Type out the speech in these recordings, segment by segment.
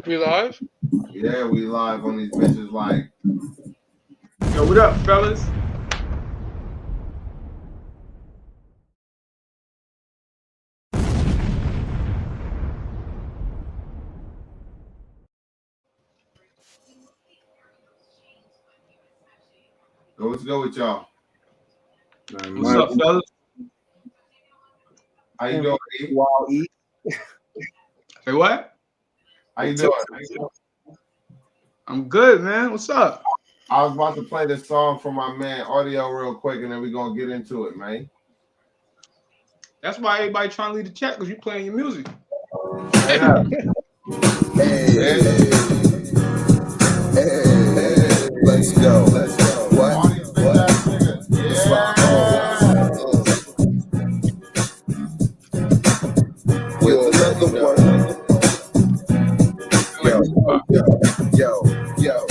We live? Yeah, we live on these bitches like. Yo, what up, fellas? Let's go with y'all. What's up, fellas? How you doing, E? Wild E. Say what? How you doing? I'm good, man. What's up? I was about to play this song from my man Audio real quick, and then we're gonna get into it, man. That's why everybody trying to leave the chat because you playing your music. Yeah. Hey, let's go. What? It's my with another one. Yo.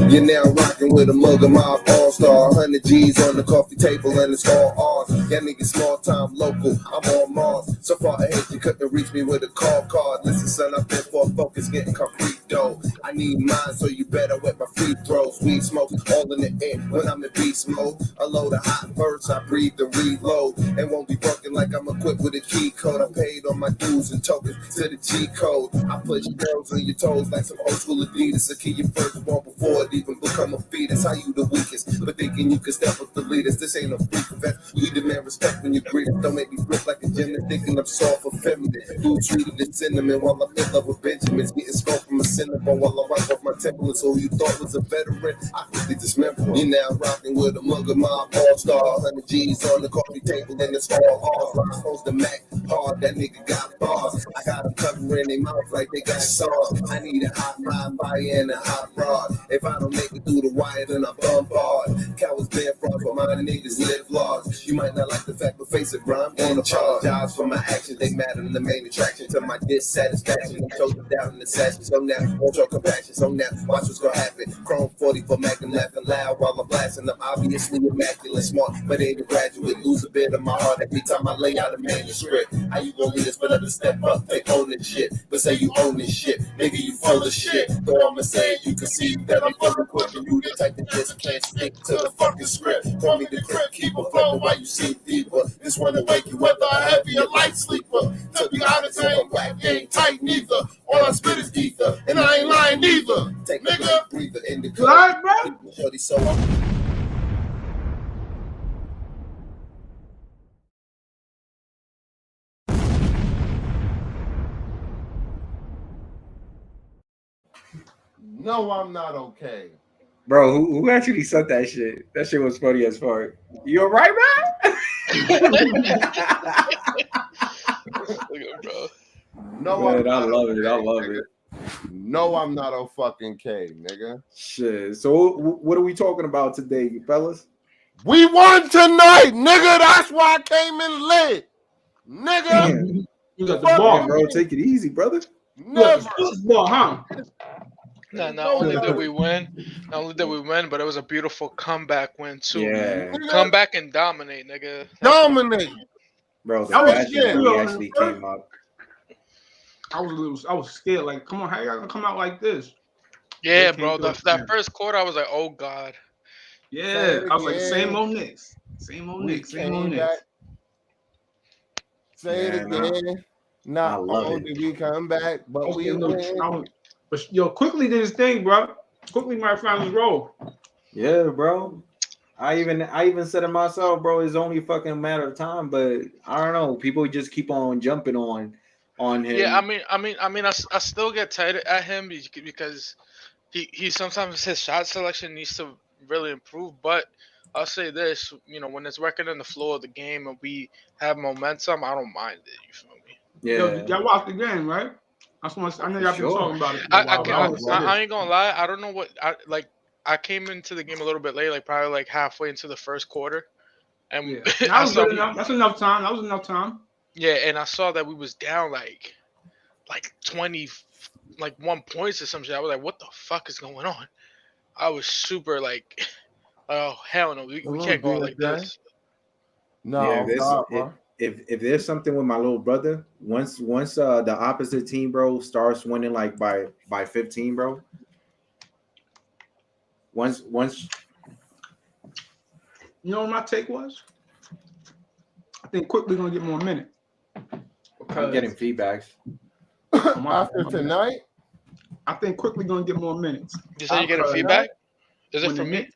You're now rocking with a mug of my all-star. 100 G's on the coffee table and it's all ours. That nigga small time local, I'm on Mars. So far ahead you couldn't reach me with a call card. Listen son, I've been for focus getting concrete dough. I need mine so you better wet my free throws. Weed smoke all in the air when I'm in beast mode. A load of hot verse, I breathe and reload. And won't be broken like I'm equipped with a key code. I paid on my dues and tokens to the G code. I push girls on your toes like some old school Adidas. So keep your first one before it even become a fetus. How you the weakest, but thinking you can step up the leaders. This ain't no freak event. We demand respect when you greet us. Don't make me flip like a gymnast, thinking I'm soft or feminine. Dude treated the cinnamon while I'm in love with Benjamins. Getting skull from a cinnamon while I wipe off my temple. So who you thought was a veteran, I quickly dismember. You now rocking with a mug of my all-star. 100 G's on the coffee table and it's all ours. I'm supposed to Mac hard, that nigga got bars. I got them covering their mouth like they got sauce. I need a hot line buyer and a hot rod. If I don't make it through the wire, then I bump hard. Cowards bear fraud, but my niggas live large. You might not like the fact, but face it, bro, I'm gonna apologize for my actions. They matter in the main attraction to my dissatisfaction. I'm chosen down in the session, so now won't show compassion. So now watch what's gonna happen. Chrome 40 for Magnum, laughing loud while I'm blasting. I'm obviously immaculate, smart, but ain't a graduate. Lose a bit of my heart every time I lay out a manuscript. How you gonna lead us but let us step up, take ownership? But say you own this shit, nigga, you full of shit. Though I'ma say you can see that I'm full of quick, and you the type that just can't stick to the fucking script. Call me the crib keeper, flow while you see deeper. This one to wake you whether a heavy or light sleeper. To be honest, I ain't whack, ain't tight neither. All I spit is ether, and I ain't lying neither. Take nigga, breather in the You alright, bro? shorty, so I'm No, I'm not okay. Bro, who actually sent that shit? That shit was funny as fuck. You alright, man? Look at bro. No, Man, I'm I not love okay, it. I love nigga. it. No, I'm not a fucking K, nigga. Shit. So what are we talking about today, fellas? We won tonight, nigga. That's why I came in lit, nigga. Damn. You got the Fuck ball, Damn, bro, take it easy, brother. You got Never. the football, huh? Not only did we win, but it was a beautiful comeback win too, man. Yeah, Come back and dominate, nigga. Dominate. bro, the I was fashion that scared. we actually came up. I was scared. Like, come on, how y'all gonna come out like this? Yeah, They bro. came through. That first quarter, I was like, oh god. Yeah, I was like, again. same old Knicks, same old We Knicks, same old came Knicks. back. Say it Yeah, again. Not I love only it. did we come back, but Okay, we look, win. but yo, quickly did his thing, bro. Quickly might find his role. Yeah, bro. I even said it myself, bro. It's only a fucking matter of time, but I don't know. People just keep on jumping on him. Yeah, I still get tired at him because he sometimes his shot selection needs to really improve. But I'll say this, when it's working in the flow of the game and we have momentum, I don't mind it. You feel me? Yo, Yeah, y'all watched the game, right? I know for y'all been sure. talking about it for a while. But I want to say I this. ain't gonna lie. I don't know what I came into the game a little bit late, like probably like halfway into the first quarter, and Yeah, that I was saw good enough. That's enough time. That was enough time. and I saw that we was down like 20, like 1 points or some shit. I was like, what the fuck is going on? I was super like, oh hell no, we Hello, can't go out like DSJ. this. No, Yeah, I'm sorry, it, bro. if there's something with my little brother, once the opposite team, bro, starts winning like by 15, bro. Once You know what my take was? I think quickly gonna get more minutes. I'm getting feedbacks. After tonight, I think quickly gonna get more minutes. You say you're getting Because feedback? Is it when the from me? Knicks-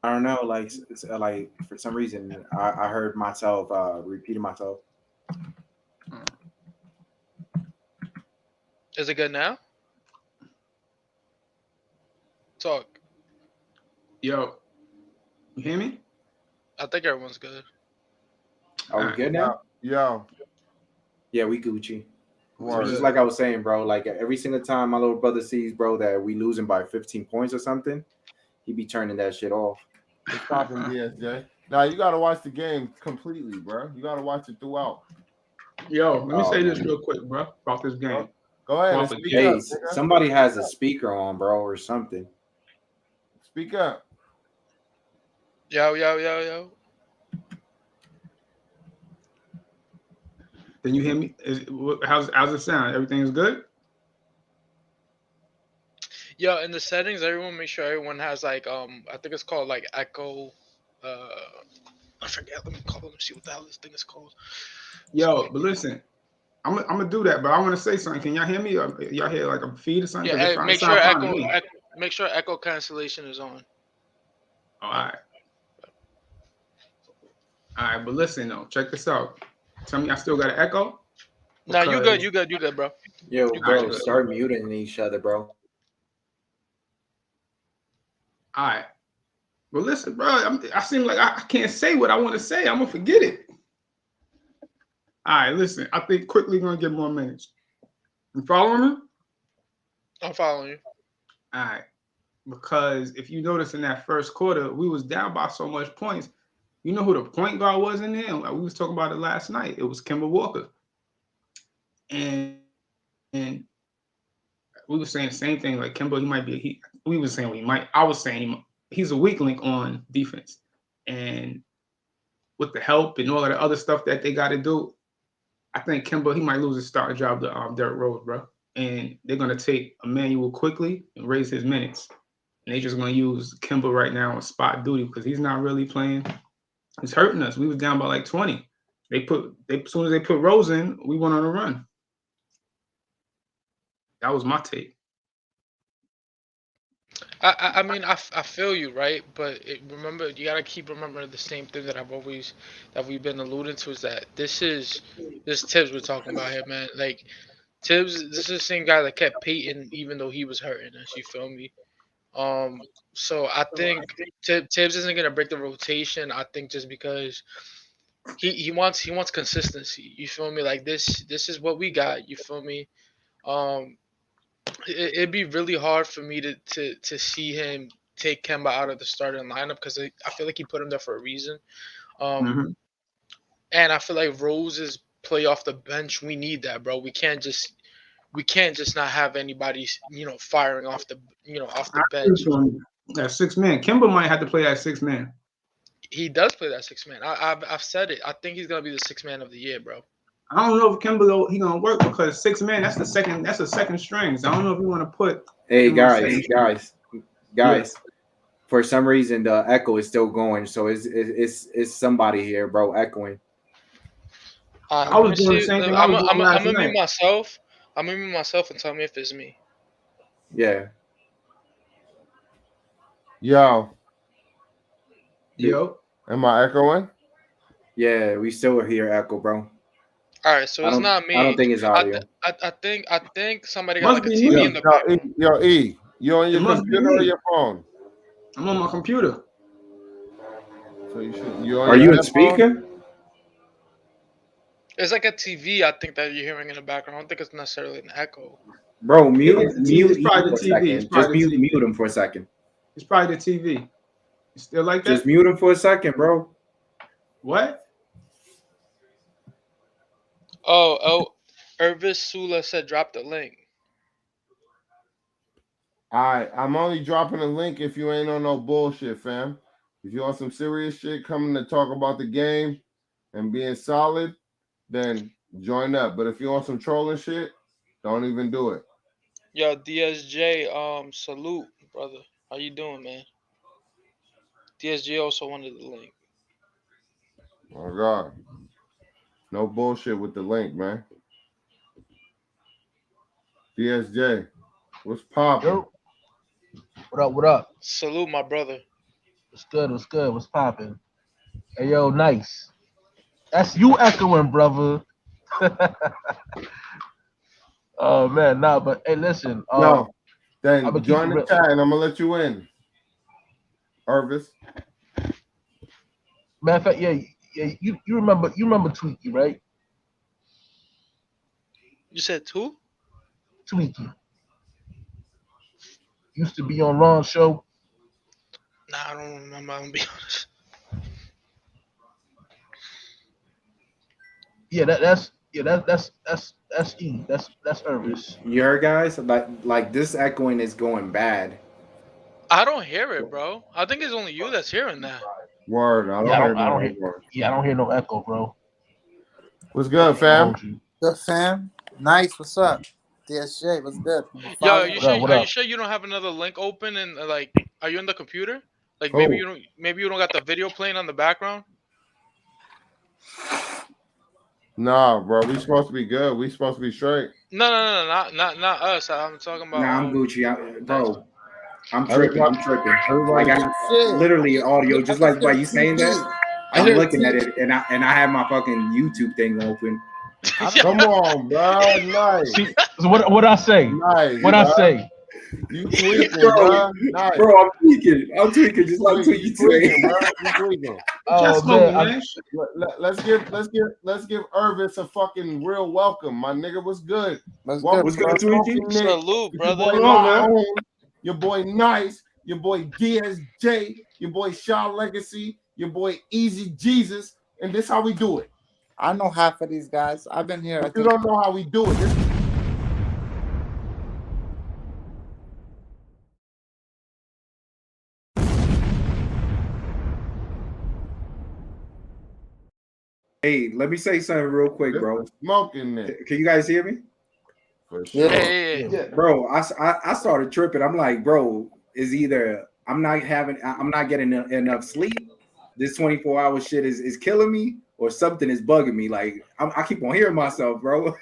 I don't know, like it's, like for some reason I heard myself repeating myself. Is it good now? Talk. Yo, you hear me? I think everyone's good. Are we good now? yo, Yeah, we Gucci. word. Just like I was saying, bro, like every single time my little brother sees, bro, that we losing by 15 points or something, he be turning that shit off. It's stopping DSJ. Now you gotta watch the game completely, bro. You gotta watch it throughout. Yo, let me say this man. real quick, bro, about this game. Go ahead and Off speak Hey, up. Nigga. somebody has a speaker on, bro, or something. Speak up. Yo, yo, yo, yo. Can you hear me? How's it sound? Everything's good? Yo, in the settings, everyone make sure everyone has like I think it's called like echo. I forget. Let me call them. See what the hell this thing is called. Yo, but listen, I'm gonna do that, but I want to say something. Can y'all hear me? Or y'all hear like a feed or something? Yeah, 'Cause hey, it make sound sure fine to me. make sure echo cancellation is on. All right. All right, but listen though, check this out. Tell me I still got an echo? Nah, you Because- good, you good, you good, bro. Yo, You bro, good. start muting each other, bro. All right. But listen, bro, I seem like I can't say what I want to say. I'm gonna forget it. All right, listen. I think quickly gonna get more minutes. You following me? I'm following you. All right. Because if you notice in that first quarter, we was down by so much points. You know who the point guard was in there? We was talking about it last night. It was Kemba Walker. And we were saying the same thing. Like Kemba, he might be. We were saying we might. I was saying he's a weak link on defense, and with the help and all of the other stuff that they got to do, I think Kemba he might lose his starting job to Derrick Rose, bro. And they're gonna take Emmanuel quickly and raise his minutes. And they just gonna use Kemba right now on spot duty because he's not really playing. It's hurting us. We was down by like 20. As soon as they put Rose in, we went on a run. That was my take. I mean I feel you, right, but remember you gotta keep remembering the same thing that we've been alluding to is that this Tibbs we're talking about here, man. Like Tibbs, this is the same guy that kept Peyton even though he was hurting us. You feel me? So I think Tibbs isn't gonna break the rotation. I think just because he wants consistency. You feel me? Like this is what we got. You feel me? Um, it'd be really hard for me to see him take Kemba out of the starting lineup because I feel like he put him there for a reason. Mhm. And I feel like Rose's play off the bench. We need that, bro. We can't just not have anybody firing off the off the bench. That 6 man. Kemba might have to play that 6 man. He does play that 6 man. I've said it. I think he's gonna be the 6 man of the year, bro. I don't know if Kemba though he gonna work because 6 man. That's the second strings. I don't know if you want to put. Hey him on guys. Yeah. For some reason the echo is still going, so it's somebody here, bro, echoing. I was doing the same thing I was doing last I'm gonna night. mute myself. I'm gonna mute myself and tell me if it's me. Yeah. Yo, Yo, am I echoing? Yeah, we still hear echo, bro. All right, so it's not me. I don't think it's audio. I think somebody got Must like a be TV me. in the background. Yo, E, you on your It must be computer or me. your phone? I'm on my computer. So you on Are your you in headphone? speaker? It's like a TV. I think that you're hearing in the background. I don't think it's necessarily an echo. Bro, mute It's E probably for the a TV. It's second. Just probably the mute TV. him for a second. It's probably the TV. You still like that? Just mute him for a second, bro. What? Oh, Irvis Sula said drop the link. I'm only dropping a link if you ain't on no bullshit, fam. If you on some serious shit coming to talk about the game, and being solid, then join up. But if you want some trolling shit, don't even do it. Yo, DSJ, salute, brother. How you doing, man? DSJ also wanted the link. Oh God. No bullshit with the link, man. DSJ, what's poppin'? Yo, what up? What up? Salute, my brother. What's good? What's good? What's poppin'? Hey, yo, nice. That's you echoing, brother. Oh man, nah, but hey, listen. No, I'ma then keep join it the real. chat and I'm gonna let you in. Irvis. Matter of fact, yeah. You remember Tweaky, right? You said two? Tweaky used to be on Ron's show. Nah, I don't remember. I'm gonna be honest. Yeah, that's E. That's Irvis. You heard, guys? Like this echoing is going bad. I don't hear it, bro. I think it's only you that's hearing that. Word. I don't hear no word. I don't hear no echo, bro. What's good, fam? Hold you. Good fam. Nice. What's up? DSJ, what's good? Yo, are you What sure? up? What Are you up? sure you don't have another link open and like, are you on the computer? Like Who? maybe you don't got the video playing on the background. Nah, bro. We supposed to be good. We supposed to be straight. No, not us. I'm talking about. Nah, I'm Gucci, bro. I'm tripping. Everybody Like Shit. literally audio, I just just like by hear you saying TV. that. I I'm hear looking at TV. it, and I have my fucking YouTube thing open. Come on, bro. Nice. See, so what I say? Nice. What bro. I say? You tweaking, Bro, bro. Nice. Bro, I'm tweaking just like You Tweaky tweaking, today. bro. You tweaking. Oh smoking, man, man. Let's give Irvis a fucking real welcome. My nigga was good. What's Welcome What's good, good, to bro? Tweaky? Smoking Nick. Salute, It's your boy brother. Hold on, man. Lyon, your boy Nice, your boy DSJ, your boy Shaw Legacy, your boy Easy Jesus, and this how we do it. I know half of these guys. I've been here. I But you think don't know how we do it. This Hey, let me say something real quick, bro. Smoking Nick. Can you guys hear me? For sure. Yeah. Hey. Bro, I started tripping. I'm like, bro, is either I'm not getting enough sleep. This 24-hour shit is killing me, or something is bugging me. Like I keep on hearing myself, bro.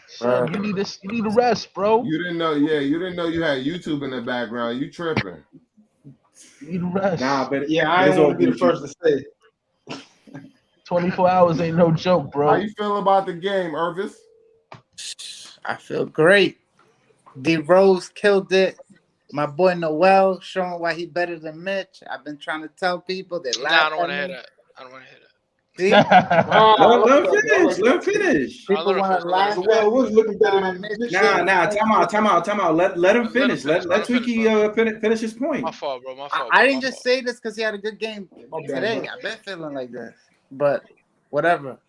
son, you need this. You need a rest, bro. You didn't know, you didn't know you had YouTube in the background. You tripping. You need a rest. Nah, but Yeah, I it's ain't all want to be the Gucci. first to say. 24 hours ain't no joke, How bro. you feel about the game, Irvis? I feel great. D Rose killed it. My boy Noel showing why he better than Mitch. I've been trying to tell people. They Nah, I laugh don't want to at hear me. that. I don't want to hear that. See? Let him finish. People want to laugh The well at was me. looking better than Mitch Mitch. Nah, time out. Let him finish. finish, Let Tweaky finish his point. My fault, bro. My fault. I bro, didn't my just fault. say this because he had a good game My bad, today. bro. I've been feeling like this. But whatever.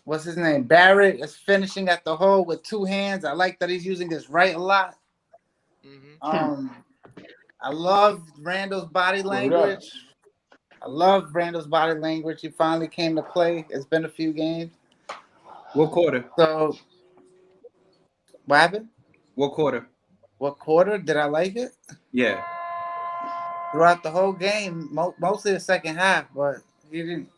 What's his name? Barrett is finishing at the hole with two hands. I like that he's using his right a lot. Mhm. I love Randall's body language. He finally came to play. It's been a few games. What quarter? So what happened? What quarter? What quarter? Did I like it? Yeah. Throughout the whole game, mostly the second half, but he didn't.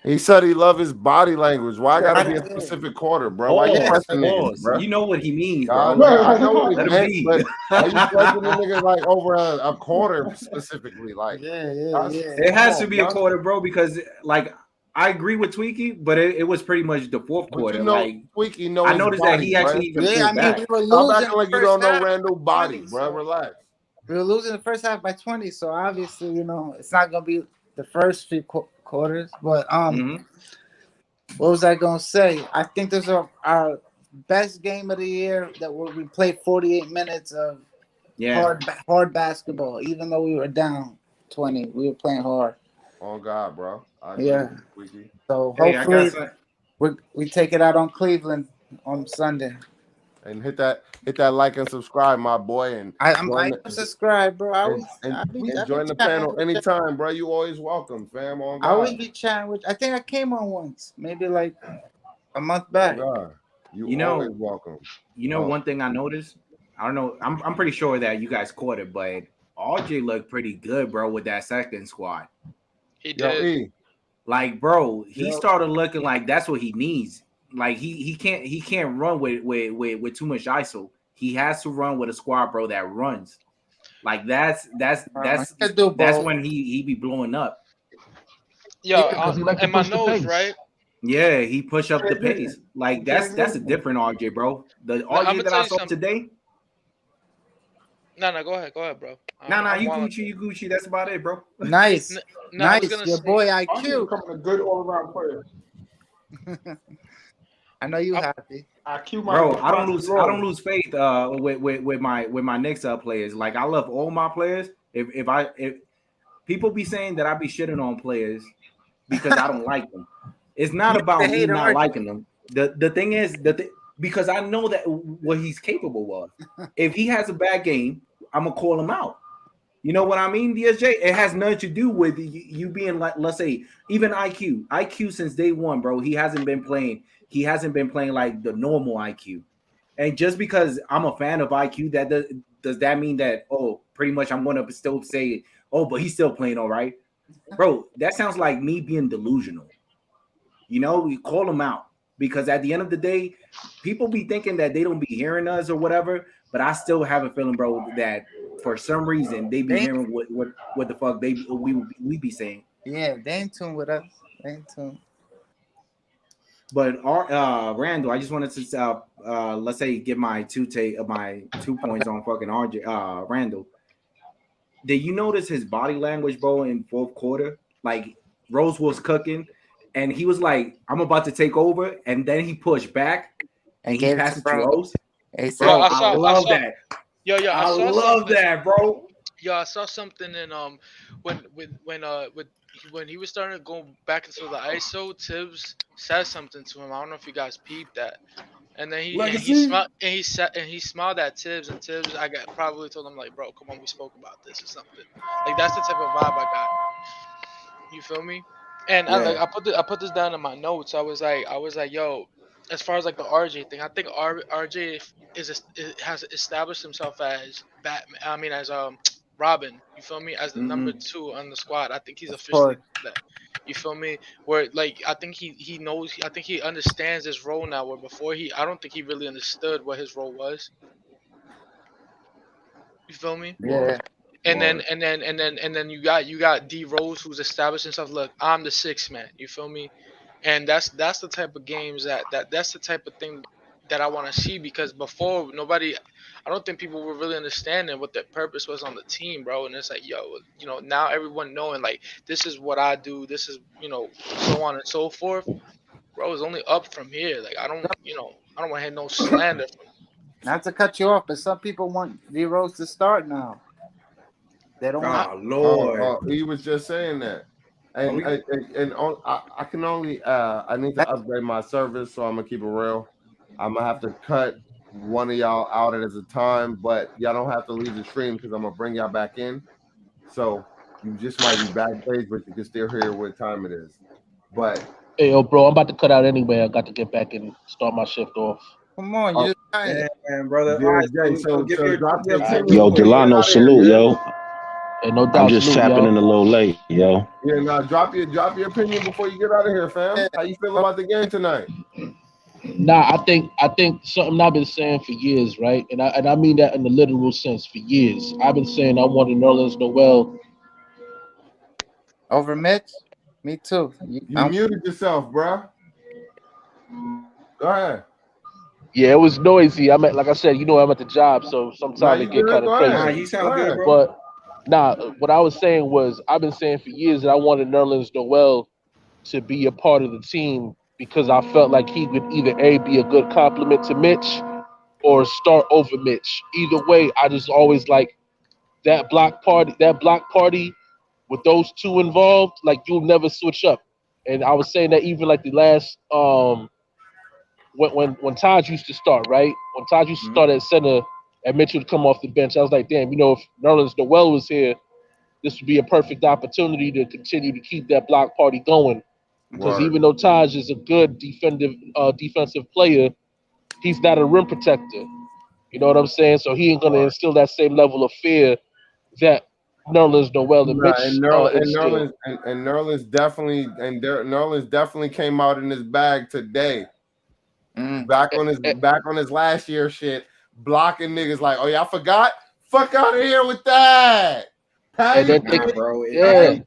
He said he love his body language. Why gotta be a specific quarter, bro? Why you pressing niggas, bro? You know what he means, I bro. know what Let he him meant, be. but why you pressing the nigga like over a quarter specifically? Like, Yeah. It has Come to be on, a bro. quarter, bro, because like I agree with Tweaky, but it was pretty much the fourth But quarter. you know, Like Tweaky know I his noticed body, that he bro. actually even Yeah, I pulled mean, back. we were Stop losing acting like the you first don't know half Randall by body, 20, bro. so Relax. we were losing the first half by 20, so obviously, it's not gonna be the first few quarters. But Mhm. what was I gonna say? I think this is our best game of the year that we played 48 minutes of Yeah. hard basketball. Even though we were down 20, we were playing hard. Oh God, bro. I agree Yeah. with you, Tweaky. So Hey, I got hopefully some. we take it out on Cleveland on Sunday. And hit that like and subscribe, my boy, and I subscribe, bro. and I be join the chatting panel with anytime, bro. You always welcome, fam. On I always God, be chatting with. I think I came on once, maybe like a month on back. God, you You always know, welcome. one thing I noticed. I don't know. I'm pretty sure that you guys caught it, but RJ looked pretty good, bro, with that second squad. He Yo, did. E, Like, bro, he yo, started looking like that's what he needs. Like he can't run with too much ISO. He has to run with a squad, bro, that runs. Like I do that's both. when he be blowing up. Yeah, Yeah, Because he like to and my push the nose, pace. right? Yeah, he push up the pace. Like that's a transition. different RJ, bro. The I'm RJ gonna that tell I you saw something. today. No, go ahead, bro. Nah, I'm you walling. Gucci, you Gucci. That's about it, bro. nice, No, I was nice. gonna Your say. boy RJ IQ. becoming a good all around player. I know you I, happy. IQ might Bro, want to find his I don't role. lose faith with my Knicks players. Like I love all my players. If people be saying that I be shitting on players because I don't like them, it's not You the about me hater, not aren't liking them. The thing is because I know that what he's capable of. If he has a bad game, I'm gonna call him out. You know what I mean, DSJ? It has nothing to do with you being like, let's say, even IQ. IQ since day one, bro. He hasn't been playing. He hasn't been playing like the normal IQ. And just because I'm a fan of IQ, that does that mean that pretty much I'm gonna still say, but he's still playing all right, bro? That sounds like me being delusional. You know, we call him out because at the end of the day, people be thinking that they don't be hearing us or whatever. But I still have a feeling, bro, that for some reason they be they? hearing what the fuck we be saying. Yeah, they in tune with us. They in tune. But our Randall, I just wanted to let's say give my my 2 points on fucking RJ Randall. Did you notice his body language, bro, in fourth quarter? Like Rose was cooking, and he was like, "I'm about to take over," and then he pushed back and And he gave it to passed it to bro. Rose. He yo, Bro, said, I I love saw. that. Yo, I I saw love something. that, bro. Yo, I saw something in when he was starting to go back into the ISO. Tibbs said something to him. I don't know if you guys peeped that. And then he legacy. smiled and he smiled at Tibbs, and Tibbs I got probably told him like, bro, come on, we spoke about this or something. Like that's the type of vibe I got. You feel me? And Yeah. I put this down in my notes. I was like, yo, as far as like the RJ thing, I think RJ has established himself as Batman. I mean, as Robin. You feel me? As the number Mm-hmm. 2 on the squad. I think he's of officially course. that. You feel me? Where like I think he knows. I think he understands his role now. Where before I don't think he really understood what his role was. You feel me? Yeah. Word. And then you got D Rose who's established himself. Look, I'm the sixth man. You feel me? And that's the type of games that's the type of thing that I want to see because before nobody, I don't think people were really understanding what their purpose was on the team, bro. And it's like, yo, now everyone knowing like this is what I do, this is so on and so forth, bro. It's only up from here. Like I don't want to hear no slander from. Not to cut you off, but some people want D Rose to start now. They don't want. Oh Lord. He was just saying that. Oh, And we- I can only I need to That, upgrade my service, so I'm gonna keep it real. I'm gonna have to cut one of y'all out at a time, but y'all don't have to leave the stream because I'm gonna bring y'all back in. So you just might be backstage, but you can still hear what time it is. But Hey, yo, bro, I'm about to cut out anyway. I got to get back and start my shift off. come on, oh, you trying. Man, brother. All dear right, Jay, so give so your drop your All right, opinion Yo, before you get Delano, out of here. salute, Yeah, yo. Hey, no I'm doubt, just salute, tapping yo. in a little late, yo. yeah. Now drop your opinion before you get out of here, fam. How you feel about the game tonight? Nah, I think something I've been saying for years, right? And I mean that in the literal sense for years. I've been saying I wanted Nerlens Noel. Over Mitch? Me too. You muted yourself, bruh. Go ahead. Yeah, it was noisy. Like I said, I'm at the job, so Now sometimes you it get good? kind of Go Nah, crazy. ahead. you Go sound good, ahead. bro. But nah, what I was saying was I've been saying for years that I wanted Nerlens Noel to be a part of the team because I felt like he would either be a good compliment to Mitch or start over Mitch. Either way, I just always like that block party with those two involved, like you'll never switch up. And I was saying that even like the last when Taj used to start, right? When Taj used to Mhm. start at center and Mitchell would come off the bench, I was like, damn, if Nerlens Noel was here, this would be a perfect opportunity to continue to keep that block party going. Because Word. even though Taj is a good defensive player, he's not a rim protector. You know what I'm saying? So he ain't gonna Word. instill that same level of fear that Nerlens Noel and Nah, Mitch instill. and Nerlens definitely came out in his bag today. Mm. Back on his last year shit, blocking niggas like, oh yeah, I forgot. Fuck out of here with that. And Pay then Nah, think, bro. yeah,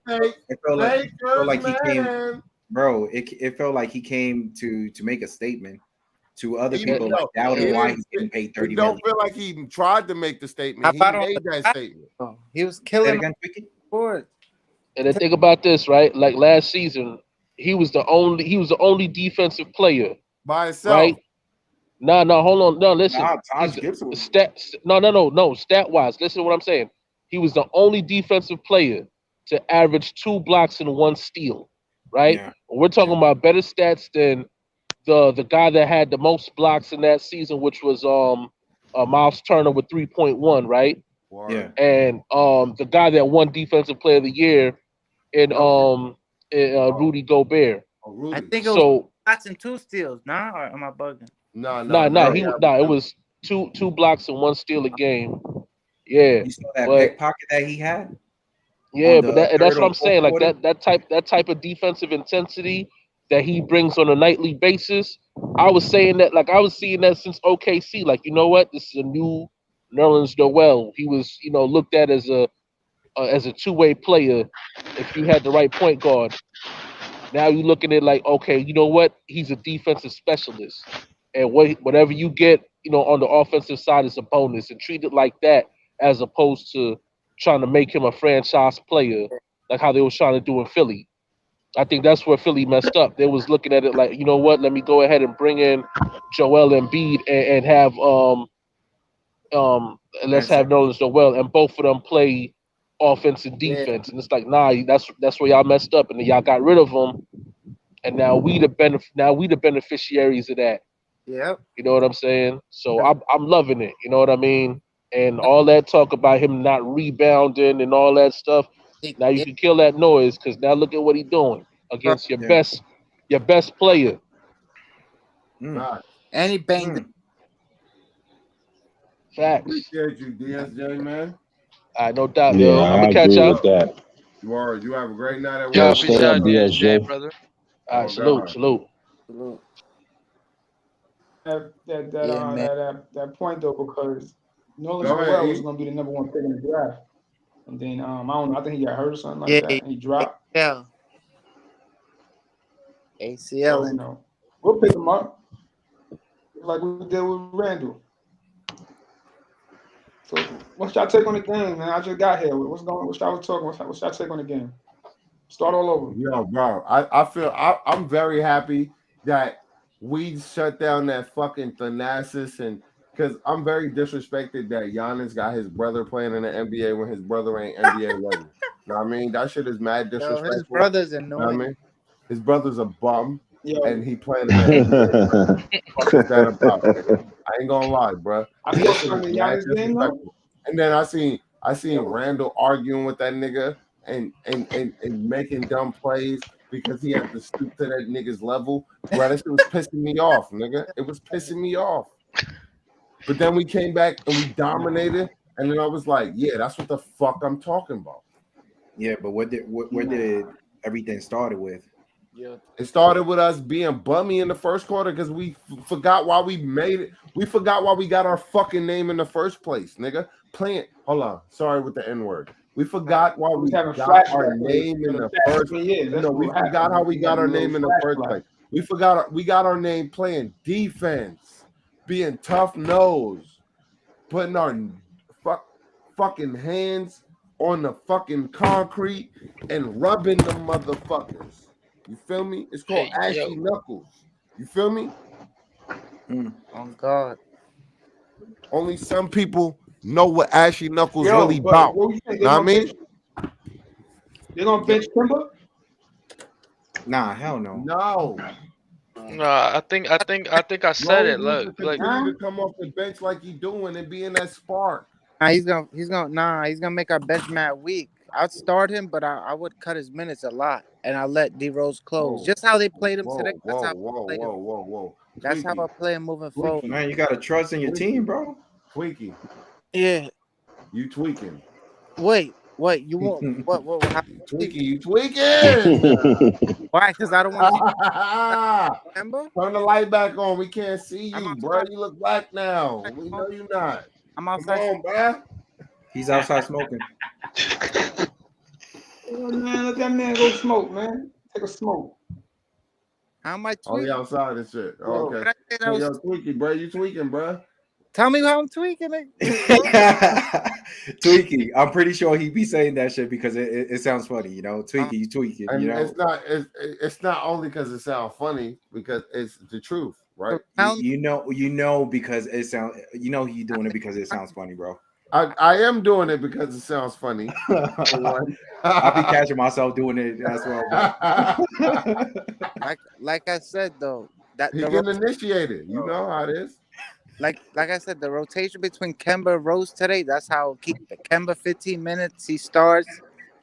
It felt Lakers, like he came, man. bro. It felt like he came to make a statement to other He, people, like yo, doubting he why didn't. he's getting paid It 30 don't million. feel like he even tried to make the How statement. He about on made the that back? statement. He was Say it killing again, Twiki? board. and then think about this, right? Like last season, he was the only defensive player, By himself. right? No, hold on, no, listen. Nah, He's Taj Gibson was. no. Stat wise, listen to what I'm saying. He was the only defensive player to average 2 blocks and 1 steal, right? Yeah, We're talking yeah. about better stats than the guy that had the most blocks in that season, which was Miles Turner with 3.1, right? Yeah. Word. And the guy that won Defensive Player of the Year in Joker. Rudy Gobert. Oh, I Rudy. think it was So blocks and 2 steals. Nah, or am I bugging? No, Rudy. it was two blocks and 1 steal a game. Yeah, You saw that but pickpocket that he had yeah, on but the that's third what or I'm fourth saying. Like quarter. that type of defensive intensity that he brings on a nightly basis. I was saying that, like I was seeing that since OKC. Like, you know what? This is a new Nerlens Noel. He was, looked at as a 2-way player if you had the right point guard. Now you're looking at like, okay, you know what? He's a defensive specialist, and whatever you get, on the offensive side is a bonus, and treat it like that as opposed to trying to make him a franchise player, like how they was trying to do in Philly. I think that's where Philly messed up. They was looking at it like, you know what? Let me go ahead and bring in Joel Embiid and have and let's That's have it. Nerlens Noel, and both of them play offense and Yeah. defense. And it's like, nah, that's where y'all messed up, and then y'all got rid of them, and now we the beneficiaries of that. Yep. You know what I'm saying? So I'm loving it. You know what I mean? And all that talk about him not rebounding and all that stuff. Now you Yeah, can kill that noise because now look at what he's doing bro. against your Yeah. best player. Mm. Nah, And he banged Mm. Facts. appreciate you, DSJ, man. All right, no doubt, Yeah, yo. I'm I gonna catch agree y'all. with that. Word. You have a great night at Yeah, I Yo, work. stay appreciate up, it, DSJ, DSJ. brother. All Oh right, salute, God. salute. Yeah, man. That point though, because Nolan Go ahead, Noel was E. going to be the #1 pick in the draft, and then I don't know, I think he got hurt or something like Yeah, that, and he dropped. ACL. So ACL. And we'll pick him up like we did with Randall. So what's y'all take on the game, man? I just got here. What's y'all talking? What's y'all take on the game? Start all over. Yo, bro. I feel I'm very happy that we shut down that fucking Thanasis, and because I'm very disrespected that Giannis got his brother playing in the NBA when his brother ain't NBA ready. You know what I mean? That shit is mad yo, disrespectful. his brother's You know what I annoying. mean? His brother's a bum Yo, and he playing in the NBA. What is that about, nigga? I ain't gonna lie, bro. I That saw shit some is of mad Giannis game though. disrespectful. And then I seen Randall arguing with that nigga and making dumb plays because he had to stoop to that nigga's level. Bro, that shit was pissing me off, nigga. It was pissing me off. But then we came back and we dominated, and then I was like, yeah, that's what the fuck I'm talking about. Yeah, but where did everything started with? Yeah. It started with us being bummy in the first quarter because we forgot why we made it. We forgot why we got our fucking name in the first place, nigga. Playing. Hold on. Sorry with the N word. We forgot why We was we having got flashbacks our name in for the the past first. 7 years. That's No, we what forgot happened. how we got our had a name in little the first flashback. place. We got our name playing defense, being tough nose, putting our fucking hands on the fucking concrete and rubbing the motherfuckers. You feel me? It's called Hey, yo. ashy knuckles. You feel me? Oh God. Only some people know what ashy knuckles Yo, really but about. what you think? Know what I mean? They're gonna bench Kimba? Nah, hell no. No. No, I said it. Rose needs to Look. continue to come off the bench like he doing and be in that spark. He's gonna make our bench mad weak. I'd start him, but I would cut his minutes a lot, and I let D Rose close. Whoa, Just how they played him today. whoa, That's whoa, how I whoa, play him. whoa, whoa, whoa. That's how I play him moving forward. Man, you gotta trust in your team, bro. Tweaky, Yeah. you tweaking. Wait. You want what? How, Tweaky, you tweaking. why? Because I don't want to see. Remember? Turn the light back on. We can't see I'm you, outside. bro. You look black now. We know you not. I'm Come outside. on, man. He's outside smoking. Oh, man, let that man go smoke, man. Take a smoke. How am I Oh, he tweaking? outside and shit. Yo. Okay. Did I say that Yo, was- yo, tweaky, bro. You tweaking, bro. Tell me how I'm tweaking it. Tweaky, I'm pretty sure he be saying that shit because it sounds funny, you know. Tweaky, you tweaking, And you know. it's not only because it sounds funny, because it's the truth, right? You know because it sounds, you know, he doing it because it sounds funny, bro. I am doing it because it sounds funny. For one. I'll be catching myself doing it as well, bro. like I said though, that He the getting initiated. You know how it is. like I said, the rotation between Kemba and Rose today, that's how I'll keep it. Kemba 15 minutes, he starts,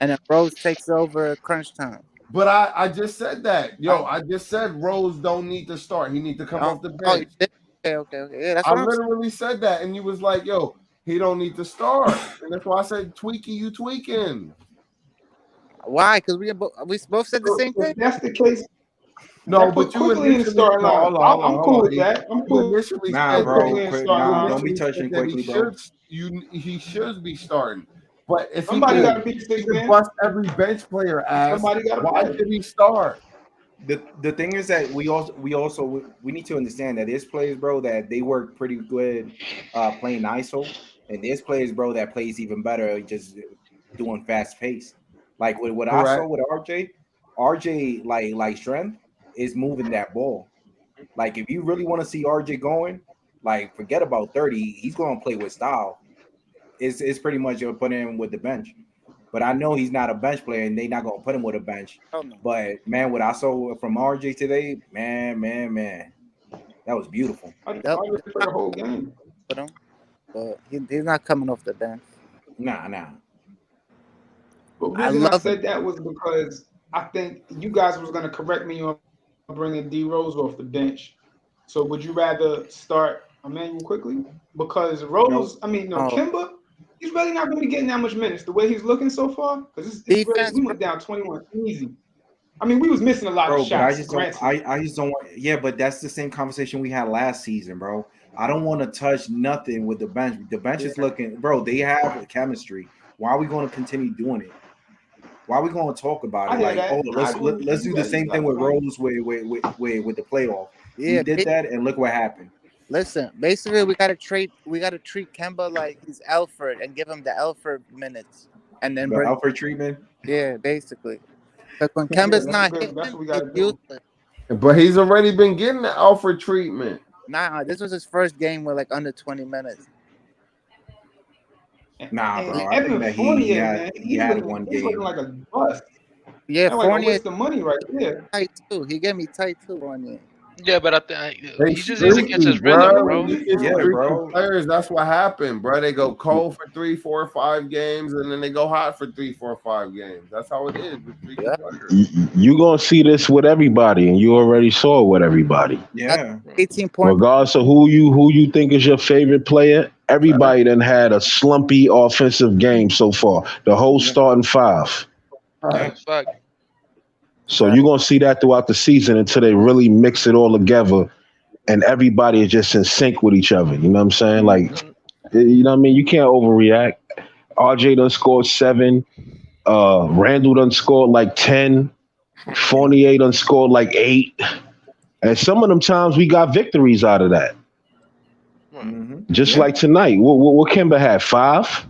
and then Rose takes over crunch time. But I just said that. Yo, I just said Rose don't need to start. He need to come off the you bench. did? Okay. Yeah, that's I what I'm saying. literally said that, and you was like, yo, he don't need to start. And that's why I said, Tweaky, you tweaking. Why? Because we both said the same If thing. that's the case, No, put but you quickly in the initially starting said- lineup. I'm cool with that. I'm You cool. initially Nah, said bro, that- quick, you nah, initially don't be said touching that quickly, he bro. he should be starting. But if Somebody he got to could, be the he sixth could man. bust every bench player ass, Somebody got to why play. should he start? The thing is that we need to understand that there's players, bro, that they work pretty good playing ISO, and there's players, bro, that plays even better just doing fast pace. Like what I saw with RJ like strength is moving that ball. Like if you really want to see RJ going, like forget about 30, he's going to play with style. It's pretty much you'll put him with the bench. But I know he's not a bench player, and they're not gonna put him with a bench. Oh, no. But man, what I saw from RJ today, man, that was beautiful. I just play the whole game. But he's not coming off the bench. Nah. The reason I said that was because I think you guys was gonna correct me on bringing D Rose off the bench. So would you rather start Emmanuel quickly? Because Rose, Kemba, he's really not going to be getting that much minutes the way he's looking so far. Because we went down 21 easy. I mean, we was missing a lot of shots. I just don't want. Yeah, but that's the same conversation we had last season, bro. I don't want to touch nothing with the bench. The bench is looking, bro. They have chemistry. Why are we going to continue doing it? Why are we going to talk about it? Let's do the same thing with Rose with the playoff. Yeah, we did that, and look what happened. Listen, basically, we gotta treat Kemba like he's Alfred and give him the Alfred minutes, and then the Alfred treatment. Yeah, basically. Because when Kemba's not hitting, that's what we gotta do. But he's already been getting the Alfred treatment. Nah, this was his first game with like under 20 minutes. Nah, bro. I think that he had one game. He's looking like a bust. Yeah, Fournier. Like a waste of money right there. Tight too. He gave me tight too one year. Yeah, but I think he just is against his rhythm, bro. Yeah, bro. Players, that's what happened, bro. They go cold for 3, 4, 5 games, and then they go hot for 3, 4, 5 games. That's how it is with you gonna see this with everybody, and you already saw it with everybody. Yeah, 18 points. Regardless of who you think is your favorite player, everybody done had a slumpy offensive game so far. The whole starting 5. Fact. So you're going to see that throughout the season until they really mix it all together and everybody is just in sync with each other. You know what I'm saying? Like, you know what I mean? You can't overreact. RJ done scored 7. Randall done scored like 10. Fournier done scored like 8. And some of them times we got victories out of that. Just like tonight. What Kemba had? 5?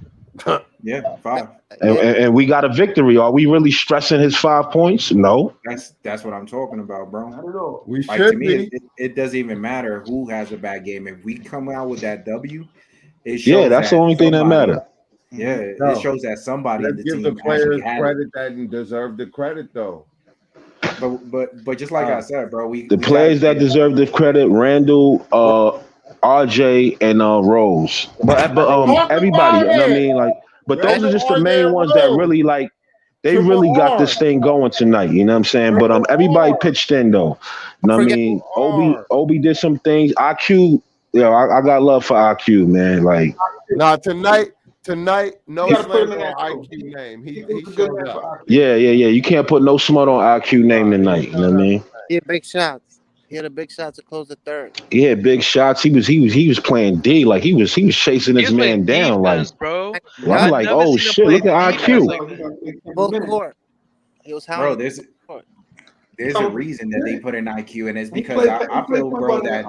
Yeah, 5. And we got a victory. Are we really stressing his 5 points? No. That's what I'm talking about, bro. Not at all. We like, should to me, be. It doesn't even matter who has a bad game. If we come out with that W, it shows that's the only thing that matters. Yeah, it shows that somebody in Let's the give team the players actually had credit that deserve the credit, though. But just like I said, bro, The we got to players that get deserve the credit: Randall, RJ, and Rose. But Talk everybody, about you know what I it. mean? Like, but those are Randall, just the RJ, main and ones that Rose. really like. They Triple really got R. this thing going tonight. You know what I'm saying? But Triple everybody R. pitched in though. You know what I Forget mean? Triple R. Obi did some things. IQ, I got love for IQ, man. Like, Now tonight, You no got to put him slander in that on too. IQ name. He He was a good showed man for up. IQ. yeah. You can't put no smut on IQ name tonight. You know what I mean? he had big shots. He had a big shot to close the third. He had big shots. He was playing D. Like he was chasing He his was playing man down. Like, defense, bro. I'm Yep, I've like, never oh seen him shit, play look at defense IQ. like So he's that. gonna take 10 full minutes. court. He was bro. hounding There's court. there's a reason that they put in IQ, and it's He because played. I He played feel, point bro, guard in that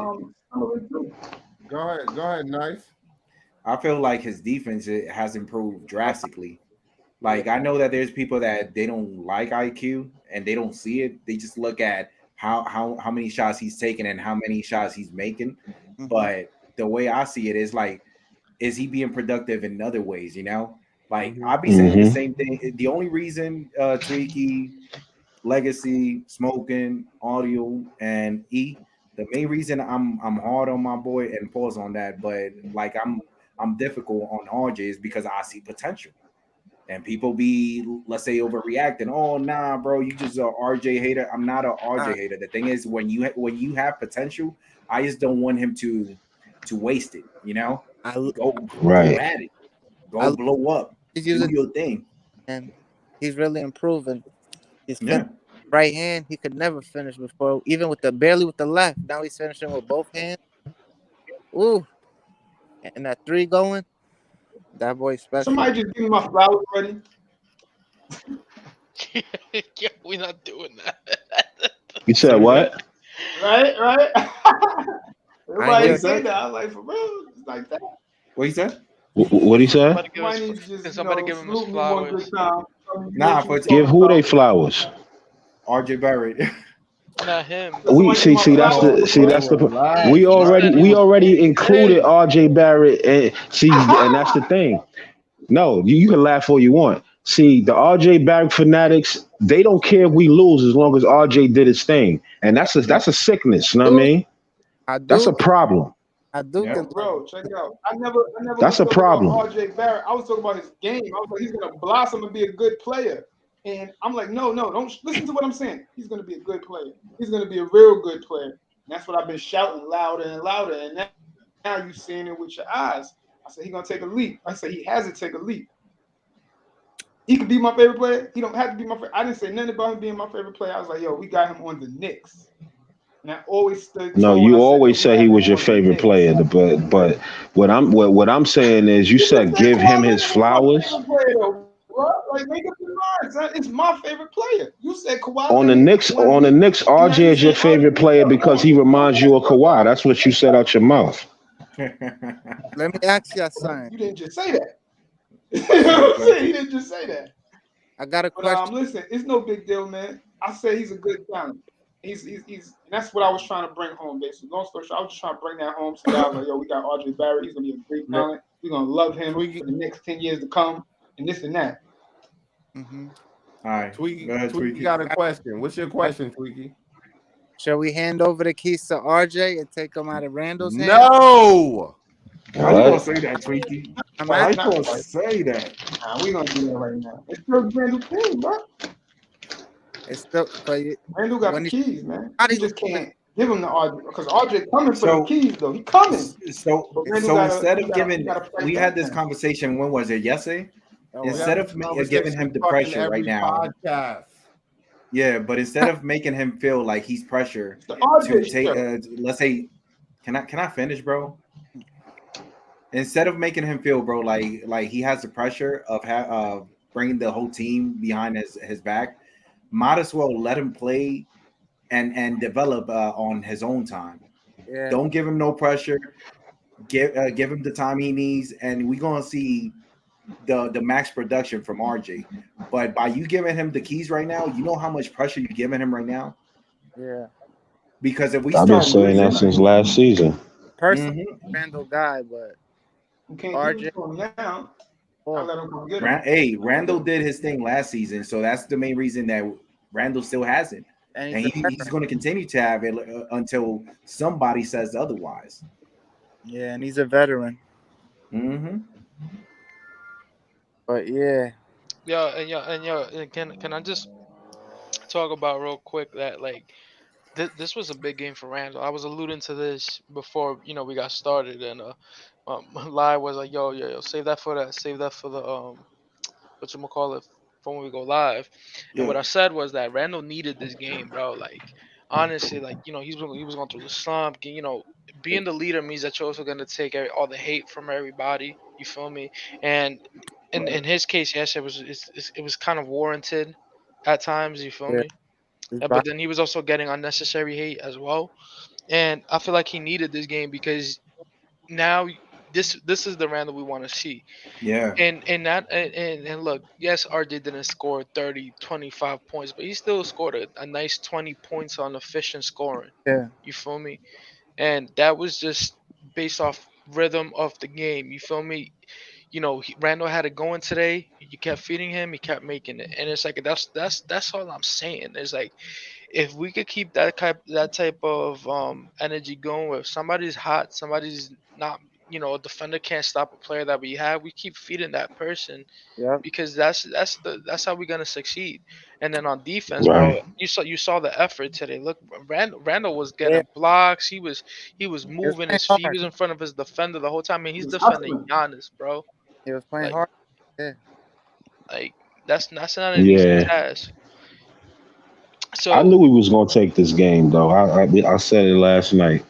summer league too. Go ahead, nice. I feel like his defense has improved drastically. Like I know that there's people that they don't like IQ and they don't see it. They just look at how many shots he's taking and how many shots he's making. Mhm. But the way I see it is like, is he being productive in other ways? You know, like Mhm. I'll be saying the Mm-hmm. same thing. The only reason Tweaky, Legacy, Smoking, Audio, and the main reason I'm hard on my boy and pause on that, but like I'm difficult on RJ is because I see potential. And people be, let's say, overreacting. Oh nah, bro, you just a RJ hater. I'm not a RJ hater. The thing is, when you have potential, I just don't want him to waste it. You know, I go Right. at it, I go blow up, he's do using your thing. and he's really improving. He's Yeah, right hand. He could never finish before, even with the barely with the left. Now he's finishing with both hands. Ooh, and that three going. That boy's special. Somebody just give me my flowers already. Yeah, we're not doing that. You said what? Right. I Everybody hear say that. I was like, for real, it's like that. what you said? What he said? Somebody give us, Somebody needs to can just somebody give him his salute me one good flowers? time. Tell me Nah, what you for was Give talking who they about. flowers? RJ Barrett. Not him. We Somebody give my that's flowers. Bro, relax, we He bro. said we his already included name. RJ Barrett and and that's the thing. No, you can laugh all you want. See, the RJ Barrett fanatics, they don't care if we lose as long as RJ did his thing. And that's a sickness, you know what I mean? I That's a do. problem. I do. Yeah. Bro, check it out. I never That's was a talking about problem. RJ Barrett. I was talking about his game. I was like, he's gonna blossom and be a good player. And I'm like, no, don't listen to what I'm saying. He's gonna be a good player. He's gonna be a real good player. And that's what I've been shouting louder and louder. And now you seeing it with your eyes. I said he's gonna take a leap. I said he has to take a leap. He could be my favorite player. He don't have to be my favorite. I didn't say nothing about him being my favorite player. I was like, yo, we got him on the Knicks. And I always stood No, tall when you I said, yo, always we said got he him was your on the favorite Knicks. player, but what I'm saying is you You just said said give him Kawhi his Leonard was flowers. my favorite player, though, bro. Like, make up your mind, son. It's my favorite player. You said Kawhi On the Leonard Knicks, 1 week, and now RJ you is your saying RJ favorite player because he reminds you of Kawhi. That's what you said out your mouth. Let me ask you something. You didn't just say that. You know what I'm saying? He didn't just say that. I got a But question. listen, it's no big deal, man. I say he's a good talent. He's and that's what I was trying to bring home, basically. Long story short, I was just trying to bring that home. So I was like, yo, we got RJ Barrett. He's gonna be a great talent. We're gonna love him for the next 10 years to come, and this and that. Mm-hmm. All right. Tweaky, Go ahead, Tweaky Tweaky. got a question. What's your question, Tweaky? Shall we hand over the keys to RJ and take them out of Randall's hands? No. How you gonna What? say that, Tweaky? I'm How you asking. gonna say that? Nah, we gonna do that right now. It's still Randall's team, bro. It's still, but Randall got when the he, keys, man. how You do just can't give him the RJ because RJ coming for the So keys though. He coming, but Randall so gotta instead he of gotta giving, fight we back had this now. conversation. When was it? Yesterday. oh, We well, Instead have of this giving conversation him the fucking pressure right every now, podcast. yeah, but instead of making him feel like he's pressure It's the to RJ take, show. let's say, can I finish, bro? Instead of making him feel, bro, like he has the pressure of bringing the whole team behind his back, might as well let him play and develop on his own time. yeah. Don't give him no pressure. Give him the time he needs, and we're gonna see the max production from RJ. But by you giving him the keys right now, you know how much pressure you're giving him right now. Yeah. Because if we I've been start saying that losing, since last season. Personally, Randall guy, but You can't give RJ, it to him now. I oh, let him come get him. Randall did his thing last season, so that's the main reason that Randall still hasn't. and and he's a he's veteran. going to continue to have it until somebody says otherwise. Yeah, and he's a veteran. Mm-hmm. But yeah, And can I just talk about real quick that like this was a big game for Randall. I was alluding to this before we got started, and Lai was like, yo, save that for the what you call it from when we go live. And Yeah. what I said was that Randall needed this game, bro. Like honestly, like he was going through the slump. Being the leader means that you're also gonna take all the hate from everybody. You feel me? And in his case, yes, it was kind of warranted at times. You feel yeah, me? he's But then he was also getting unnecessary hate as well. And I feel like he needed this game because now this is the Randall we want to see. Yeah. And look, yes, RJ didn't score 30, 25 points, but he still scored a nice 20 points on efficient scoring. yeah, You feel me? And that was just based off rhythm of the game. You feel me? Randall had it going today. You kept feeding him. He kept making it, and it's like that's all I'm saying. It's like if we could keep that type of energy going, where if somebody's hot, somebody's not, a defender can't stop a player that we have. We keep feeding that person yep, because that's how we're gonna succeed. And then on defense, bro, Right. you saw the effort today. Look, Randall was yeah. getting blocks. He was He was moving playing his feet. He hard. was in front of his defender the whole time, and He he's was defending hustling. Giannis, bro. He was playing Like hard. Yeah, like that's not an easy Yeah. task. I So knew we was gonna take this game though. I said it last night.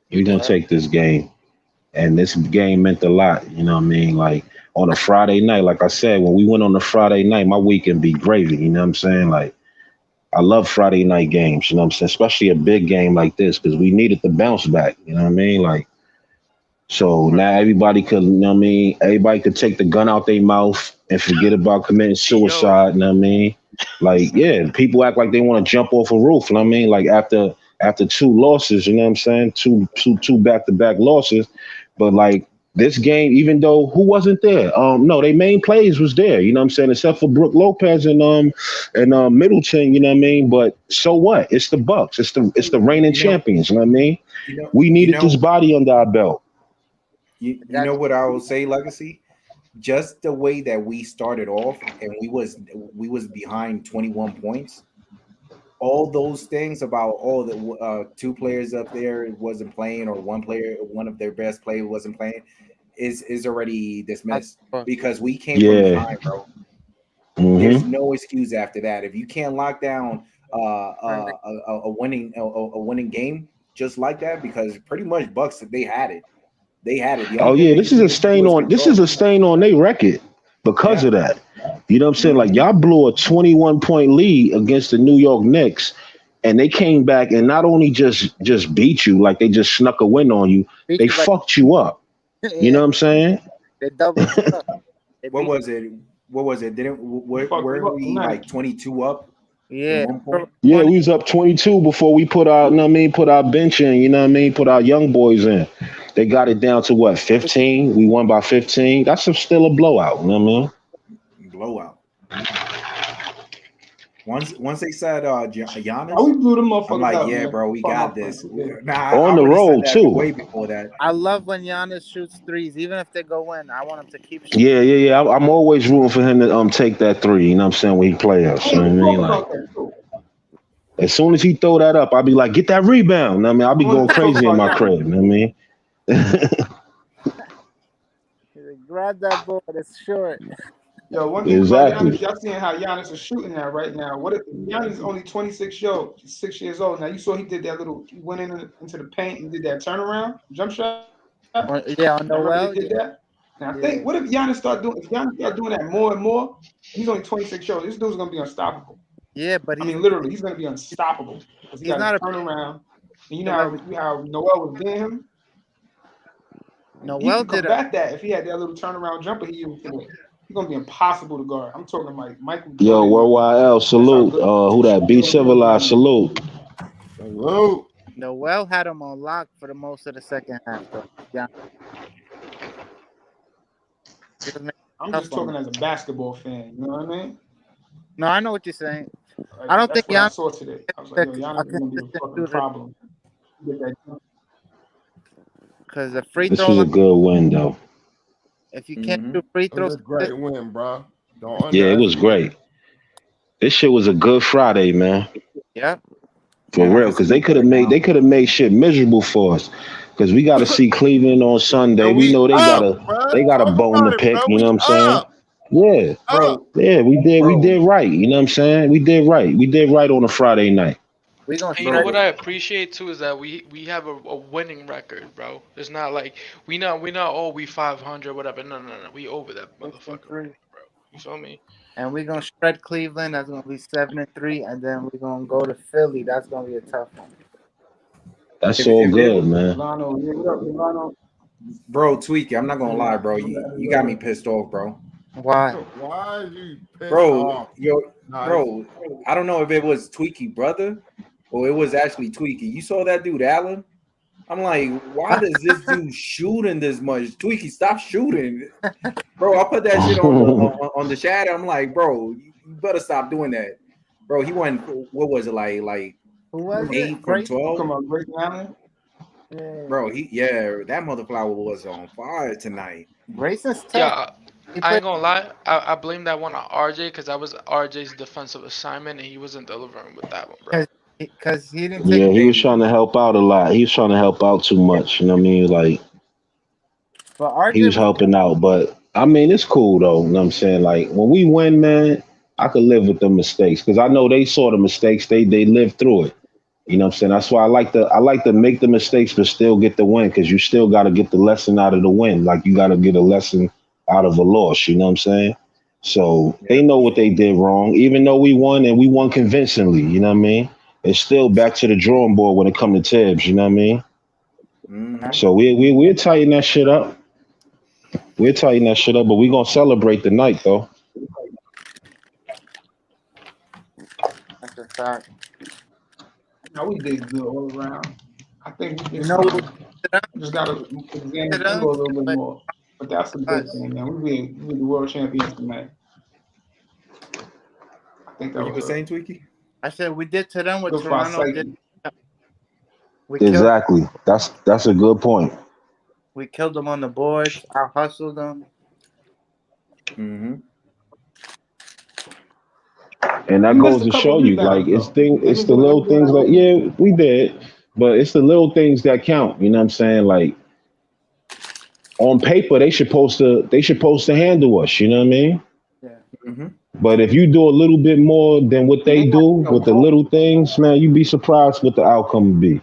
you We're gonna did. yep. take this game. And this game meant a lot, you know what I mean? Like on a Friday night, like I said, when we went on a Friday night, my weekend be gravy, you know what I'm saying? Like I love Friday night games, you know what I'm saying? Especially a big game like this, because we needed to bounce back, you know what I mean? Like so Right. now everybody could, you know what I mean? Everybody could take the gun out their mouth and forget about committing Yo, suicide, you know what I mean? Like, yeah, people act like they want to jump off a roof, you know what I mean? Like after two losses, you know what I'm saying? Two back-to-back losses. But like this game, even though who wasn't there? No, they main plays was there, you know what I'm saying, except for Brooke Lopez and Middleton, you know what I mean? But so what? It's the Bucks. It's the reigning You know. champions, you know what I mean? You know. We You needed this know. body under our belt. You Got know what I will say, Legacy? Just the way that we started off, and we was behind 21 points. All those things about all the two players up there wasn't playing, or one of their best players wasn't playing, is already dismissed you. because we came from Yeah. behind, bro. There's Hmm. no excuse after that. If you can't lock down Turn the- a winning game just like that, because pretty much Bucks they had it. They had it. The only Oh thing yeah, they this just is a needed to do stain was on this is control. a stain on their record because Yeah. of that. You know what I'm saying? Like Hmm. y'all blew a 21-point lead against the New York Knicks, and they came back and not only just beat you, like they just snuck a win on you, beat they you like fucked you up. You know yeah. what I'm saying? They doubled you up. They What beat was it? What was it? Didn't He fucked him weren't up we tonight. like 22 up at yeah. one point? Yeah, 20. we was up 22 before we put our, you know what I mean, put our bench in, you know what I mean, put our young boys in. They got it down to what, 15? We won by 15. That's still a blowout, you know what I mean? Blowout. Once they said Now we Giannis, blew them I'm motherfuckers like, out, yeah, man. bro, we Fuck my got point. this. We did. Nah, I On the already said road that too. way before that. I love when Giannis shoots threes, even if they go in. I want him to keep shooting. Yeah. I'm always rooting for him to take that three. You know what I'm saying, when he play us. I You know want what to I mean? talk Like about that too. as soon as he throw that up, I'll be like, get that rebound. You know what I mean, I'll be I want going to talk crazy in about my Giannis. crib. You know what I mean? He's like, grab that ball. It's short. Yo, one thing about Exactly. Giannis, y'all seeing how Giannis is shooting that right now. What if Giannis is only 6 years old? Now you saw he did that he went into the paint and did that turnaround jump shot. Yeah, on I remember Noel. he did Yeah, that. Now yeah, what if Giannis start doing that more and more? He's only 26 years old. This dude's gonna be unstoppable. yeah. But I mean, literally, he's gonna be unstoppable because he he's got not a a turnaround. And you know legacy. how Noel was getting him. He Noel could did a combat that if he had that little turnaround jumper he used today. He's gonna be impossible to guard. I'm talking like Michael Yo, Jordan. Worldwide L, That's how salute. good Who that? Be he's gonna be civilized, on him. salute. Hello. Noel had him on lock for the most of the second half, though. Yeah, he was making I'm tough just on talking him. as a basketball fan. You know what I mean? No, I know what you're saying. I don't That's think what I Giannis saw today. I was like, is yo, a Giannis is gonna be a consistent fucking shooter problem. Get that done. because the free This throw was a line. good win, though. If you can't Mm-hmm. shoot free It was throws, a great win, bro. Don't Yeah, it was underestimate great. it. This shit was a good Friday, man. yeah. For Man, I real, can because sleep right now. they could have made shit miserable for us. Because we got to see Cleveland on Sunday. And We we know up, bro. they got a Talk bone to about it, pick. bro. You know We what I'm saying? up. Yeah, Up. Bro, yeah, we bro, did right. You know what I'm saying? We did right on a Friday night. We're gonna And you know stretch. what bro. I appreciate too is that we have a winning record, bro. It's not like we not oh we 500 whatever. No. We over that 6 motherfucker, and 3. bro. You feel me? And we're gonna shred Cleveland. That's gonna be 7 and 3, and then we're gonna go to Philly. That's gonna be a tough one. That's If all if it good, man. Milano, yeah, what up, Milano? bro, Tweaky, I'm not gonna lie, bro. I'm You got me pissed off, bro. Why? Why are you pissed Bro, off? Nice. bro, I don't know if it was Tweaky brother or it was actually Tweaky. You saw that dude, Allen? I'm like, why does this dude shooting this much? Tweaky, stop shooting, bro. I put that shit on the chat. I'm like, bro, you better stop doing that, bro. He went, what was it like Who was it? 8 from Grace? 12, Come on, Grayson Allen. Yeah. bro. That motherflower was on fire tonight. Grayson's tough. Yeah, He I played ain't gonna lie. I blame that one on RJ because that was RJ's defensive assignment and he wasn't delivering with that one, bro. because he didn't take. Yeah, he was Hey, trying to help out a lot. He was trying to help out too much. You know what I mean? Like But he RJ was was helping out, but I mean it's cool though. You know what I'm saying? Like when we win, man, I could live with the mistakes because I know they saw the mistakes. They lived through it. You know what I'm saying? That's why I like to make the mistakes but still get the win because you still got to get the lesson out of the win. Like you got to get a lesson out of a loss. You know what I'm saying? So yeah, they know for what sure. they did wrong, even though we won and we won convincingly. You know what I mean? It's still back to the drawing board when it comes to Tibbs. You know what I mean? Mm-hmm. So we'll tighten that shit up. We'll tighten that shit up, but we're gonna celebrate the night though. that's a fact. No, we did good all around. I think we You did know what we fine. did Just gotta examine them? Kimbo a little bit more. But that's a good Us. thing, man. We the world champions tonight. I think that What you were was saying, Tweaky? I said we did to them what good for our Toronto did. psyche. We killed. Exactly. That's a good point. We killed them on the boards. I hustled them. Mm-hmm. And We that missed goes a to couple show you, like rebounds though. They it's didn't the do little everything things like that yeah, we did, but it's the little things that count. You know what I'm saying? Like on paper, they supposed to handle us. You know what I mean? Yeah. Mm-hmm. But if you do a little bit more than what and they they not do no with the hope. little things, man, you'd be surprised what the outcome would be.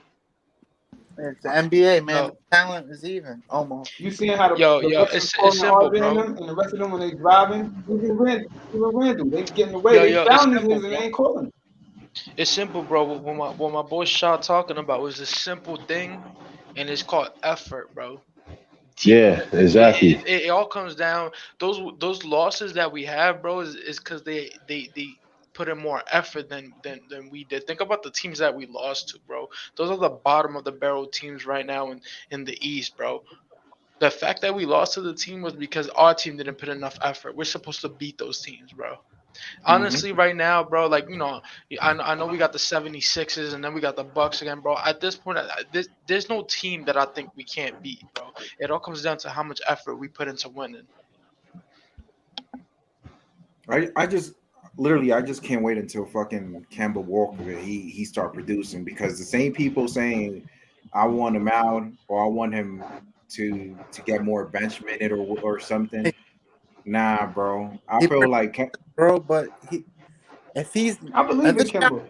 It's the NBA, man. The Yo, talent is even almost. You seeing how the yo, rest of the it's scoring simple, RJ and bro. them and the rest of them when they driving, even Randall, they getting away. They Yo, it's found simple, niggas and they bro. ain't calling. It's simple, bro. What my boy Shaw talking about was a simple thing, and it's called effort, bro. Yeah, exactly. It all comes down those losses that we have, bro, is because they put in more effort than we did. Think about the teams that we lost to, bro. Those are the bottom of the barrel teams right now in the East, bro. The fact that we lost to the team was because our team didn't put enough effort. We're supposed to beat those teams, bro. Mm-hmm. Honestly, right now, bro, like, I know we got the 76ers and then we got the Bucks again, bro. At this point, there's no team that I think we can't beat, bro. It all comes down to how much effort we put into winning. I just literally I just can't wait until fucking Kemba Walker he start producing because the same people saying I want him out or I want him to get more bench minute or something. Nah, bro. I He feel produced, like bro, but if I believe if in it's not, Kimbo.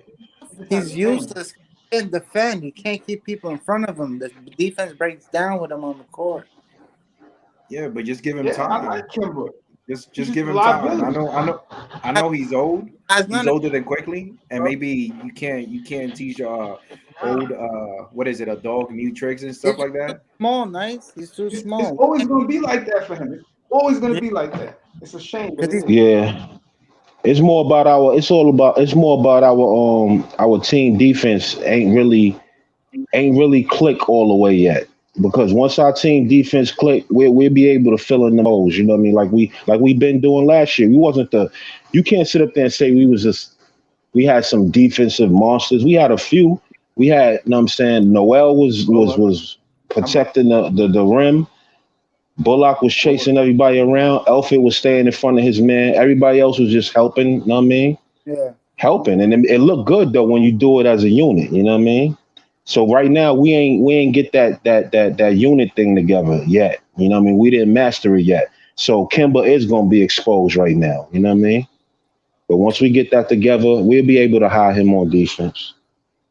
He just has he's a game. useless. He can't defend. He can't keep people in front of him. The defense breaks down with him on the court. yeah, but just give him Yeah, I like time. Kimbo. He's Just just give a him time. I liability. know I know I Has know he's old. He's none of older than Quickly, and bro. maybe you can't teach old what is it a dog new tricks and He's stuff just like too that. small. Nice. He's too It's small. always gonna be like that for him. It's always gonna Yeah, be like that. It's a shame, but because it he's is. Yeah. It's more about our team defense ain't really click all the way yet. Because once our team defense click, we'll be able to fill in the holes. You know what I mean? Like we been doing last year. We wasn't the you can't sit up there and say we was just We had some defensive monsters. We had a few. We had, you know what I'm saying, Noel was protecting the rim. Bullock was chasing everybody around. Elfrid was staying in front of his man. Everybody else was just helping, you know what I mean? Yeah. Helping. And it looked good though when you do it as a unit, you know what I mean? So right now we ain't get that unit thing together yet. You know what I mean? We didn't master it yet. So Kimba is gonna be exposed right now, you know what I mean? But once we get that together, we'll be able to hire him on defense.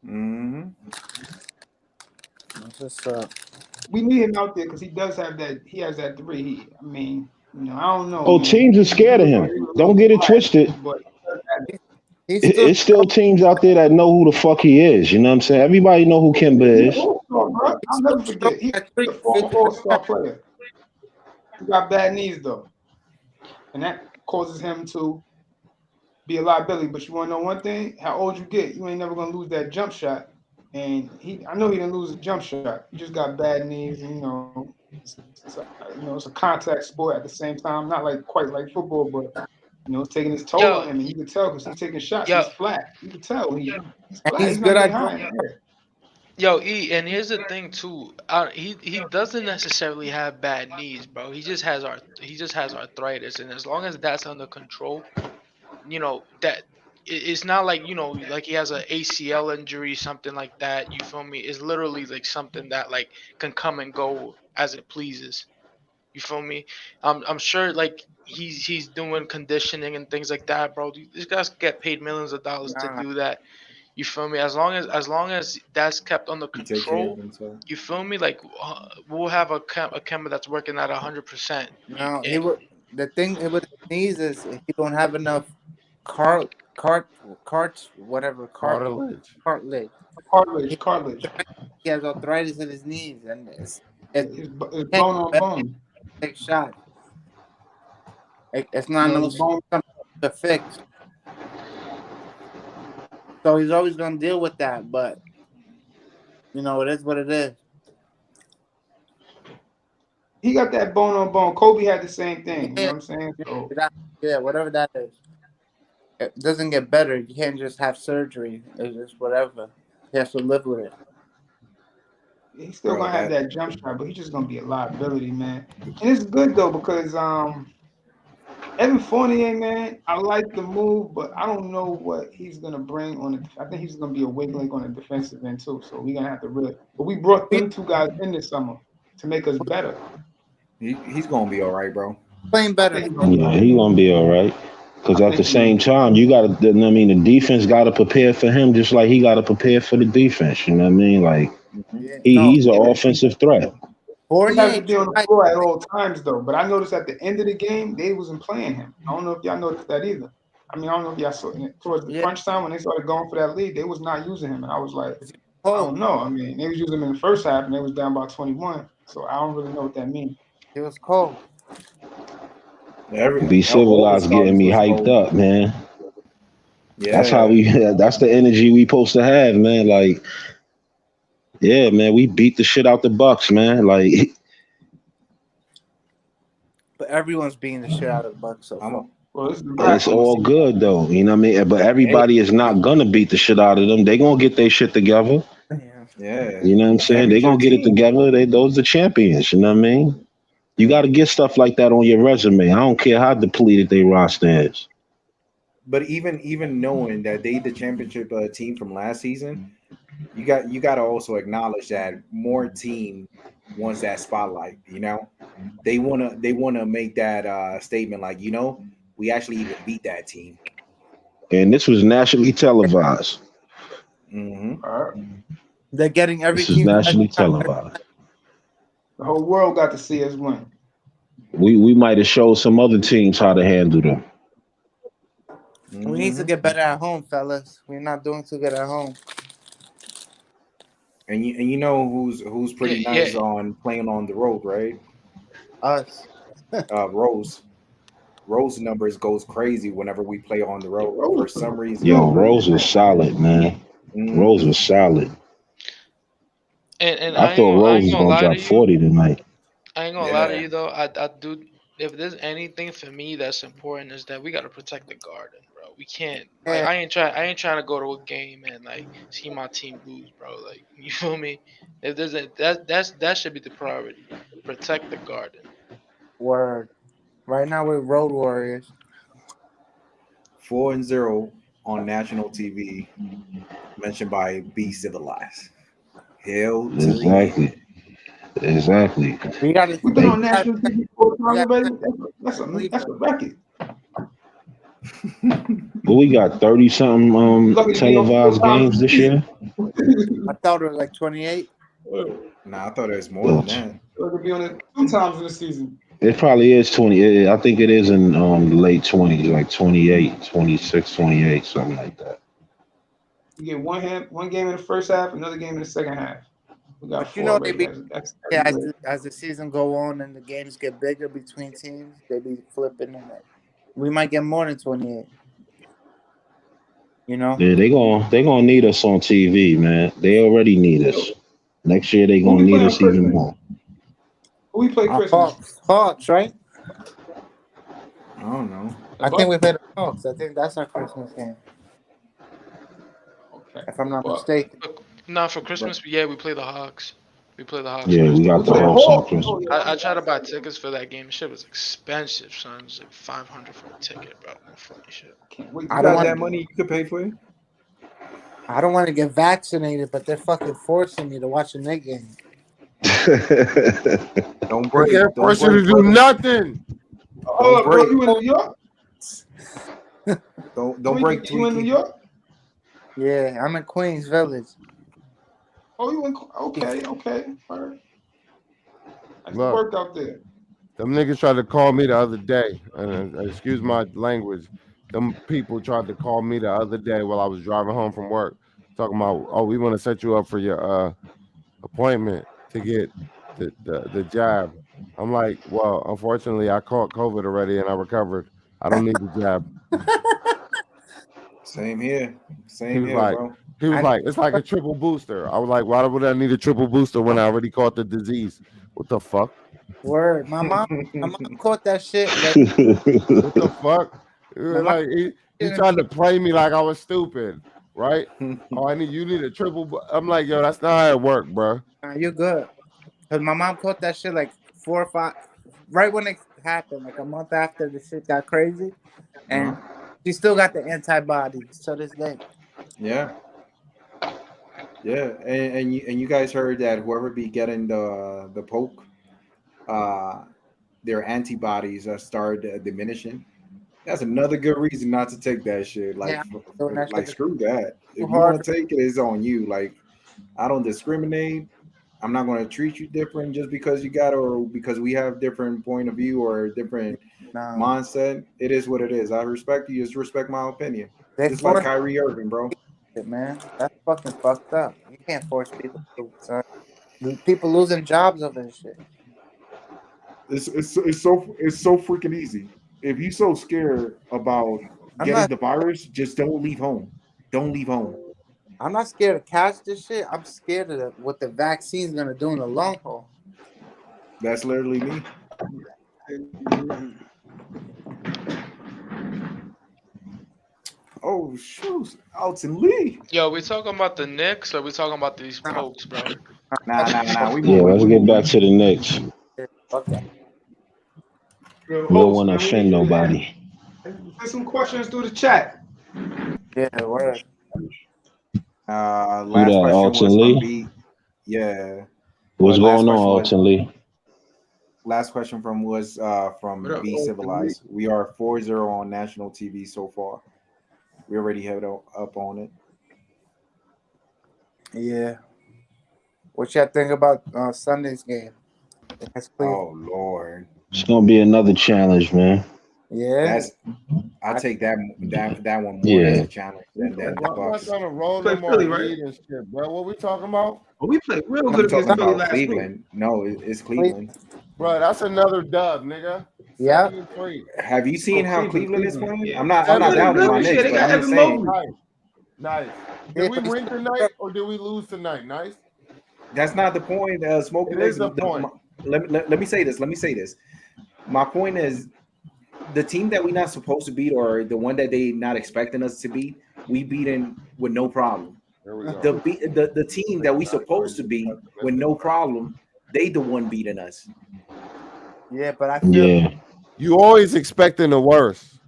Mm-hmm. That's what's up. We need him out there because he does have that. He has that three. I mean, I don't know, Oh, man. teams are scared of him. Don't get it twisted. But He's still It's still teams out there that know who the fuck he is. You know what I'm saying? Everybody know who Kimba is. I'll never forget. He's a former all-star player. He got bad knees though, and that causes him to be a liability. But you want to know one thing? How old you get, you ain't never gonna lose that jump shot. And I know he didn't lose a jump shot. He just got bad knees, and it's a contact sport at the same time. Not like quite like football, but it's taking his toll on him, and you can tell because he's taking shots. He's flat. You can tell he's flat. He's good at doing it. Yo, and here's the thing too. He doesn't necessarily have bad knees, bro. He just has arthritis, and as long as that's under control, that it's not like like he has an ACL injury, something like that. You feel me? It's literally like something that like can come and go as it pleases. You feel me? I'm sure like he's doing conditioning and things like that, bro. These guys get paid millions of dollars to do that. You feel me? As long as that's kept under He take care of control, himself. you feel me? Like we'll have a camera that's working at 100%. No, the thing with his knees is he don't have enough cartilage. Cartilage. Cartilage. He has arthritis in his knees, and it's bone on bone. Take shots. It's not something to fix. So he's always gonna deal with that, but it is what it is. He got that bone on bone. Kobe had the same thing. You know what I'm saying? So, yeah, whatever that is. It doesn't get better. You can't just have surgery. It's just whatever. He has to live with it. He's still gonna have that jump shot, but he's just gonna be a liability, man. And it's good though because Evan Fournier, man, I like the move, but I don't know what he's gonna bring on it. I think he's gonna be a weak link on the defensive end too. So we're gonna have to really. But we brought them two guys in this summer to make us better. He's gonna be all right, bro. Playing better. Yeah, he's gonna be all right. Because at the same time, you gotta. The defense gotta prepare for him, just like he gotta prepare for the defense. You know what I mean? Like he's an offensive threat. He has to be on the floor at all times, though. But I noticed at the end of the game, they wasn't playing him. I don't know if y'all noticed that either. I mean, I don't know if y'all saw towards the crunch time when they started going for that lead, they was not using him, and I was like, I don't know. I mean, they was using him in the first half, and they was down by 21. So I don't really know what that means. It was cold. Be civilized, getting me hyped up, man. Yeah, that's how we. That's the energy we supposed to have, man. Like. Yeah, man, we beat the shit out the Bucks, man. Like, but everyone's beating the shit out of the Bucks so far. It's all good though, you know what I mean. But everybody is not gonna beat the shit out of them. They gonna get their shit together. Yeah, you know what I'm saying. They gonna get it together. Those the champions. You know what I mean. You got to get stuff like that on your resume. I don't care how depleted their roster is. But even knowing that they the championship team from last season. You got to also acknowledge that more team wants that spotlight. They wanna make that statement like we actually even beat that team. And this was nationally televised. Mm-hmm. They're getting every team. This is nationally televised. The whole world got to see us win. We might have showed some other teams how to handle them. We need to get better at home, fellas. We're not doing too good at home. And you know who's pretty nice on playing on the road, right? Us. Rose numbers goes crazy whenever we play on the road for some reason. Yo, Rose was solid, man. Rose was solid. And I thought Rose was gonna drop 40 tonight. I ain't gonna lie to you though. I if there's anything for me that's important is that we gotta protect the garden, bro. We can't like Yeah, I ain't trying to go to a game and like see my team lose, bro. Like you feel me? If there's a that should be the priority. Protect the garden. word. Right now we're Road Warriors. 4-0 on national TV, mentioned by Be Civilized. Hell to the yeah. Exactly. We gotta We've been on national TV 4 we times gotta already. That's a record. But we got 30 something Lucky to be on 4 televised times games a this season. year. I thought it was like 28. Nah, I thought it was more than that. Lucky to be on it 2 times in the season. It probably is 20. I think it is in the late 20s, like 28, 26, 28, something like that. You get one game in the first half, another game in the second half. We got But you 4 know they already. be That's yeah, great. as the season go on and the games get bigger between teams, they be flipping and we might get more than 28. You know? Yeah, they gonna need us on TV, man. They already need us. Next year they Who gonna we need play on us even Christmas? more. Who we play Christmas? Hawks, right? I don't know. I think we play the Hawks. I think that's our Christmas game, Okay. if I'm not But mistaken. Nah, for Christmas, yeah, we play the Hawks. We play the Hawks. Yeah, we Christmas. got we the play Hawks on Hawks. Christmas. Oh, yeah. I tried to buy tickets for that game. Shit was expensive, son. It was like 500 for a ticket, bro. No funny shit. Can't wait. I You don't got want that money you could pay for it? I don't want to get vaccinated, but they're fucking forcing me to watch a Knicks game. Don't They break. can't Don't force you break, to do brother. nothing. Oh, bro, break. you in New York? Don't break. You in New Tweaky. York? Yeah, I'm in Queens Village. Oh, you in? Okay. All right. That's Look. work out there. Them niggas tried to call me the other day, and excuse my language. Them people tried to call me the other day while I was driving home from work, talking about, oh, we want to set you up for your appointment to get the jab. I'm like, well, unfortunately, I caught COVID already and I recovered. I don't need the jab. Same here. He Same was here, like, bro. it's like a triple booster. I was like, why would I need a triple booster when I already caught the disease? What the fuck? Word. My mom caught that shit. Like, What the fuck? My Like he tried to play me like I was stupid, right? Oh, you need a triple. I'm like, yo, that's not how it work, bro. you're good. Because my mom caught that shit like 4 or 5, right when it happened, like a month after the shit got crazy. And she still got the antibodies to this day. Yeah. Yeah, and you guys heard that whoever be getting the poke, their antibodies start diminishing. That's another good reason not to take that shit. Like, that screw that. If you hard want to take it, it's on you. Like, I don't discriminate. I'm not going to treat you different just because you got or because we have different point of view or different mindset. It is what it is. I respect you. Just respect my opinion. It's like Kyrie Irving, bro. Man, that's fucking fucked up. You can't force people to. People losing jobs over this shit. It's so freaking easy. If you're so scared about getting the virus, just don't leave home. Don't leave home. I'm not scared to catch this shit. I'm scared of what the vaccine's gonna do in the long haul. That's literally me. Oh shoot, Alton Lee. Yo, we talking about the Knicks or we talking about these pokes, bro? Nah. Let's get back to the Knicks. Okay. We don't want to offend nobody. Send some questions through the chat. Yeah, word. Last question Alton was Lee? from B. Yeah. What's going on, Alton Lee? Last question was from B Civilized. We are 4-0 on national TV so far. We already have it up on it. Yeah. What y'all think about Sunday's game? Oh Lord. It's gonna be another challenge, man. Yeah. I take that one more as a challenge than the I'm not Bucks. trying to roll Play them on Philly, weed and shit, bro. What we talking about? Oh, we played real I'm good talking against Philly about last Cleveland. week. No, it's Cleveland. Bro, that's another dub, nigga. Yeah. 7-3. Have you seen how Cleveland is playing? Yeah. I'm not down with my Knicks, They but got I'm just Evan saying Mobley. Nice. Did we win tonight or did we lose tonight? Nice. that's not the point. Smoking It is the point. Let me say this. My point is, the team that we're not supposed to beat, or the one that they not expecting us to beat, we beating with no problem. Here we go. The team that we supposed to beat with no problem, they the one beating us. Yeah, but I feel Yeah. You always expecting the worst.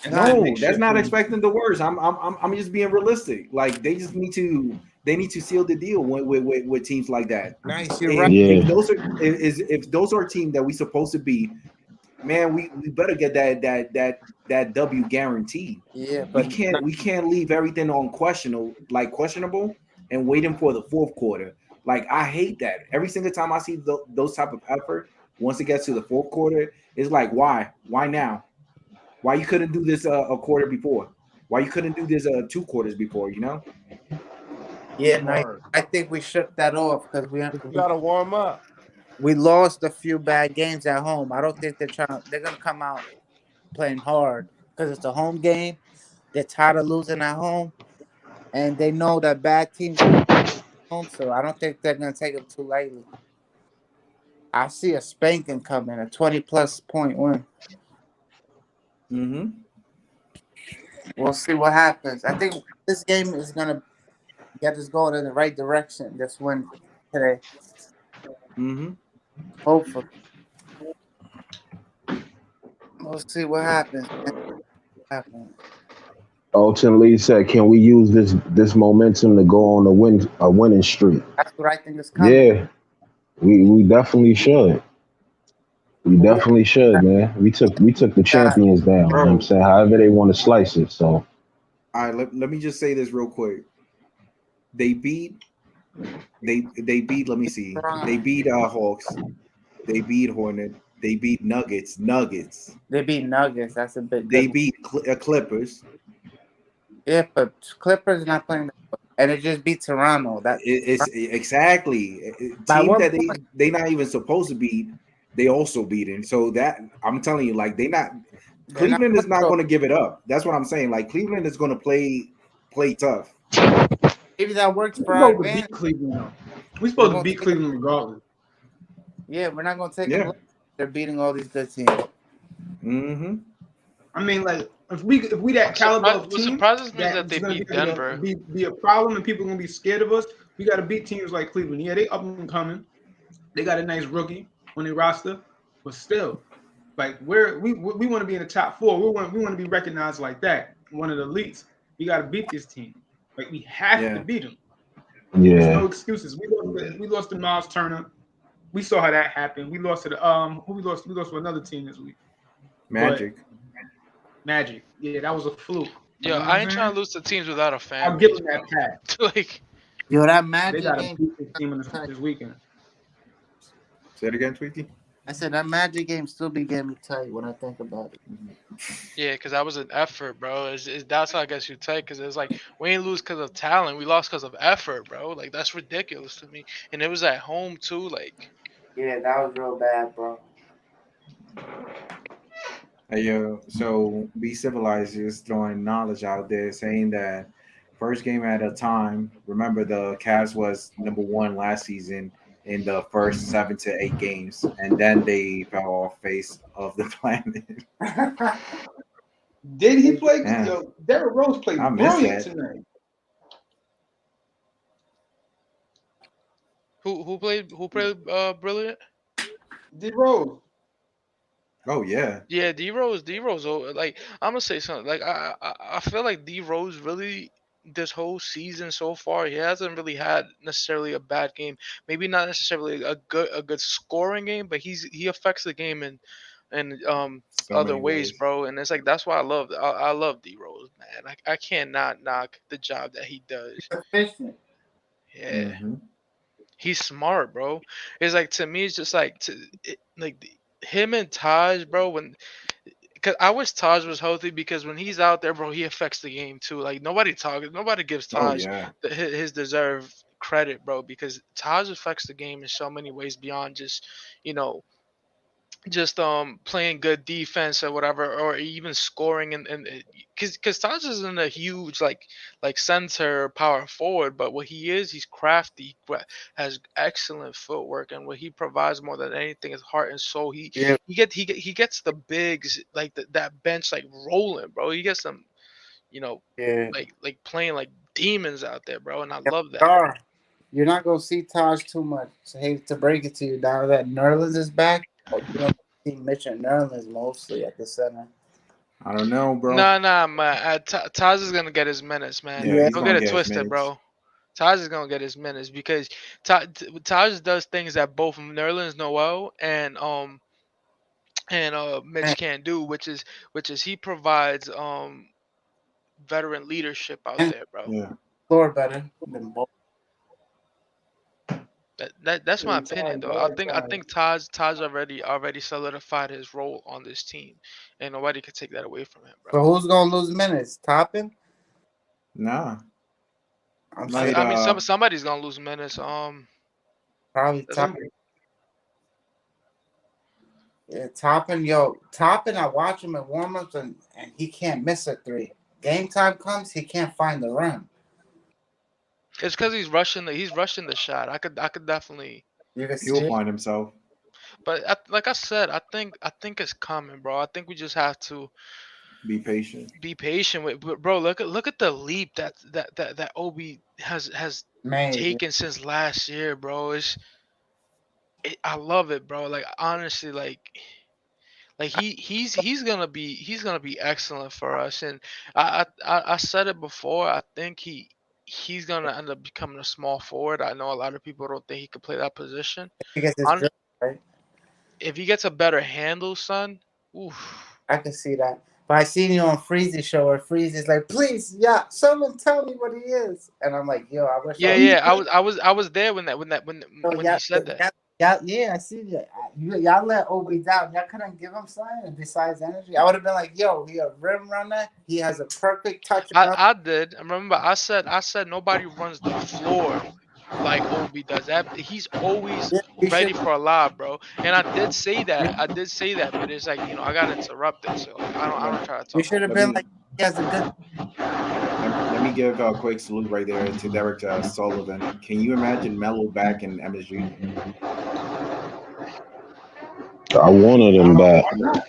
And that No, makes that's shit not for me. expecting the worst. I'm just being realistic. Like they need to seal the deal with teams like that. nice. You're right. If Yeah. those are if those are teams that we supposed to be, man, we better get that W guaranteed. Yeah, We but can't leave everything on questionable and waiting for the fourth quarter. Like I hate that. Every single time I see those type of effort, once it gets to the fourth quarter, it's like why now? Why you couldn't do this a quarter before? Why you couldn't do this 2 quarters before? You know? yeah, nice. I think we shook that off because You gotta warm up. we lost a few bad games at home. I don't think they're gonna come out playing hard because it's a home game. They're tired of losing at home, and they know that bad teams are home. So I don't think they're gonna take it too lightly. I see a spanking coming, a 20+ point win. Mm-hmm. We'll see what happens. I think this game is gonna get us going in the right direction. This win today, Mm-hmm. hopefully. We'll see what happens. Ultimately said, can we use this momentum to go on a winning streak? That's what I think is coming. Yeah, we definitely should. We definitely should, man. We took the champions down. You know what I'm Bro, saying? However they want to slice it. So all right, let me just say this real quick. They beat they beat, let me see. They beat Hawks. They beat Hornet. They beat Nuggets. They beat Nuggets. That's a bit They good. beat Clippers. Yeah, but Clippers not playing, and it just beat Toronto. That It's exactly by team one that point. they not even supposed to beat. They also beating. So that I'm telling you, like They're not Cleveland is not playing. going to give it up. That's what I'm saying. Like Cleveland is going to play tough. Maybe that works for We're our supposed to beat advantage. Cleveland though. We're We're supposed to gonna beat take them. Cleveland regardless. Yeah, we're not gonna take them. Yeah. They're beating all these good teams. Mm-hmm. I mean, like if we that caliber of What team surprises me is that that is they gonna beat be a, Denver. be a problem and people are gonna be scared of us, we gotta beat teams like Cleveland. Yeah, they up and coming. They got a nice rookie on their roster, but still, like we want to be in the top four. We want to be recognized like that, one of the elites. We got to beat this team. Like we have to Yeah. beat them. There's no yeah, excuses. We lost to Miles Turner. We saw how that happened. We lost to the who we lost. We lost to another team this week. But Magic. Magic, yeah, that was a fluke. You Yo, know what I I'm ain't trying saying? to lose to teams without a fan I'll give base, them that bro. pass. Like, Yo, that They Magic got to game. beat this team this weekend. Say it again, Tweaky. I said that Magic game still be getting me tight when I think about it. yeah, because that was an effort, bro. That's how I guess you take. Because it's like we ain't lose because of talent. We lost because of effort, bro. Like that's ridiculous to me. And it was at home too. Like, Yeah, that was real bad, bro. Hey, yo, so Be Civilized is throwing knowledge out there saying that first game at a time. Remember, the Cavs was number one last season in the first 7 to 8 games, and then they fell off face of the planet. Did he play? Yeah, Yo, Derrick Rose I played missed brilliant that. tonight. who played brilliant? D Rose. Oh yeah, Yeah, D Rose. Like I'm gonna say something. Like I feel like D Rose really this whole season so far he hasn't really had necessarily a bad game. Maybe not necessarily a good scoring game, but he affects the game in so other many ways, ways. bro. And it's like that's why I love D Rose, man. I can't not knock the job that he does. Efficient. Yeah, Hmm. he's smart, bro. It's like to me, it's just like him and Taj, bro. Because I wish Taj was healthy because when he's out there, bro, he affects the game too. Like nobody gives Oh Taj yeah, his deserved credit, bro, because Taj affects the game in so many ways beyond just you know just playing good defense or whatever, or even scoring, and because Taj isn't a huge like center power forward, but what he is, he's crafty, has excellent footwork, and what he provides more than anything is heart and soul. He Yeah, he gets the bigs, like that bench, like rolling, bro. He gets them, you know, yeah. like playing like demons out there, bro, and I Yeah, love they that. are. You're not gonna see Taj too much. I hate to break it to you, now that Nerlens is back. You're gonna see Mitch and Nerlens mostly at the center. I don't know, bro. Nah, man. Taj is gonna get his minutes, man. Yeah, Yeah, he's Don't get gonna it get his twisted, minutes. bro. Taj is gonna get his minutes because Taj does things that both Nerlens Noel and man, Mitch can't do, which is he provides veteran leadership out and there, bro. Yeah. floor better than both. That's my Every opinion, time, though. every I time. think Taj already solidified his role on this team, and nobody could take that away from him, bro. So who's gonna lose minutes? Toppin? Nah. I'm saying Might I mean, somebody's gonna lose minutes. probably That's Toppin. Yeah, Toppin, yo, Toppin. I watch him in warmups and he can't miss a three. Game time comes, he can't find the rim. It's because he's rushing the shot. I could definitely, You can see he'll it. find himself. but like I said, I think it's coming, bro. I think we just have to Be patient. be patient with. But bro, look at the leap that Obi has Man, yeah. taken since last year, bro. I love it, bro. Like honestly, like he's gonna be excellent for us. And I said it before. I think he's gonna end up becoming a small forward. I know a lot of people don't think he could play that position. He gets his dribble, right? If he gets a better handle, son, oof. I can see that. But I seen you on Freeze's show where Freeze is like, please, yeah, someone tell me what he is. And I'm like, yo, I wish I Yeah, was. yeah. I was there So when he said that. yeah, I see that. Y'all let Obi down. Y'all couldn't give him something besides energy. I would have been like, yo, he a rim runner. He has a perfect touch. I did. I remember I said nobody runs the floor like Obi does. That he's always Yeah, he ready should. for a lob, bro. And I did say that. I did say that, but it's like, I got interrupted, so I don't try to You talk should over have Let been me like, he has a good. let me give a quick salute right there to Derek Sullivan. Can you imagine Melo back in MSG? I wanted him back. Why not?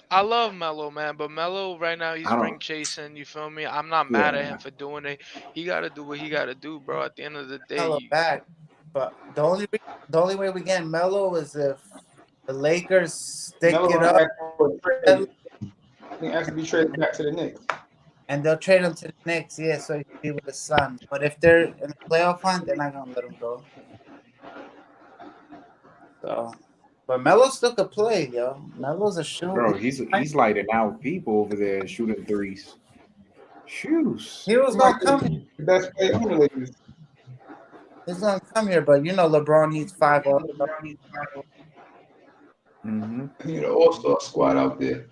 I love Melo, man, but Melo right now he's I don't. ring chasing. You feel me? I'm not mad at him Yeah. for doing it. He got to do what he got to do, bro. At the end of the day, Hella bad. But the only way we get Melo is if the Lakers stick Melo it gonna up ask for a trade. He has to be traded back to the Knicks. and they'll trade him to the Knicks. Yeah, so he can be with the Suns. But if they're in the playoff hunt, they're not gonna let him go. So, but Melo still could play, yo. Melo's a shoot. Bro, he's lighting out people over there shooting threes. Shoes. He was He might gonna come. be the best player on the Lakers. He's gonna come here, but you know LeBron needs 5 All-Stars. Mm-hmm. He had an all-star squad out there.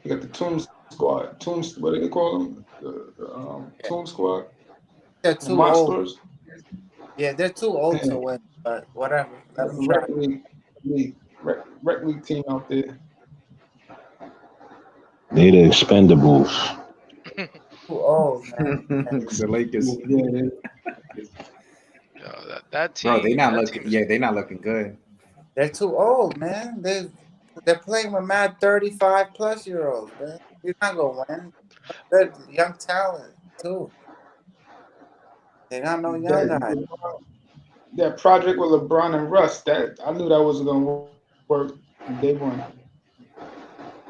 You got the Tomb Squad. What do they call them? The Tomb Squad. They're The too old. Monsters. Yeah, they're too old to And win. But whatever, let got them the try. rec league team out there. They the expendables. Too old, man. The Lakers. Yeah, yo, that Bro, they team, not that looking. team is. Yeah, they not looking good. They're too old, man. They're playing with mad 35-plus-year-olds, man. You're not gonna win. Good young talent too. They got no young guys. that project with LeBron and Russ. That I knew that wasn't gonna work from day one.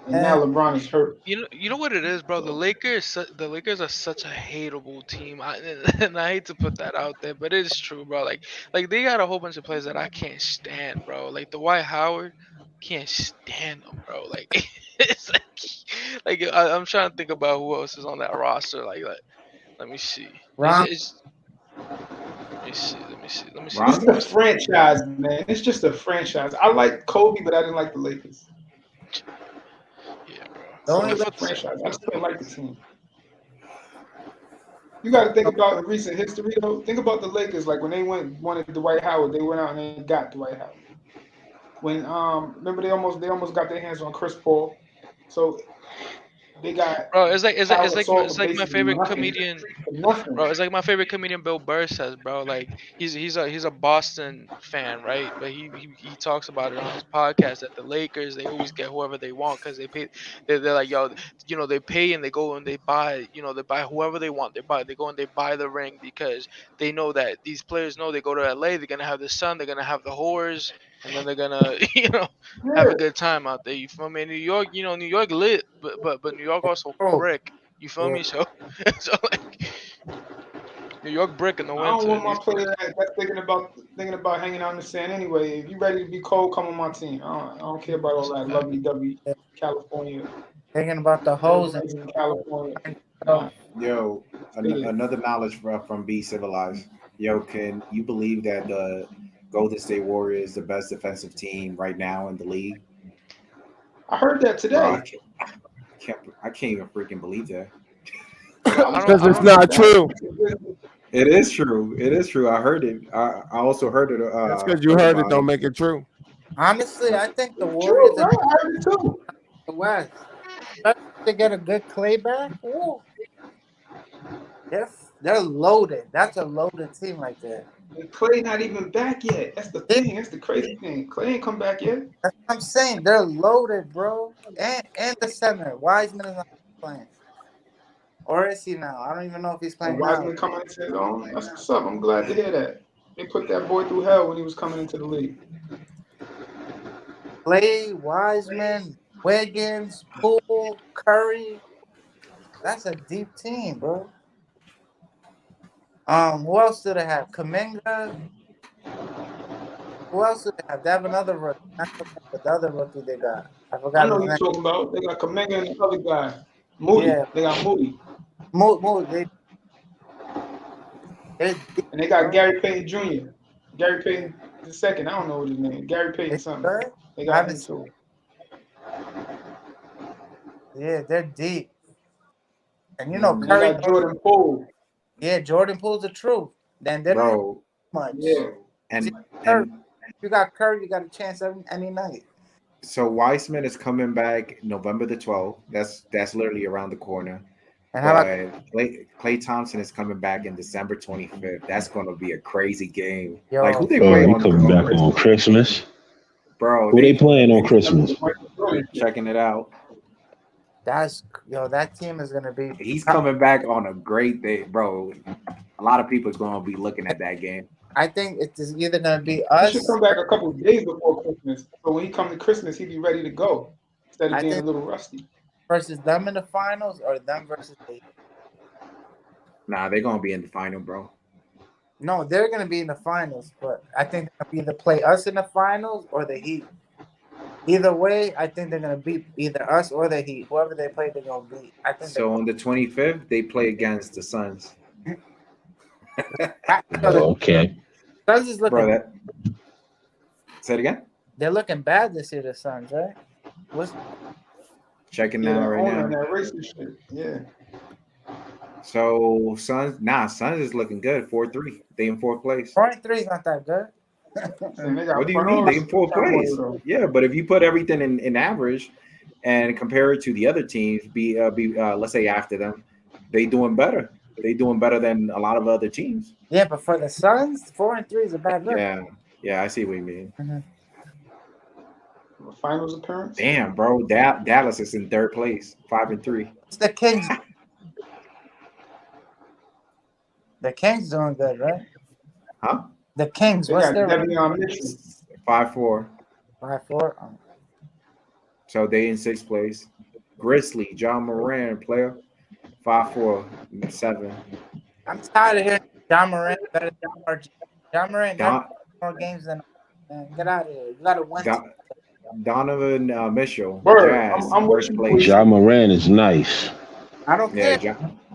And now And LeBron is hurt. You know what it is, bro. So The Lakers are such a hateable team, and I hate to put that out there, but it's true, bro. Like they got a whole bunch of players that I can't stand, bro. Like Dwight Howard, can't stand him, bro. Like it's I'm trying to think about who else is on that roster. Let me see. Ron, Let me see. Let me see it's this Rondo? the list. franchise, man. It's just a franchise. I like Kobe, but I didn't like the Lakers. Yeah, bro. the So only it's But a for franchise. I still like the team. You got to think about the recent history, though. Think about the Lakers. Like when they wanted Dwight Howard, they went out and they got Dwight Howard. when remember they almost got their hands on Chris Paul, so they got Bro, Pau Gasol for it's like my basically favorite nothing. comedian. For nothing. Bro, it's like my favorite comedian Bill Burr says, bro. Like he's a Boston fan, right? But he talks about it on his podcast that the Lakers they always get whoever they want because they pay. They're like yo, they pay and they go and they buy. They buy whoever they want. They go and they buy the ring because they know that these players know they go to LA, they're gonna have the sun, they're gonna have the whores, and then they're gonna have Yeah. a good time out there. You feel me? New York, New York lit, but New York also Bro, brick. You feel yeah. me? So so like. New York brick in the I don't winter. want my player that's thinking about hanging out in the sand anyway. If you ready to be cold, come on my team. I don't care about all that lovely dovey California. Thinking about the No hoes and in California. stuff. Yo, Yeah. another knowledge from Be Civilized. Yo, can you believe that the Golden State Warriors is the best defensive team right now in the league? I heard that Bro, today. I can't even freaking believe that. Bro, I Because it's don't not true. It is true. It is true. I heard it. I also heard it. Just because you heard it don't make it true. Honestly, I think the True, Warriors bro. are I heard it too. the West. Especially if they get a good Clay back. Ooh. They're loaded. That's a loaded team right there. And Clay not even back yet. That's the thing. That's the crazy thing. Clay ain't come back yet. That's what I'm saying. They're loaded, bro. And the center. Wiseman is not playing. Or is he now? I don't even know if he's And playing now. Wiseman coming into his own. That's what's up. I'm glad to hear that. They put that boy through hell when he was coming into the league. Clay, Wiseman, Wiggins, Poole, Curry. That's a deep team, bro. Who else do they have? Kaminga. Who else do they have? They have another rookie. I forgot the other rookie they got. I I forgot know his who you're name. talking about. They got Kaminga and the other guy. Moody. Yeah. They got Moody. They're deep, And they got bro. Gary Payton Jr. Gary Payton the second. I don't know what his name is. Gary Payton It's something. good. They I got haven't him too. Yeah, they're deep. And They Curry. got Jordan Poole. Yeah, Jordan Poole's the truth. Then they don't Bro, much. Yeah. and Curry. and If you got Curry, you got a chance any night. so Weissman is coming back November the 12th. That's literally around the corner. And how about But Clay Thompson is coming back in December 25th. That's going to be a crazy game. Yo. Like who they Oh, play he on coming back on Christmas. Bro, Who they playing on Christmas? checking it out. that team is gonna be. He's coming back on a great day, bro. A lot of people is going to be looking at that game. I think it's either gonna be He us. should come back a couple of days before Christmas. So when he come to Christmas, he be ready to go instead of being a little rusty. Versus them in the finals or them versus the Heat? Nah, they're going to be in the final, bro. No, they're gonna be in the finals, but I think they're gonna either play us in the finals or the Heat. Either way, I think they're gonna beat either us or the Heat. Whoever they play, they're gonna beat. I think So on the 25th, they play against the Suns. Okay. Suns is looking. Bro, that. Say it again. They're looking bad this year. The Suns, right? Checking Yeah, now right owning now. that racist shit. Yeah. So Suns is looking good. 4-3. They in fourth place. 4-3 is not that good. And they got What do you mean? They in fourth place? Yeah, but if you put everything in average and compare it to the other teams, let's say after them, they doing better. They doing better than a lot of other teams. Yeah, but for the Suns, 4-3 is a bad record. Yeah, I see what you mean. Mm-hmm. Finals appearance. Damn, bro, Dallas is in third place, 5-3. It's the Kings. The Kings doing good, right? Huh? The Kings. They What's got their Devion Mitchell. 5-4. 5-4? So they in sixth place. Grizzly, John Moran, player, 5-4-7. I'm tired of hearing John Morant better than RJ. John Morant got more games than man. Get out of here. You gotta win. Donovan Mitchell, Word. Jazz, I'm first place. Ja Moran is nice. I don't care.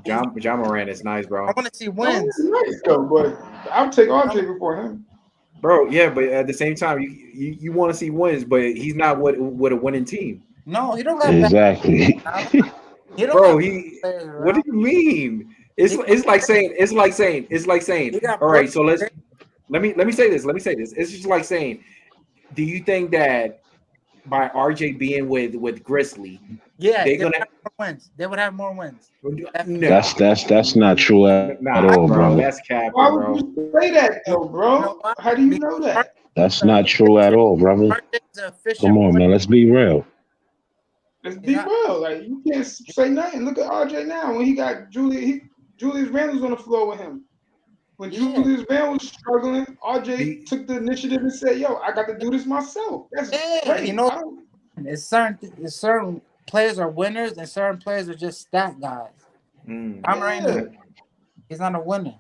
John Moran is nice, bro. I want to see wins. Nice though, but I'll take RJ before him. Bro, yeah, but at the same time, you want to see wins, but he's not with a winning team. No, he don't got exactly. Bro, what do you mean? It's like saying. All right, so let me say this. It's just like saying Do you think that by RJ being with Grizzly, Yeah, they're they would gonna have more wins. They would have more wins. Definitely. no, That's not true at nah, all, bro, brother. that's Why capping, would bro. you say that You though, know bro? why? How do you Because know that? That's RJ not true at all, brother. is an Come efficient on, player. man. Let's be real. Let's He's be not. real. Like you can't say nothing. Look at RJ now when he got Julius Randle's on the floor with him. When Yeah, Julius Randle was struggling, RJ The, took the initiative and said, "Yo, I got to do this myself." That's yeah. You great. know, I don't. it's certain players are winners and certain players are just stat guys. I'm Yeah, right. He's not a winner.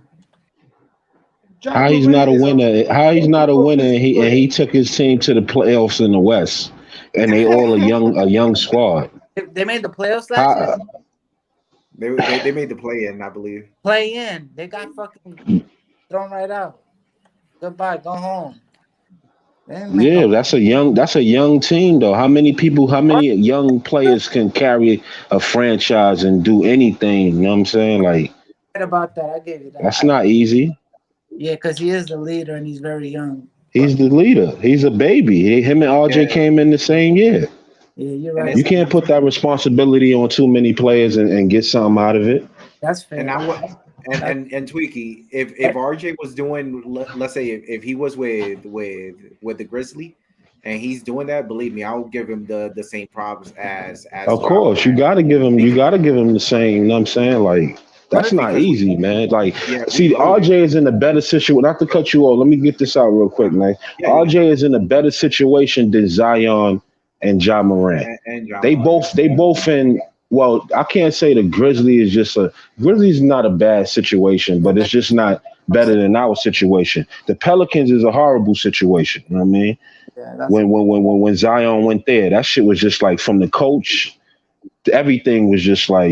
John How he's not Morant a is a winner? How he's not a winner? offensive And player. he took his team to the playoffs in the West, and they all a young squad. They made the playoffs last year. How, they made the play in, I believe. Play in. They got fucking thrown right out. Goodbye. Go home. They didn't make yeah, no. that's a young team though. How many young players can carry a franchise and do anything? You know what I'm saying? Like Right about that. I give you that. that's not easy. Yeah, because he is the leader and he's very young. He's But the leader. He's a baby. Him and RJ Yeah, came in the same year. yeah, you're and right You it's about can't put that responsibility on too many players and get something out of it. that's and fair. I would That's, and Tweaky, if RJ was doing, let's say if he was with the Grizzly, and he's doing that, believe me, I will give him the same props as Of Ja course, you Morant. gotta give him. You Because gotta give him the same. You know what I'm saying? Like but that's it's not because easy, man. Like, we see, loaded. RJ is in a better situation. Not to cut you off. Let me get this out real quick, man. Yeah, RJ is in a better situation than Zion and Ja Morant. and Ja They Morant. both. They both in. Well, I can't say the Grizzly is just a. Grizzly's not a bad situation, but it's just not better than our situation. The Pelicans is a horrible situation. You know what I mean? yeah, that's When Zion went there, that shit was just like from the coach, everything was just like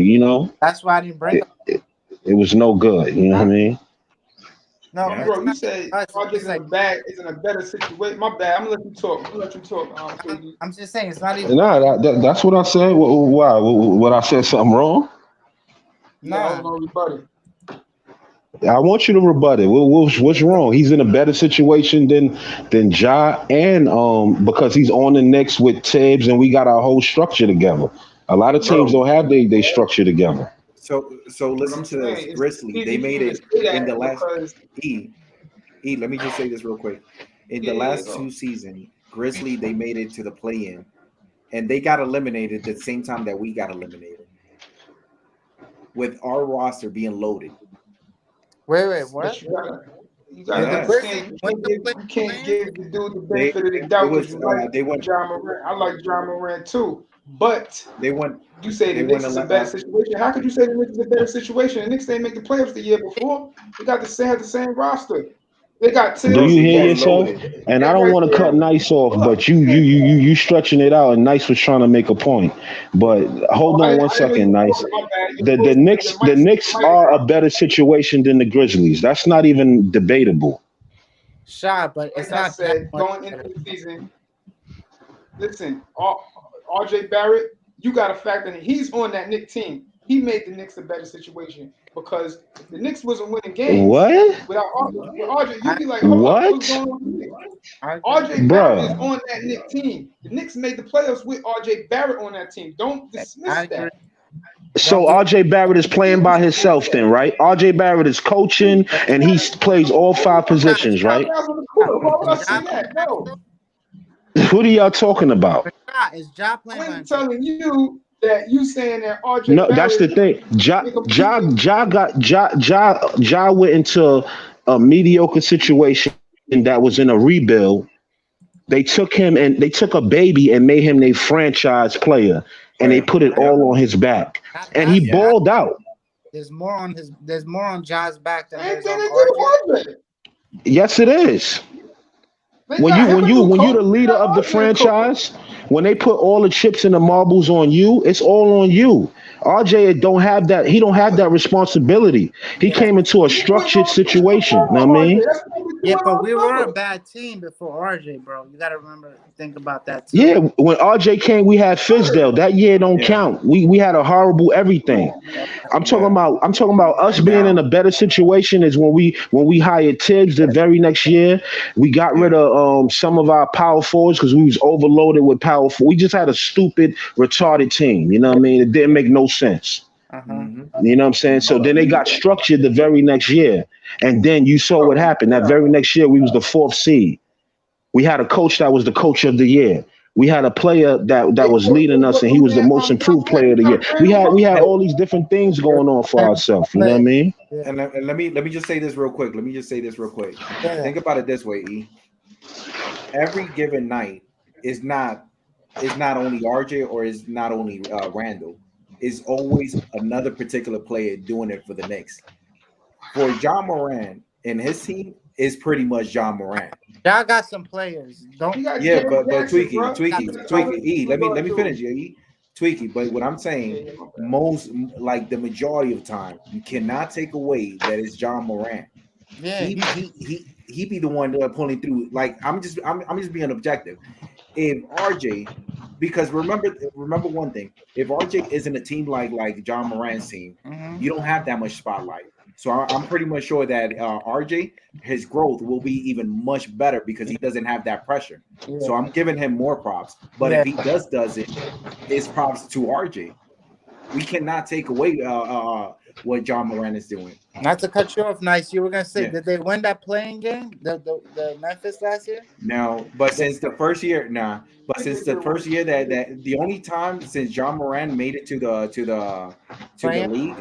why I didn't bring it, up. it, it was no good. You know what I mean? No, But Yeah. it's bro, you not say us. RJ's It's in a like bad is in a better situation. My bad. I'm gonna let you talk. I'm gonna let you talk. Twiggy. I'm just saying it's not even. Nah, that's what I said. Why? What I said something wrong? Yeah, I was Nah, gonna rebut it. I want you to rebut it. What's wrong? He's in a better situation than Ja, and because he's on the Knicks with Tibbs, and we got our whole structure together. A lot of teams Bro, don't have they structure together. so But listen I'm to this. saying it's Grizzly, they easy for made you to it say in that the last because E. Let me just say this real quick. In the yeah, last go. two seasons, Grizzly, they made it to the play-in, and they got eliminated the same time that we got eliminated, with our roster being loaded. wait, what? But you gotta Yeah, understand. You When's can't the give play you can't playing? give the dude the they benefit of the it doubt because was you like they went John Morant. I like John Morant too, but they went you say the they went Knicks is a better situation. How could you say the Knicks is a better situation? The Knicks didn't make the playoffs the year before. They got have the same roster. They got Do Tibbs. you bro. He hear They got were yourself? loaded. And I don't right want to there. cut Nice off, Hold up. but you stretching it out, and Nice was trying to make a point. But Oh, hold on one I didn't know you second, were Nice. talking. My bad. You're The supposed to Knicks the Knicks mic are a drop. better situation than the Grizzlies. That's not even debatable. Shot, but it's Like I not that said, much going into better. the season, listen, RJ Barrett, you got to factor in. He's on that Knicks team. He made the Knicks a better situation because if the Knicks wasn't winning games What? with RJ, I you'd be like, hold up, what's What, going on with the Knicks? I agree. RJ Barrett is bruh? on that Knicks team. The Knicks made the playoffs with RJ Barrett on that team. Don't I dismiss agree. that. Don't So get RJ Barrett is playing by himself then, right? RJ Barrett is coaching and he plays all five There's positions, five right? guys on the shot. court. Why would I Is Ja say playing that? by No. himself? Who are y'all talking about? But shot is Ja playing by I'm himself. telling you that you saying that RJ No, that's the Barrett thing. Ja is Ja completely Ja got Ja went into a mediocre situation that was in a rebuild. They took him and they took a baby and made him their franchise player, and they Player. put it Yep. all on his back, and he That's Yeah. balled out. there's more on Ja's back than there's anything on to do RJ. with RJ. Yes, it is. They When got you him when a you new when you the coach. They leader got of the RJ a coach. franchise, when they put all the chips and the marbles on you, it's all on you. RJ don't have that. He don't have that responsibility. He Yeah, came into a You putting structured all the chips situation. You know what I on RJ. mean? That's what Yeah, but we were a bad team before RJ, bro. You gotta think about that too. Yeah, when RJ came, we had Fizdale. That year don't count. We had a horrible everything. I'm talking about us being in a better situation is when we hired Tibbs the very next year. We got rid of some of our power forwards because we was overloaded with power forwards. We just had a stupid, retarded team. You know what I mean? It didn't make no sense. You know what I'm saying? So then they got structured the very next year. And then you saw what happened. That very next year, we was the 4th seed. We had a coach that was the coach of the year. We had a player that was leading us, and he was the most improved player of the year. We had all these different things going on for ourselves. You know what I mean? And let me just say this real quick. Think about it this way, E. Every given night is not only RJ or is not only Randall. Is always another particular player doing it for the Knicks. For John Moran and his team is pretty much John Moran. Y'all got some players. Don't. Yeah, but Tweaky. E. Let me finish. E. Tweaky. But what I'm saying, most like the majority of the time, you cannot take away that it's John Moran. Yeah, he be the one pulling through. Like I'm just being objective. If RJ, because remember one thing, if RJ isn't a team like John Moran's team, you don't have that much spotlight. So I'm pretty much sure that RJ, his growth will be even much better because he doesn't have that pressure. Yeah. So I'm giving him more props. But if he does it, it's props to RJ. We cannot take away what John Moran is doing. Not to cut you off, Nice. You were gonna say, did they win that playing game, the Memphis last year? No, but since the first year, that the only time since John Moran made it to the league,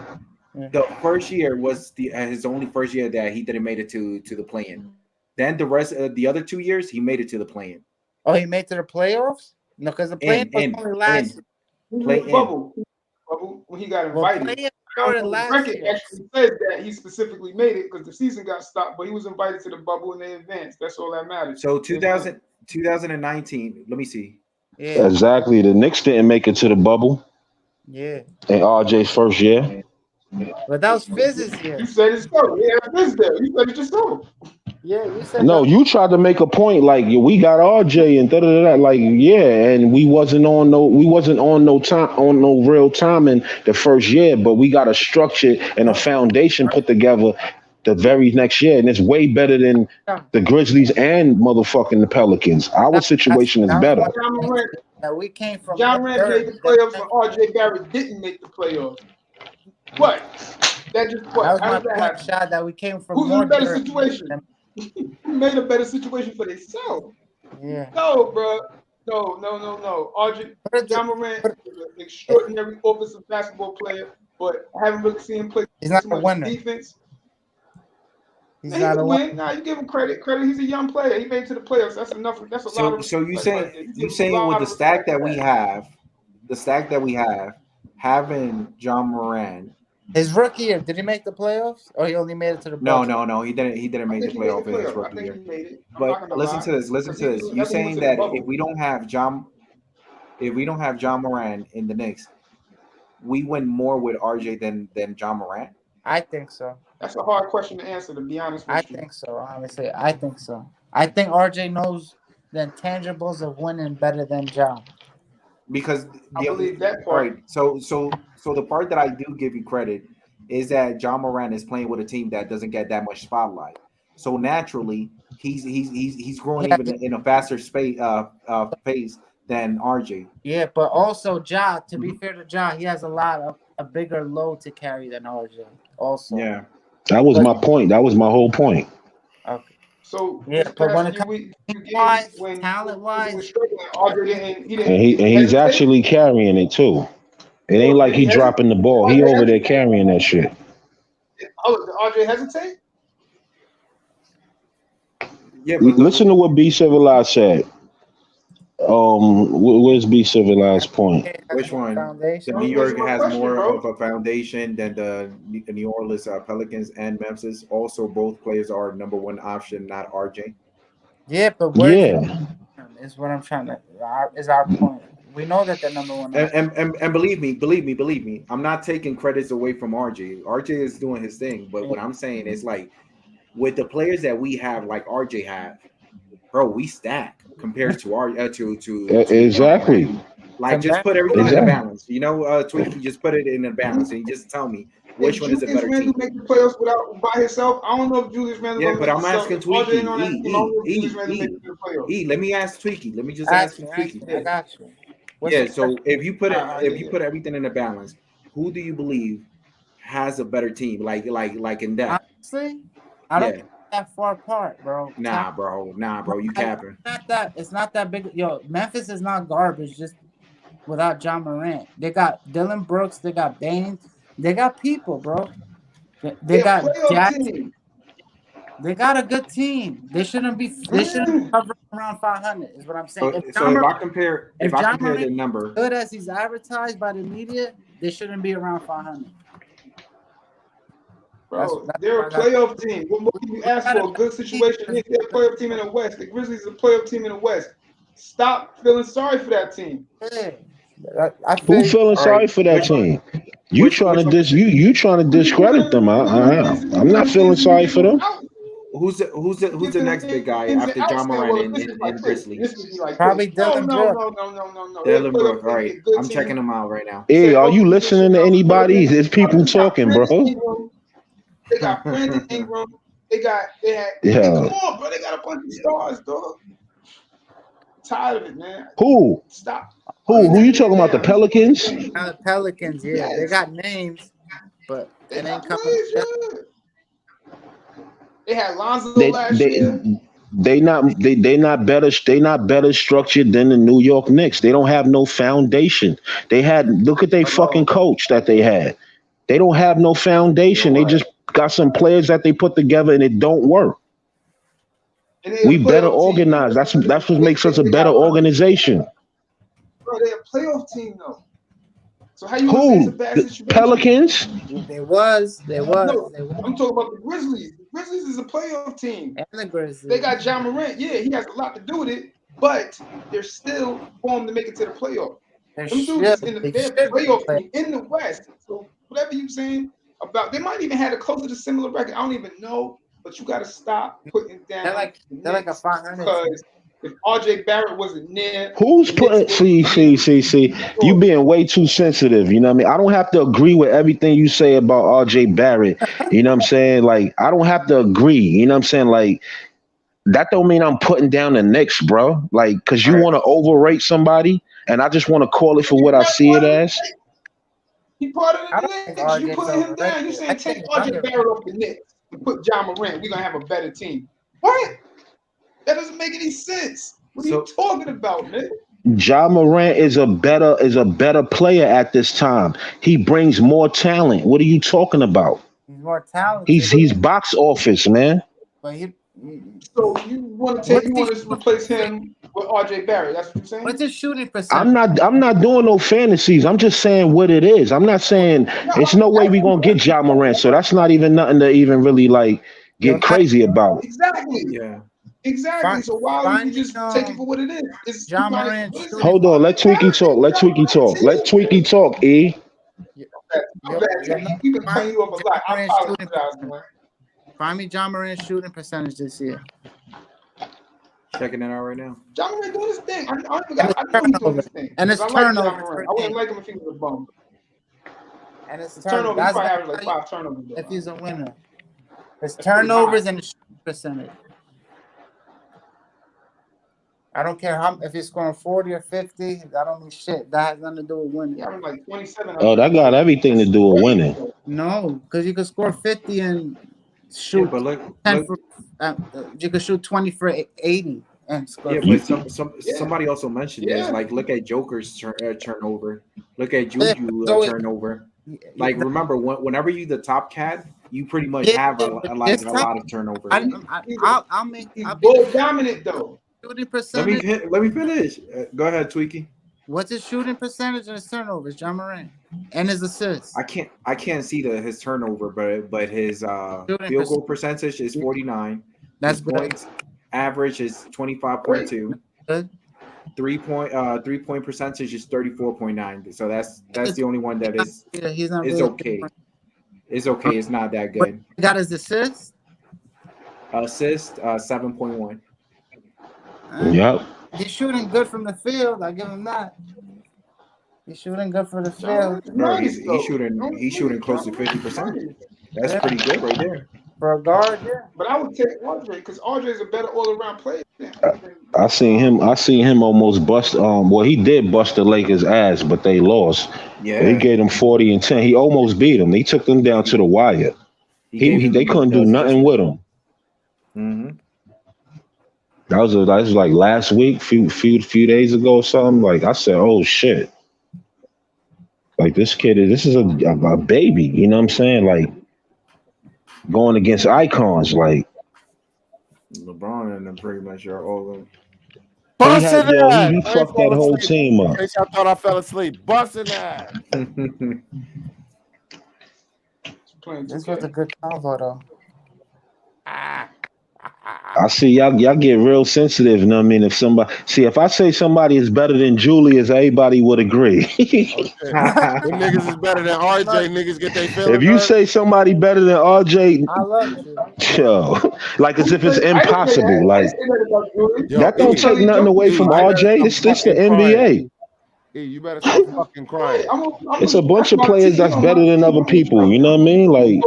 the first year was his only first year that he didn't make it to the play-in. Then the rest of the other 2 years, he made it to the play-in. Oh, he made it to the playoffs? No, because the play-in was only last bubble when he got invited. The record actually says that he specifically made it because the season got stopped, but he was invited to the bubble and they advanced. That's all that matters. So 2019, let me see. Yeah. Exactly. The Knicks didn't make it to the bubble. Yeah. In RJ's first year. But that was Fizz's year. You said it's so. Yeah, Fizz there. You said it yourself. Yeah, you said no. You tried to make a point like we got RJ and like and we wasn't on no real time in the first year, but we got a structure and a foundation put together the very next year, and it's way better than the Grizzlies and motherfucking the Pelicans. Our situation is better. We came from John Moran made the playoffs and RJ Barrett didn't make the playoffs. What? That was my point shot that we came from. Who's in a better situation? Who made a better situation for themselves? Yeah. No, bro. No. John Moran is an extraordinary offensive basketball player, but I haven't really seen him play too much defense. He's not a win. Nah, you give him credit. He's a young player. He made it to the playoffs. That's enough. That's a lot of. So you saying with the stack that we have, having John Moran. His rookie year, did he make the playoffs, or he only made it to the? No, he didn't. He didn't make the playoffs in his rookie year. But listen to this. You're saying that if we don't have John Moran in the Knicks, we win more with RJ than John Moran. I think so. That's a hard question to answer, to be honest with you. I think so. Honestly, I think so. I think RJ knows the intangibles of winning better than John. Because I believe that part. Right. So the part that I do give you credit is that John Moran is playing with a team that doesn't get that much spotlight. So naturally, he's growing even in a faster pace than RJ. Yeah, but also Ja. To be fair to Ja, he has a bigger load to carry than RJ. Also. Yeah. That was my point. That was my whole point. Okay. So but when it comes talent-wise, he's actually carrying it too. It ain't like he dropping the ball. He over there carrying that shit. Oh, did RJ hesitate? Yeah. Listen to what B Civilized said. Where's B Civilized point? Which one? The New York has more of a foundation than the New Orleans Pelicans and Memphis. Also, both players are number one option, not RJ. Yeah, but is what I'm trying to. Is our point. We know that the number one. And believe me, I'm not taking credits away from RJ. RJ is doing his thing, but what I'm saying is like with the players that we have, like RJ have, bro, we stack compared to our Exactly. Like, just put everything in a balance. You know, Tweaky, just put it in a balance and you just tell me which one is a better team. Make the playoffs by himself. I don't know if Julius Randle. Yeah, but I'm asking Tweaky. Let me ask Tweaky. Let me just ask Tweaky. I got you. Yeah. So if you put everything in a balance, who do you believe has a better team? Like in depth. Honestly, I don't think that far apart, bro. Nah, bro. You capping. It's not that big. Yo, Memphis is not garbage. Just without John Morant, they got Dylan Brooks. They got Baines. They got people, bro. They got Jackson. They got a good team. They shouldn't be hovering around 500. Is what I'm saying. If I compare the number, good as he's advertised by the media, they shouldn't be around 500. Bro, they're a playoff team. What more can you ask for? A good situation. They're a playoff team in the West. The Grizzlies are a playoff team in the West. Stop feeling sorry for that team. Who feeling sorry for that team? You trying to discredit them? I'm not feeling sorry for them. Who's the next big guy after John Morant and Grizzlies? Probably Dylan Brooks. No. Dylan Brooks. All right, I'm checking them out right now. Hey, are you listening to anybody? There's people talking, bro. They got Brandon Ingram. Come on, bro. They got a bunch of stars, dog. Tired of it, man. Who? Stop. Who you talking about? The Pelicans? The Pelicans, yeah. Yes. They got names, but it ain't coming. They had Lonzo last year. They not better structured than the New York Knicks. They don't have no foundation. Look at their fucking coach that they had. They don't have no foundation. They just got some players that they put together and it don't work. We better organized. That's what makes us a better organization. Bro, they're a playoff team though. So how you gonna say it's a bad situation? Pelicans? They was. No, I'm talking about the Grizzlies. The Grizzlies is a playoff team. And the Grizzlies. They got John Morant. Yeah, he has a lot to do with it, but they're still formed to make it to the playoff. They're playoff team in the West. So whatever you're saying about, they might even have a closer to similar record. I don't even know, but you got to stop putting down. They're like a 500. Because if RJ Barrett wasn't there, who's putting? See. You being way too sensitive. You know what I mean? I don't have to agree with everything you say about RJ Barrett. You know what I'm saying? Like, I don't have to agree. You know what I'm saying? Like, that don't mean I'm putting down the Knicks, bro. Like, because you want to overrate somebody, and I just want to call it for what I see it as. He part of the Knicks. You putting him down. You saying take RJ Barrett off the Knicks and put John Morant. We're gonna have a better team. What? That doesn't make any sense. What are you talking about, man? Ja Morant is a better player at this time. He brings more talent. What are you talking about? He's more talented. He's box office, man. But so you want to replace him with RJ Barrett? That's what you're saying? What's his shooting percentage? I'm not doing no fantasies. I'm just saying what it is. I'm not saying it's no way we're gonna get Ja Morant. So that's not even nothing to even really like get crazy about. Exactly. Yeah. Exactly. So why don't you just take it for what it is? It's John Morant. Hold on. Let Tweaky talk. Let Tweaky talk. E. We've been playing you up a lot. I apologize, man. Find me John Morant's shooting percentage this year. Checking it out right now. John Morant doing his thing. I know he's doing his thing. And it's turnover. I wouldn't like him if he was a bum. And it's turnover. He probably averaged like 5 turnovers. If he's a winner. It's turnovers and the shooting percentage. I don't care if he's scoring 40 or 50. I don't mean shit. That has nothing to do with winning. Yeah, I'm like 27. Oh, that got everything to do with winning. No, because you could score 50 and shoot. Yeah, but you could shoot 20 for 80 and score. Yeah, but somebody also mentioned this. Like, look at Joker's turnover. Look at Juju turnover. Like, remember, whenever you the top cat, you pretty much have a lot of turnover. I'll be dominant though. Shooting percentage. Let me finish. Go ahead, Tweaky. What's his shooting percentage and his turnovers, John Morant, and his assists? I can't see his turnover, but his field goal percentage is 49. That's his points average is 25.2. Good. 3-point percentage is 34.9. So that's the only one that is he's not is okay. It's okay. It's not that good. He got his assists. Assist 7.1. Yep. He's shooting good from the field. I give him that. He's shooting good for the field. Bro, he's shooting close to 50%. That's pretty good right there. For a guard, Yeah, but I would take RJ because RJ is a better all-around player. I seen him almost bust. Well, he did bust the Lakers' ass, but they lost. Yeah. But he gave them 40 and 10. He almost beat them. He took them down to the wire. They couldn't do nothing with him. Mm-hmm. That was like last week, few days ago or something. Like I said, oh shit. Like this is a baby. You know what I'm saying? Like going against icons. Like LeBron and them pretty much are all of them. Busting that. He fucked that whole team up. In case y'all thought I fell asleep. Busting that. This was a good convo, though. I see y'all get real sensitive. You know what I mean? If I say somebody is better than Julius, everybody would agree. Them niggas is better than RJ. Niggas get their feelings If you hurt. say somebody better than RJ, I love you. Yo, like as if it's impossible. Like that don't take nothing away from RJ. It's the NBA. You better stop fucking crying. It's a bunch of players that's better than other people. You know what I mean? Like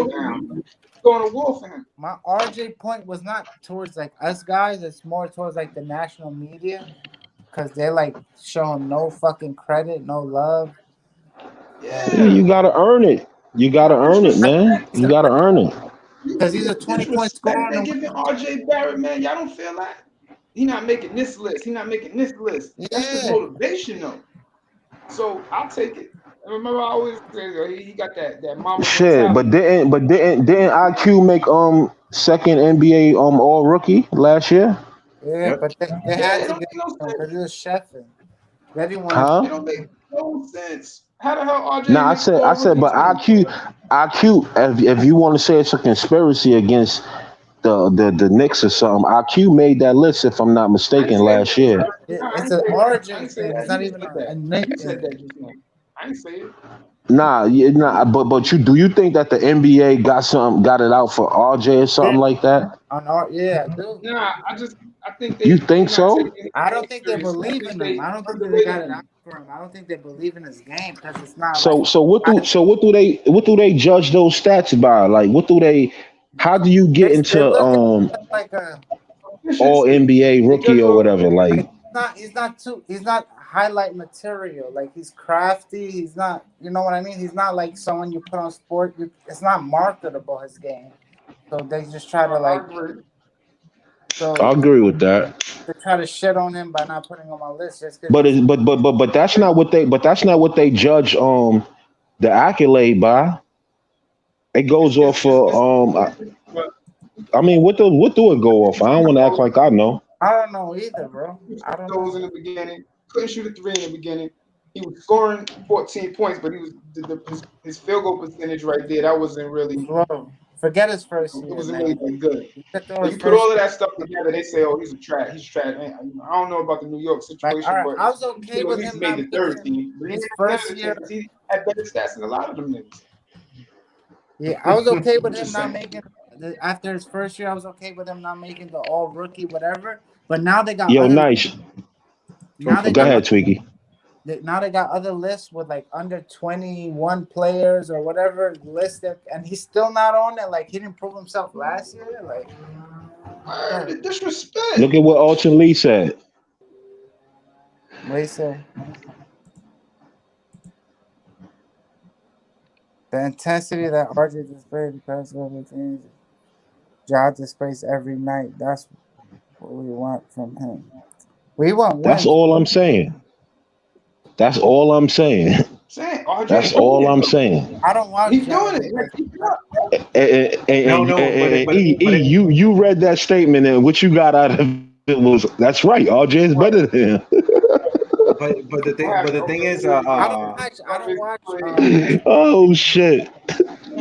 going to war for him. My RJ point was not towards like us guys. It's more towards like the national media because they like show him no fucking credit, no love. Yeah, you gotta earn it. You gotta earn it, man. You gotta earn it. Because he's a 20-point scorer. They giving RJ Barrett, man. Y'all don't feel that? He not making this list. He not making this list. That's the motivation, though. So I'll take it. Remember, I always say he got that mama. Shit, but didn't IQ make second NBA all rookie last year? Yeah, but they had to get him because he was chefing. They didn't want Huh? It don't make no sense. How the hell RJ? No, I said, but IQ. If you want to say it's a conspiracy against the Knicks or something, IQ made that list if I'm not mistaken last year. It's an RJ thing. It's not even a Knicks thing. I ain't say it. But do you think that the NBA got it out for RJ or something like that? Dude. Nah, I think you think so? I don't think they believe in him. I don't think they got it out for him. I don't think they believe in his game because it's not. So what do they judge those stats by? Like how do you get into like a all NBA rookie or whatever? Like he's not highlight material. Like he's crafty. He's not. You know what I mean? He's not like someone you put on sport. It's not marketable his game. So they just try to like. So I agree with that. They try to shit on him by not putting him on my list. Just but that's not what they judge the accolade by. It goes off for I mean, what do it go off? I don't want to act like I know. I don't know either, bro. I don't know. In the beginning, couldn't shoot a three in the beginning. He was scoring 14 points, but he was his field goal percentage right there. That wasn't really. Bro, forget his first year. It wasn't really that good. You put all of that stuff together, they say, "Oh, he's trash." Man, I don't know about the New York situation, but I was okay with him made the third team. His first year, he had better stats than a lot of them niggas. Yeah, I was okay with him not making. After his first year, I was okay with him not making the all rookie, whatever. But now they got nice. Now go ahead, Tweaky. Now they got other lists with like under 21 players or whatever listed, and he's still not on it. Like he didn't prove himself last year. Like the disrespect. Look at what Alton Lee said. What did he say? The intensity that RJ displayed the past couple of teams, Ja displays every night. That's what we want from him. We want wins. That's all I'm saying. That's all I'm saying. That's all I'm saying. I don't want. He's doing it. You read that statement and what you got out of it was that's right. RJ is better than him. But the thing is, I don't watch. Oh shit!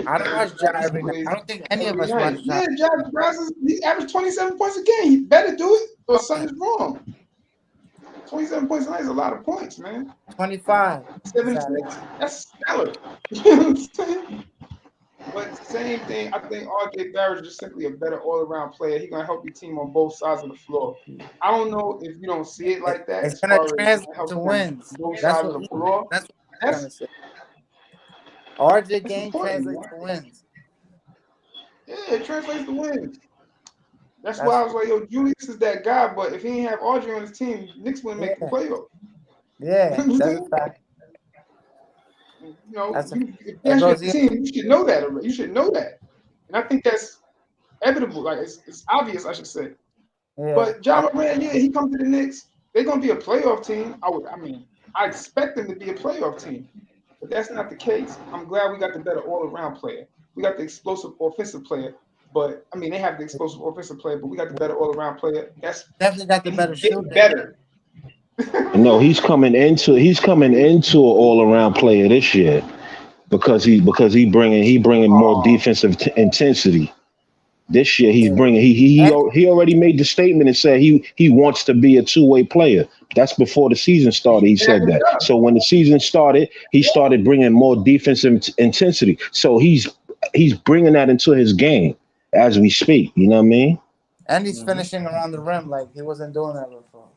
I don't watch Ja every night. I don't think any of us watch Ja. Yeah, Ja he averaged 27 points a game. He better do it, or something's wrong. 27 points a night is a lot of points, man. 25. 76. That's stellar. You know what I'm saying? But same thing, I think RJ Barrett is just simply a better all-around player. He's gonna help your team on both sides of the floor. I don't know if you don't see it like that It's as gonna far as translate help to on wins. both That's sides of what the floor. that's what I'm trying That's to say. RJ that's game important, translates man. to wins. Yeah, it translates to wins. That's why That's I was like, yo, Julius is that guy, but if he didn't have RJ on his team, Knicks wouldn't make the yeah, playoffs. yeah. That's a fact. You know, That's a if it that's your goes team, you should know that already. You should know that. And I think that's evident. Like it's obvious, I should say. yeah. But John Moran, yeah, he comes to the Knicks. They're gonna be a playoff team. I expect them to be a playoff team. But that's not the case. I'm glad we got the better all-around player. We got the explosive offensive player. But I mean, they have the explosive offensive player, but we got the better all-around player. Definitely got the And he's better getting shooter. better. No, he's coming into an all around player this year because he bringing more Oh, defensive intensity. This year he's Yeah. bringing And he already made the statement and said he wants to be a two-way player. That's before the season started. He yeah, said good that. job. So when the season started, he started bringing more defensive intensity. So he's bringing that into his game as we speak. You know what I mean? he's finishing around the rim like he wasn't doing that before.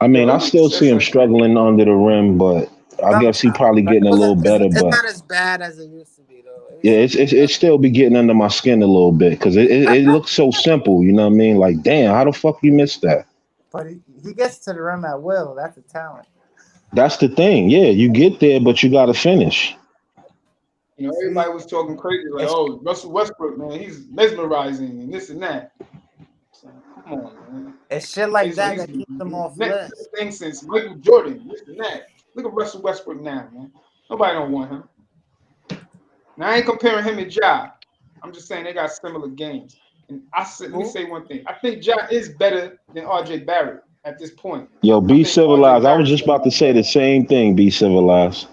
I mean, Yo, I let me still say see him something. struggling under the rim, but I guess he Sometimes, probably but getting a little better. it's But not as bad as it used to be though. It yeah, used to it still be getting under my skin a little bit because it looks so simple. You know what I mean? Like, damn, how the fuck you missed that? but he gets to the rim at will. That's a talent. That's the thing. Yeah, you get there, but you got to finish. You know, See, everybody was talking crazy, like, it's oh, Russell Westbrook, man, he's mesmerizing and this and that. So, come on, man. it's shit like He's, that he's that keeps them he's off next list. thing since Michael Jordan, this and that. Look at Russell Westbrook now, man. Nobody don't want him. Now I ain't comparing him and Ja. I'm just saying they got similar games. And I said, let me Who? say one thing. I think Ja is better than RJ Barrett at this point. Yo, I be think RJ civilized. I was Barrett's just about to say the same thing. Be civilized.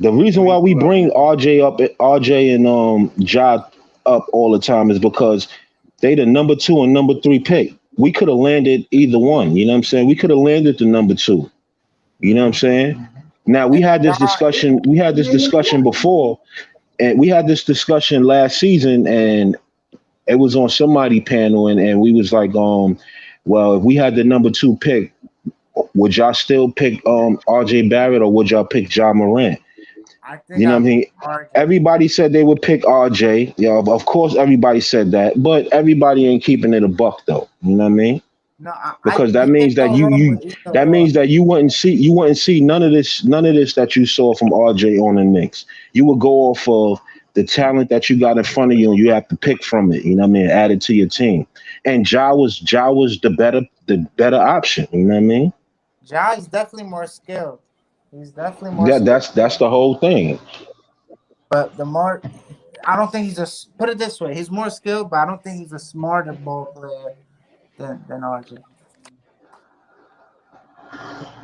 The reason why we bring RJ and Ja up all the time is because they the number 2 and number 3 pick. We could have landed either one. You know what I'm saying? We could have landed the number 2. You know what I'm saying? Now And we had this discussion before, and we had this discussion last season, and it was on somebody panel, and we was like, well, if we had the number 2 pick, would y'all still pick RJ Barrett or would y'all pick Ja Morant? I think You know I what I would mean? argue. Everybody said they would pick RJ. Yeah, of course everybody said that, but everybody ain't keeping it a buck though. You know what I mean? No, Because that you can't means that go wrong with either that or. means that you wouldn't see none of this that you saw from RJ on the Knicks. You would go off of the talent that you got in front of you, and you have to pick from it. You know what I mean? Add it to your team. And Ja was the better option. You know what I mean? Ja is definitely more skilled. He's definitely more skilled. That's the whole thing. But the more, I don't think he's put it this way. He's more skilled, but I don't think he's a smarter ball player than RJ.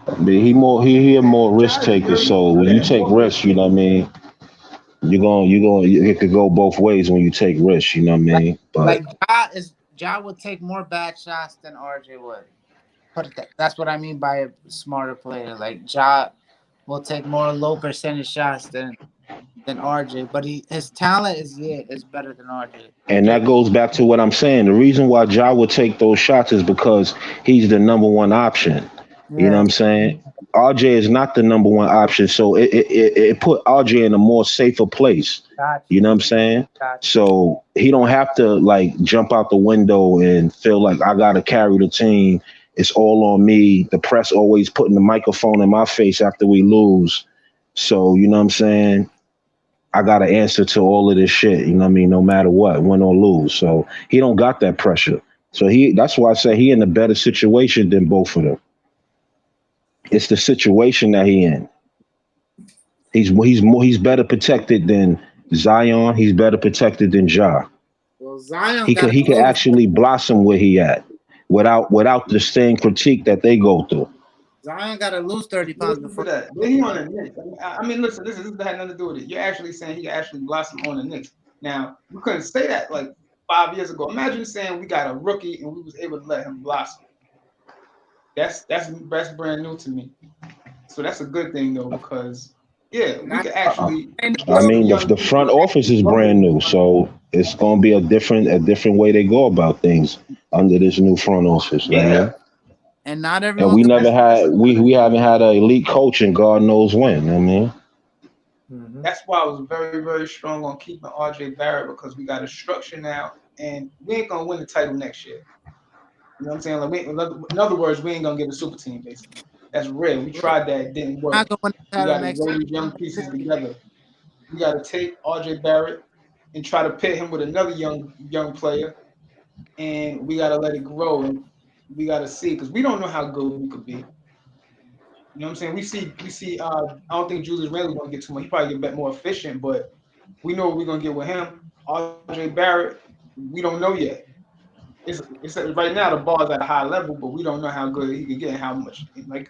But he a more risk Ja is taker. very So when you yeah, take more risks, you know what I mean. It could go both ways when you take risks. You know what I Like mean? But Ja would take more bad shots than RJ would. That's what I mean by a smarter player. Like Ja will take more low percentage shots than RJ, but his talent is better than RJ. and that goes back to what I'm saying. The reason why Ja would take those shots is because he's the number one option. You know what Yeah, I'm saying? RJ is not the number one option, so it put RJ in a more safer place. got You you, know what I'm saying? got you. So he don't have to like jump out the window and feel like I gotta carry the team. It's all on me. The press always putting the microphone in my face after we lose. So you know what I'm saying? I got to answer to all of this shit. You know what I mean? No matter what, win or lose. So he don't got that pressure. So that's why I say he in a better situation than both of them. It's the situation that he in. He's better protected than Zion. He's better protected than Ja. Well, Zion He got could to he could lose. actually blossom where he at without the same critique that they go through. Zion got to lose 30 pounds listen to before. that. Then he on the Knicks. Listen, this had nothing to do with it. You're actually saying he can actually blossom on the Knicks. Now, you couldn't say that like 5 years ago. Imagine saying we got a rookie and we was able to let him blossom. That's brand new to me. So that's a good thing though, because Yeah, we could actually I get some mean, young the front people. office is brand new, so it's gonna be a different way they go about things under this new front office. You know what I Yeah, mean? And not And everyone we could never that's had we haven't had an elite coach in God knows when. You know what I mean? that's why I was very, very strong on keeping RJ Barrett because we got a structure now, and we ain't gonna win the title next year. You know what I'm saying? Like, in other words, we ain't gonna get a super team. Basically, that's real. We tried that, it didn't not work. gonna win the We title got to next grow these young pieces together. We got to take RJ Barrett and try to pit him with another young player, and we got to let it grow, and we got to see because we don't know how good we could be. You know what I'm saying? We see. I don't think Julius Randle's gonna get too much. He probably get back more efficient, but we know what we're gonna get with him. RJ Barrett, we don't know yet. It's right now the ball's at a high level, but we don't know how good he can get and how much. My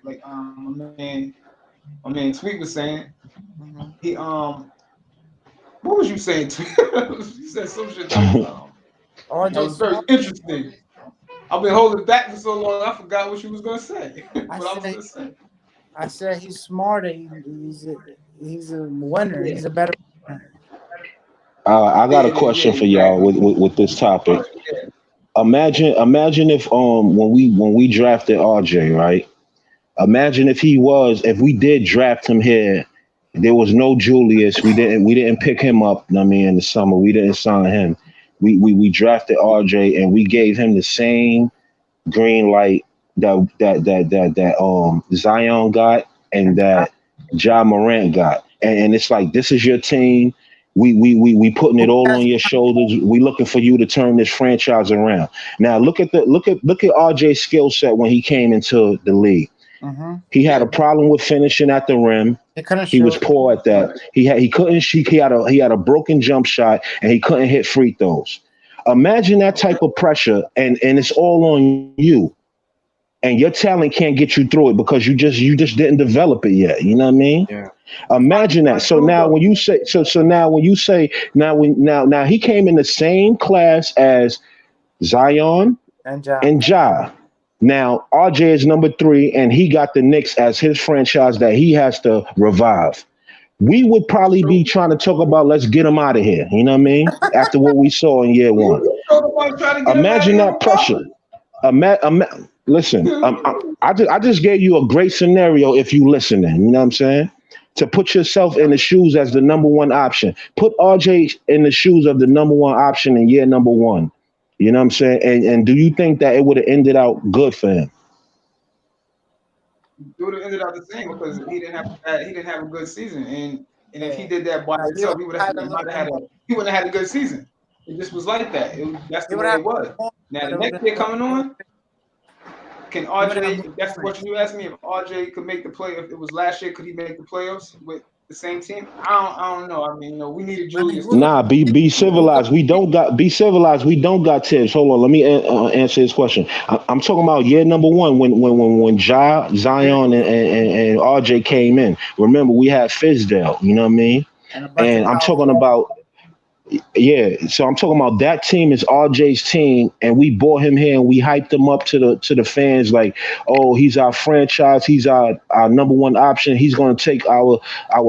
man Tweet was saying year. he what was you saying? You said some shit that RJ was very Smart. interesting. I've been holding back for so long, I forgot what you was gonna say. I What I was said gonna say. I said he's smarter. He's a winner. He's a better winner. I got a Yeah, question for y'all exactly. with this topic. Yeah. Imagine if when we drafted RJ, right? Imagine if we did draft him here, there was no Julius. We didn't pick him up. I mean, in the summer, we didn't sign him. We drafted RJ and we gave him the same green light that Zion got and And that Ja Morant got. And it's like this is your team. We putting it all on your shoulders. We looking for you to turn this franchise around. Now look at RJ's skill set when he came into the league. He had Yeah. a problem with finishing at the rim. They couldn't He was shoot. poor at that. He couldn't shoot. He had a broken jump shot and he couldn't hit free throws. Imagine that type of pressure and it's all on you. And your talent can't get you through it because you just didn't develop it yet. You know what I mean? Yeah. Imagine that. So now when you say now he came in the same class as Zion And Ja. and Ja. Now RJ is number 3, and he got the Knicks as his franchise that he has to revive. We would probably be trying to talk about let's get him out of here. You know what I mean? After what we saw in year We one, were talking about trying to get him out of imagine here that pressure. Listen, regardless. I just gave you a great scenario if you listening. You know what I'm saying? To put yourself in the shoes as the number one option. Put RJ in the shoes of the number one option in year number one. You know what I'm saying? And do you think that it would have ended out good for him? It would have ended up the same because he didn't have a good season, and if he Yeah. did that by He would himself, have had a little bit more. he wouldn't have had a good season. It just was like that. That's He the would way have it was. more, Now but the it would next have year been coming more. on, can He would have RJ? more That's the points. question you asked me. If RJ could make the play, if it was last year, could he make the playoffs with the same team? I don't know. I mean, we needed I mean, Julius who's too. Nah, be who's civilized. We don't got be civilized. We don't got tips. Hold on, let me answer this question. I'm talking about year number one when Zion and RJ came in. Remember, we had Fizdale. You know what I mean? and a bunch of And I'm power talking forward. about yeah, so I'm talking about that team is RJ's team, and we brought him here and we hyped him up to the fans like, oh, he's our franchise, he's our number one option, he's going to take our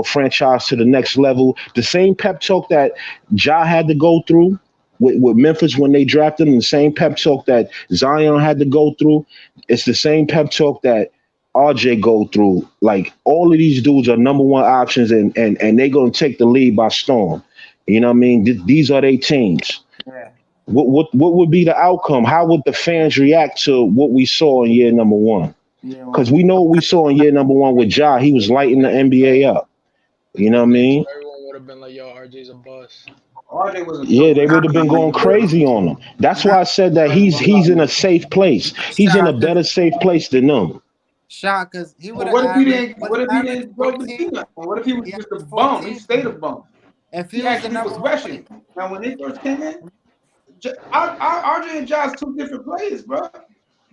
franchise to the next level. The same pep talk that Ja had to go through with Memphis when they drafted him, the same pep talk that Zion had to go through. It's the same pep talk that RJ go through. Like all of these dudes are number one options, and they're going to take the lead by storm. You know what I mean? These are their teams. Yeah. What would be the outcome? How would the fans react to what we saw in year number one? Yeah. Because we know what we saw in year number one with Ja. He was lighting the NBA up. You know what I mean? Everyone would have been like, "Yo, RJ's a bust." RJ was a Yeah, they no-brainer would Not, have for been going years. crazy on him. That's why not I said that he's in a safe place. He's in a shot because better safe place than them. he would But have averaged what if he averaged didn't grow the 14. team up? What if he was He just a averaged bum? He 14. stayed a bum. If he He was the actually number was one rushing. pick, Now when they first came in, RJ and Josh two different players, bro.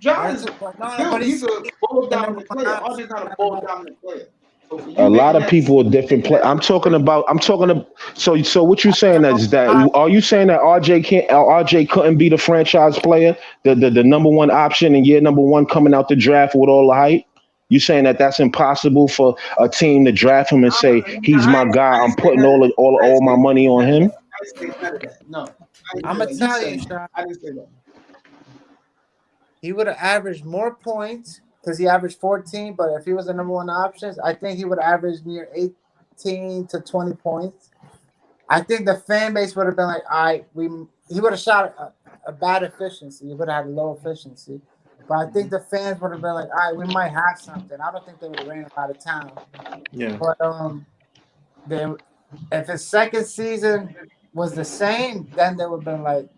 they're John is two, but no, built. but He's he's a ball the number dominant one player. option. RJ's not a Not ball about dominant player. So for A you lot of people are different play. I'm talking about. So what you saying number is one that option. are you saying that RJ couldn't be the franchise player, the number one option in year number one coming out the draft with all the hype? You saying that that's impossible for a team to draft him and say he's my guy? I'm putting all my money on him. I didn't say none of that. No, I'm gonna tell you, Sean. I didn't say that. He would have averaged more points because he averaged 14. But if he was the number one option, I think he would have averaged near 18 to 20 points. I think the fan base would have been like, all right, he would have shot a bad efficiency. He would have had low efficiency. But I think the fans would have been like, all right, we might have something. I don't think they would have ran him out of town. Yeah. But if his second season was the same, then they would have been like,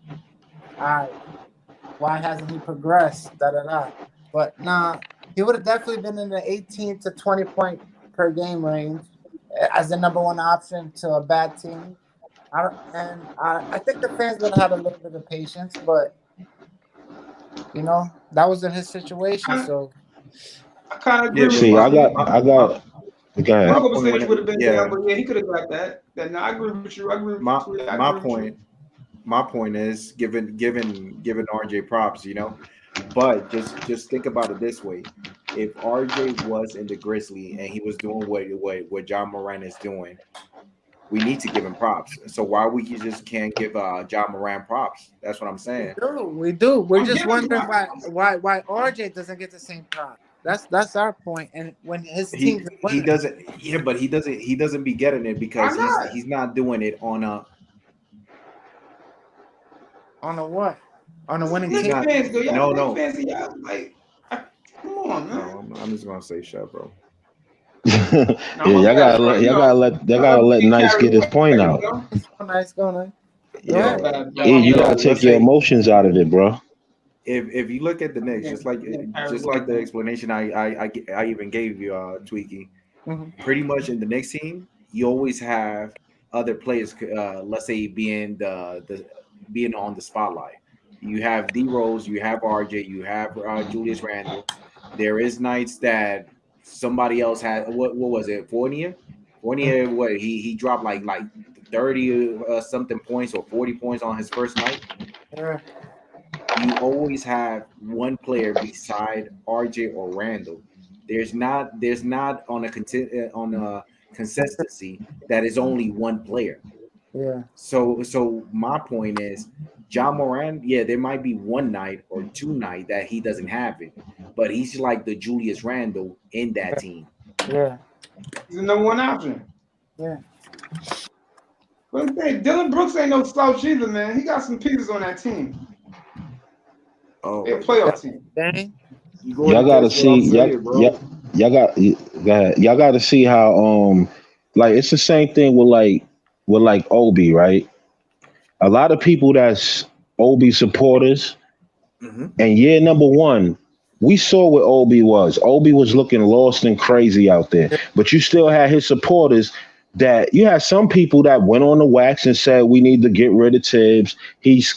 all right, why hasn't he progressed? Da da da. But nah, he would have definitely been in the 18 to 20 point per game range as the number one option to a bad team. I think the fans would have had a little bit of patience, but that wasn't his situation. So I kind of agree Yeah, with See, you. I got. Go ahead. My conversation would have been yeah. down, but yeah, he could have got that. Then I agree with you. I agree with you. I My agree with you. point. My point is giving RJ props, but just think about it this way: if RJ was in the Grizzly and he was doing what John Moran is doing, we need to give him props. So why we just can't give John Moran props? That's what I'm saying. we do. We're I'm just giving wondering props. why RJ doesn't get the same prop. That's our point. And when his team's He doesn't. Yeah, but he doesn't be getting it because Why not? he's not doing it on a. on a what? On a winning Knicks team. not- fans, though. no, Y'all no. Knicks fans, y'all like, come on, man. No, I'm just gonna say shut, bro. Yeah, y'all gotta let Nice get his point out. Go nice. Go Yeah. ahead. You gotta take your emotions out of it, bro. If you look at the Knicks, just like the explanation I even gave you, Tweaky, Mhm. pretty much in the Knicks team, you always have other players. Let's say being on the spotlight. You have D Rose, you have RJ, you have Julius Randle. There is nights that somebody else had. What was it? Fournier. What he dropped like 30 something points or 40 points on his first night. Yeah. You always have one player beside RJ or Randall. There's not on a consistency that is only one player. Yeah. So my point is, John Moran, yeah, there might be one night or two night that he doesn't have it, but he's like the Julius Randle in that team. Yeah. He's the number one option. Yeah. But Dylan Brooks ain't no slouch either, man. He got some pieces on that team. Oh, They're a playoff team. Dang. Y'all gotta see. Y'all gotta see how like it's the same thing with Obi, right? A lot of people that's Obi supporters, and year number one, we saw what Obi was. Obi was looking lost and crazy out there, but you still had his supporters. That you had some people that went on the wax and said we need to get rid of Tibbs. He's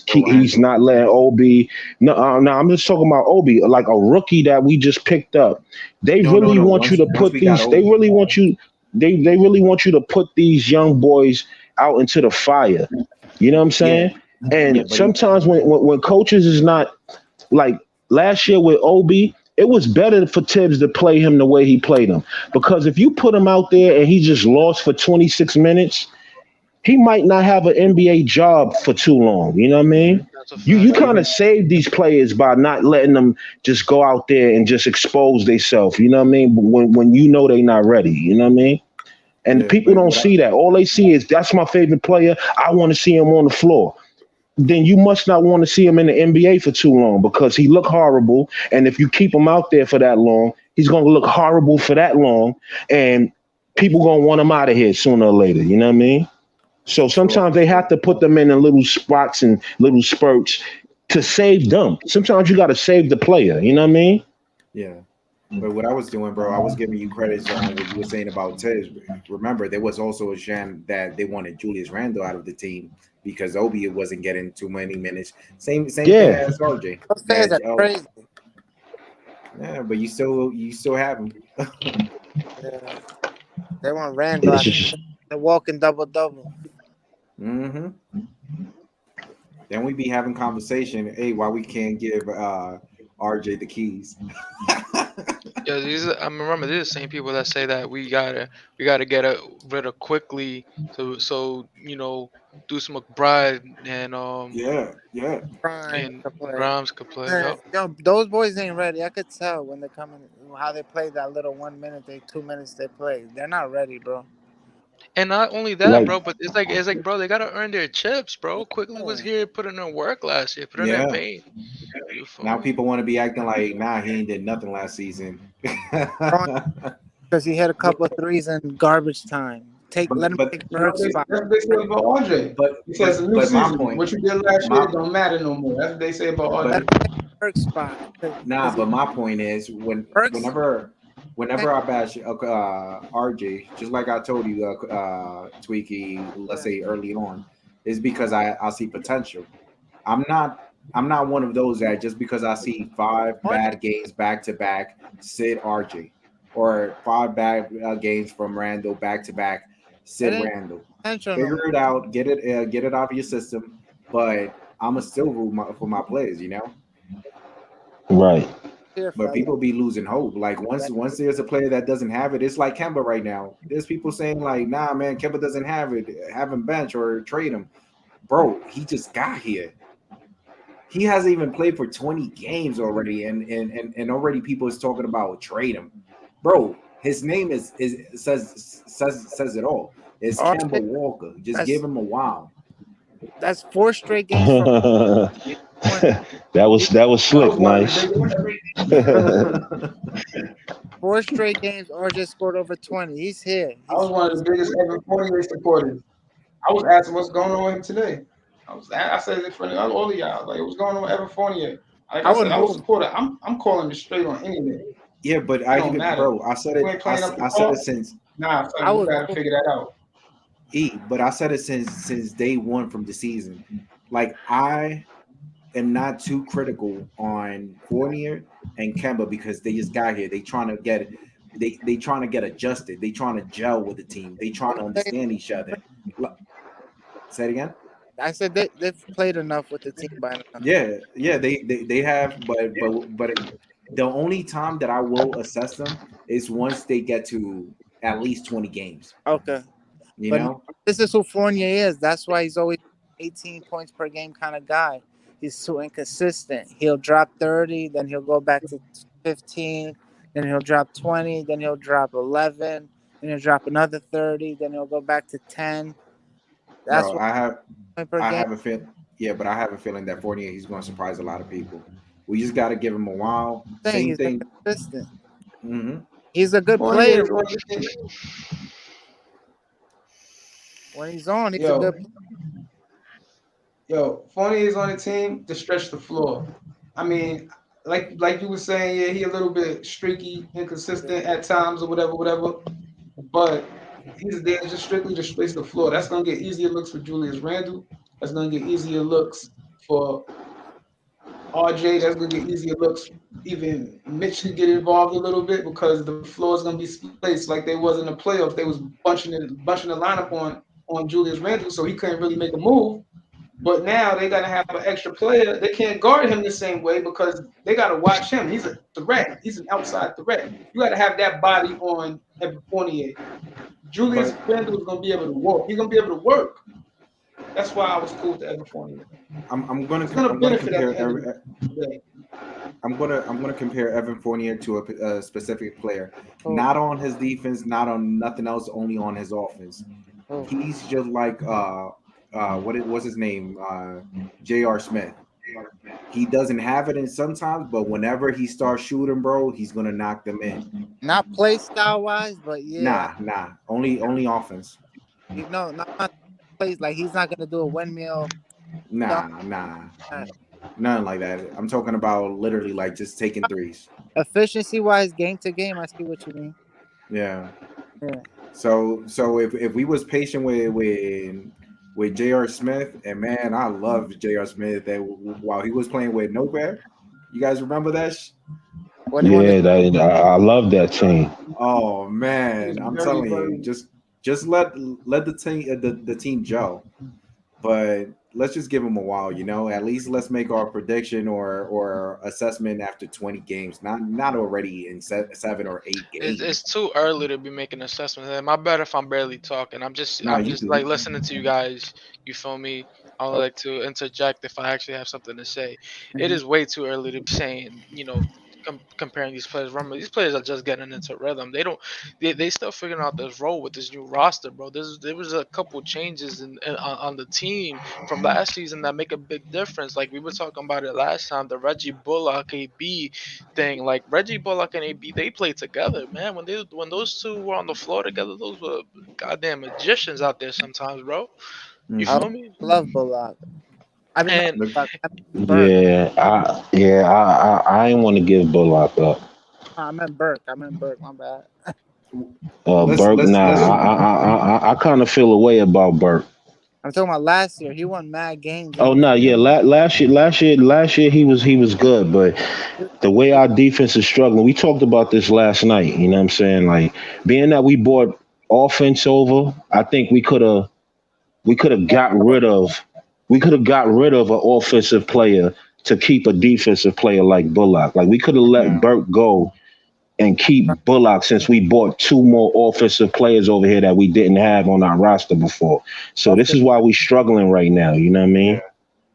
not letting Obi. No, I'm just talking about Obi, like a rookie that we just picked up. They really want you to put these. They really want you. They really want you to put these young boys out into the fire. You know what I'm saying? Yeah. And sometimes when coaches is not like last year with Obi. It was better for Tibbs to play him the way he played him. Because if you put him out there and he just lost for 26 minutes, he might not have an NBA job for too long. You know what I mean? You kind of save these players by not letting them just go out there and just expose themselves. You know what I mean? When you know they're not ready. You know what I mean? And people don't see that. All they see is that's my favorite player. I want to see him on the floor. Then you must not want to see him in the NBA for too long because he looked horrible. And if you keep him out there for that long, he's going to look horrible for that long. And people going to want him out of here sooner or later. You know what I mean? So sometimes they have to put them in little spots and little spurts to save them. Sometimes you got to save the player. You know what I mean? Yeah. But what I was doing, bro, I was giving you credit on what you were saying about Tibbs. Remember, there was also a sham that they wanted Julius Randle out of the team because Obi wasn't getting too many minutes. Same thing as RJ. That's crazy. Yeah, but you still have him. Yeah. They want Randall. The walking double. Mm-hmm. Then we be having conversation. Hey, why we can't give RJ the keys? Yeah, I remember these are the same people that say that we gotta get rid of quickly, so Deuce McBride Yeah, yeah. Prime and to play. Grimes could play. Yep. Yo, those boys ain't ready. I could tell when they come in how they play that little 1 minute, 2 minutes they play. They're not ready, bro. And not only that, Like bro, but it's like, bro, they gotta earn their chips, bro. Quickly was Yeah. here, put in their work last year, put in their Yeah. pain. You feel Now me? people want to be acting like, nah, he ain't did nothing last season. Because he hit a couple of threes in garbage time. Let him but take You know, Burke's spot. that's what they say about RJ. but He says a new but my season. point, What you did last year my don't matter no more. That's what they say about Let but him RJ. take Burke's spot. nah, Because but my point is Burks, whenever I bash RJ, just like I told you, Tweaky, let's say early on, is because I see potential. I'm not I'm not one of those that just because I see 5 bad games back to back, sit RJ, or 5 bad games from Randall back to back, it sit ain't Randall. potential no Figure more. it out, get it out of your system. But I'ma still root for my players, you know. right. Here, But fella. people be losing hope. Like once there's a player that doesn't have it, it's like Kemba right now. There's people saying like, nah, man, Kemba doesn't have it. Have him bench or trade him, bro. He just got here. He hasn't even played for 20 games already, and already people is talking about trade him, bro. His name is says it all. It's Kemba RJ, Walker. Just give that's him a while. that's 4 straight games from that 20. He, was That was slick. one of the Nice. biggest. 4 straight games, RJ scored over 20. He's here. I was one of the biggest Evan Fournier supporters. I was asking what's going on with him today. I said it in front of all of y'all. Like, what's going on with Evan Fournier? Like I I would said, I was move. supporter. I'm calling it straight on anything. Yeah, but It don't matter. bro. I said You it. ain't playing up to I said it par. since Nah, I son, you would gotta move. figure that out. but I said it since day one from the season. Like I am not too critical on Fournier and Kemba because they just got here. They trying to get adjusted. They trying to gel with the team. They trying They to played. understand each other. Say it again. I said they've played enough with the team by now. Yeah, they have, but the only time that I will assess them is once they get to at least 20 games. Okay. You But know, this is who Fournier is. That's why he's always 18 points per game kind of guy. He's too inconsistent. He'll drop 30, then he'll go back to 15, then he'll drop 20, then he'll drop 11, then he'll drop another 30, then he'll go back to 10. That's bro. what point per I game. have a feel. Yeah, but I have a feeling that Fournier he's going to surprise a lot of people. We just got to give him a while. Thing Same he's thing. inconsistent. Hmm. He's a good Fournier player is on the team. when he's on. He's a good. Fournier is on the team to stretch the floor. I mean, like you were saying, yeah, he a little bit streaky, inconsistent at times or whatever. But he's there just strictly to space the floor. That's gonna get easier looks for Julius Randle. That's gonna get easier looks for RJ. That's gonna get easier looks. Even Mitch could get involved a little bit because the floor is gonna be spaced like they was in the playoffs. They was bunching the lineup on Julius Randle, so he couldn't really make a move. But now they got to have an extra player. They can't guard him the same way because they got to watch him. He's a threat. He's an outside threat. You got to have that body on Evan Fournier. Julius But Randle is going to be able to work. He's going to be able to work. That's why I was cool with Evan Fournier. I'm gonna It's going to benefit at compare the end of the day. I'm gonna compare Evan Fournier to a specific player, Oh. not on his defense, not on nothing else, only on his offense. Oh. He's just like what's his name? J.R. Smith. He doesn't have it in sometimes, but whenever he starts shooting, bro, he's gonna knock them in. Not play style wise, but yeah. Nah. Only offense. No, not plays like he's not gonna do a windmill. Nah. Uh, Nothing like that. I'm talking about literally like just taking threes. Efficiency wise, game to game, I see what you mean. Yeah. Yeah. So if we was patient with J.R. Smith, and man, I love J.R. Smith that while he was playing with Notepad, you guys remember that? When he won Yeah, the I love that team. Oh He's man, I'm very, telling you, very. just let the team gel. But let's just give him a while. At least let's make our prediction or assessment after 20 games, not already in 7 or 8 games. It's too early to be making assessments. And my bad if I'm barely talking. I'm just No, I'm you just do. like listening to you guys. You feel me? I would like to interject if I actually have something to say. It is way too early to be saying, comparing these players. Remember, these players are just getting into rhythm. They still figuring out this role with this new roster, bro. There was a couple changes on the team from last season that make a big difference. Like we were talking about it last time, the Reggie Bullock AB thing. Like Reggie Bullock and AB, they played together, man. When those two were on the floor together, those were goddamn magicians out there sometimes, bro. You I feel me? love Bullock. I mean, not And Bullock, I mean Burke. I ain't want to give Bullock up. I meant Burke. My bad. Let's Burke, let's nah, let's I kind of feel a way about Burke. I'm talking about last year. He won mad games and Oh he no, yeah, last year he was good, but the way our defense is struggling, we talked about this last night. You know what I'm saying? Like being that we bought offense over, I think we could have got rid of an offensive player to keep a defensive player like Bullock. Like we could have let yeah. Burke go and keep Bullock since we bought two more offensive players over here that we didn't have on our roster before. So this is why we struggling right now. You know what I Yeah. mean?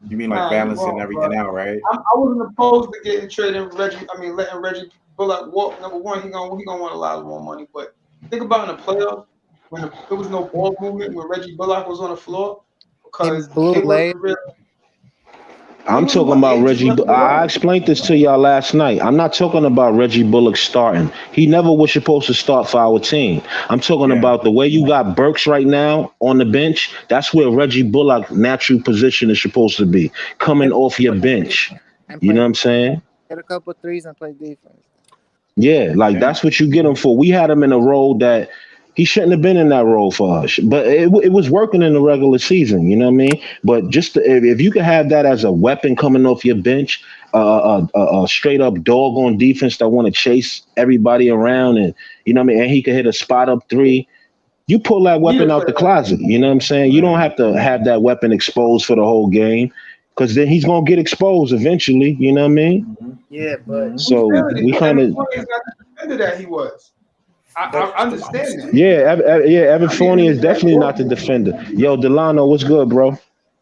You mean like You balancing wrong, bro. everything out, right? I wasn't opposed to getting trading Reggie. I mean, letting Reggie Bullock walk. Number one, he gonna want a lot more money. But think about in the playoffs when there was no ball movement when Reggie Bullock was on the floor he because blew they late. wasn't really. He I'm was talking what, about 8 Reggie. left to I go. explained this to y'all last night. I'm not talking about Reggie Bullock starting. He never was supposed to start for our team. I'm talking Yeah. about the way you got Burks right now on the bench. That's where Reggie Bullock's natural position is supposed to be, coming And off your play bench. and You know play what I'm saying? hit a couple threes and play defense. Yeah, like Yeah. that's what you get him for. We had him in a role that he shouldn't have been in that role for us, but it was working in the regular season. You know what I mean? But just if you could have that as a weapon coming off your bench, a straight up dog on defense that want to chase everybody around, and you know what I mean, and he could hit a spot up three. You pull that Need a weapon out player the like that. closet. You know what I'm saying? You don't Right. have to have that weapon exposed for the whole game, because then he's gonna get exposed eventually. You know what I mean? Yeah, but We So feel it, we but kind Evan of Fournier is not the defender that he was. But I understand that. Evan I need Fournier him is to get definitely ball not the movement. defender. Yo, Delano, what's good, bro?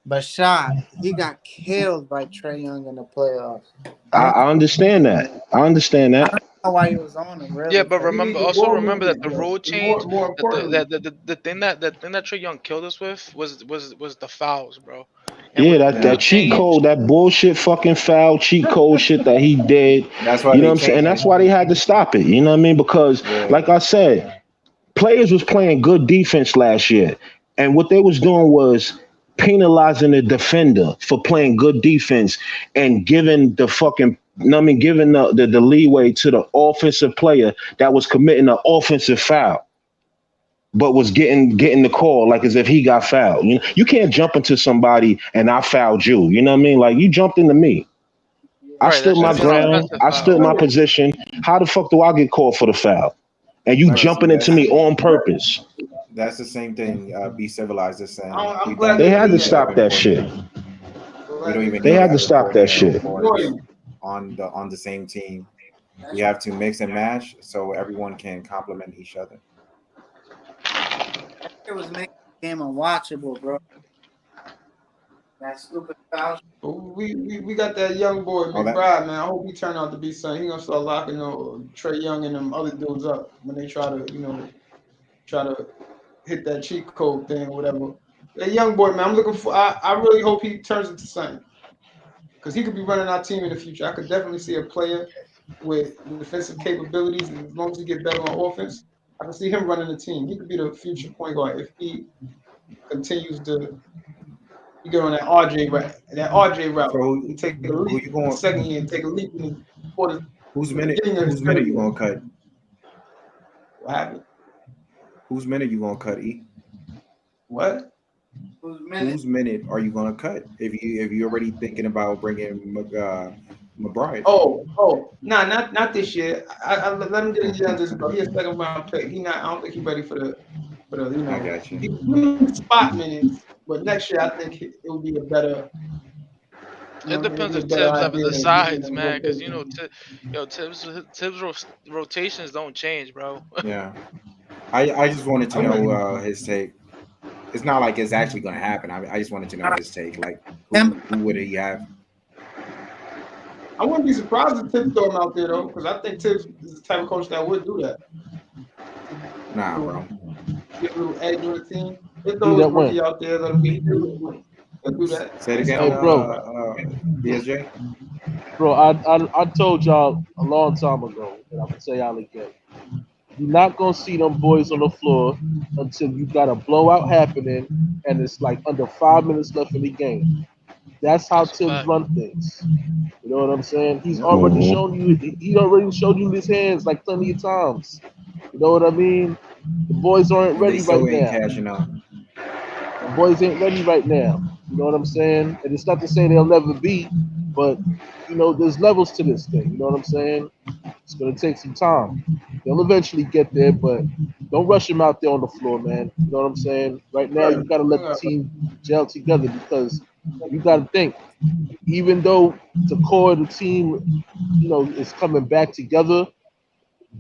Bashad, he got killed by Trey Young in the playoffs. I, I don't I understand that. I understand I that. don't know why he was on him yeah, really. but 'Cause He needs the also ball remember that movement, the though. rule And change, more importantly, the thing that Trey Young killed us with was the fouls, bro. And Yeah, with the that rule yeah. cheat change, code, that bullshit fucking foul cheat code shit that he did. That's why You know they what I'm saying? And changed that's it. why they had to stop it. You know what I mean? Because, Yeah. like I said, players was playing good defense last year, and what they was doing was penalizing the defender for playing good defense and giving the fucking, you know what I mean, giving the leeway to the offensive player that was committing an offensive foul, but was getting the call like as if he got fouled. You know, you can't jump into somebody and I fouled you. You know what I mean? Like you jumped into me. I right? stood That should my be That's an the ground. offensive I stood foul. my position. How the fuck do I get called for the foul? And you but see jumping into that's me on purpose. that's the same thing. Be civilized is saying I'm we glad don't They they even had to do need that. stop Evan that shit. Fournier. We Glad don't they even They do need had to that. Evan stop that Fournier shit. It's or annoying. on the same team. We have to mix and match so everyone can complement each other. it was making the game unwatchable, bro. That stupid foul. But we got that young boy, Oh, that McBride, man. I hope he turn out to be something. He gonna start locking Trey Young and them other dudes up when they try to, try to hit that cheat code thing or whatever. That young boy, man, I'm looking for. I really hope he turns into something because he could be running our team in the future. I could definitely see a player with defensive capabilities, and as long as he get better on offense, I can see him running the team. He could be the future point guard if he continues to get on that RJ route so and take a who leap you in the going second year and take a leap for whose the minute beginning of his whose minute third you year. gonna cut? What happened? Whose minute you gonna cut? What? Who's minute? Whose minute are you gonna cut if you're already thinking about bringing McBride? Nah, not this year. I let him get a year under his belt. He a second round pick. I don't think he's ready for the But I got you. he needs spot minutes. But next year, I think it would be a better. It It would depends be a if better Tibbs ever idea to give him decides, a man. Because rotation. Tibbs rotations don't change, bro. Yeah. I just wanted I to know wouldn't. his take. It's not like it's actually going to happen. I just wanted to know his take. Like, Him, who would he have? I wouldn't be surprised if Tibbs throw him out there though, because I think Tibbs is the type of coach that would do that. Nah, bro. Give a little edge on the team. They Do throw his that when? rookie out there, let him get used to it. He'll do that. Say it He's again, Hey, something. bro, BSJ. bro. I told y'all a long time ago, and I'm gonna tell y'all again. You're not gonna see them boys on the floor until you got a blowout happening, and it's like under 5 minutes left in the game. That's how That's a Tibbs fact. run things. You know what I'm saying? He's Yep. already Mhm. shown you. He already showed you his hands like plenty of times. You know what I mean? The boys aren't And they ready still right ain't now. cashing out. The boys ain't ready right now. You know what I'm saying? And it's not to say they'll never be, but there's levels to this thing. You know what I'm saying? It's gonna take some time. They'll eventually get there, but don't rush them out there on the floor, man. You know what I'm saying? Right now, Right. you gotta let the team gel together because you gotta think. Even though the core of the team, is coming back together,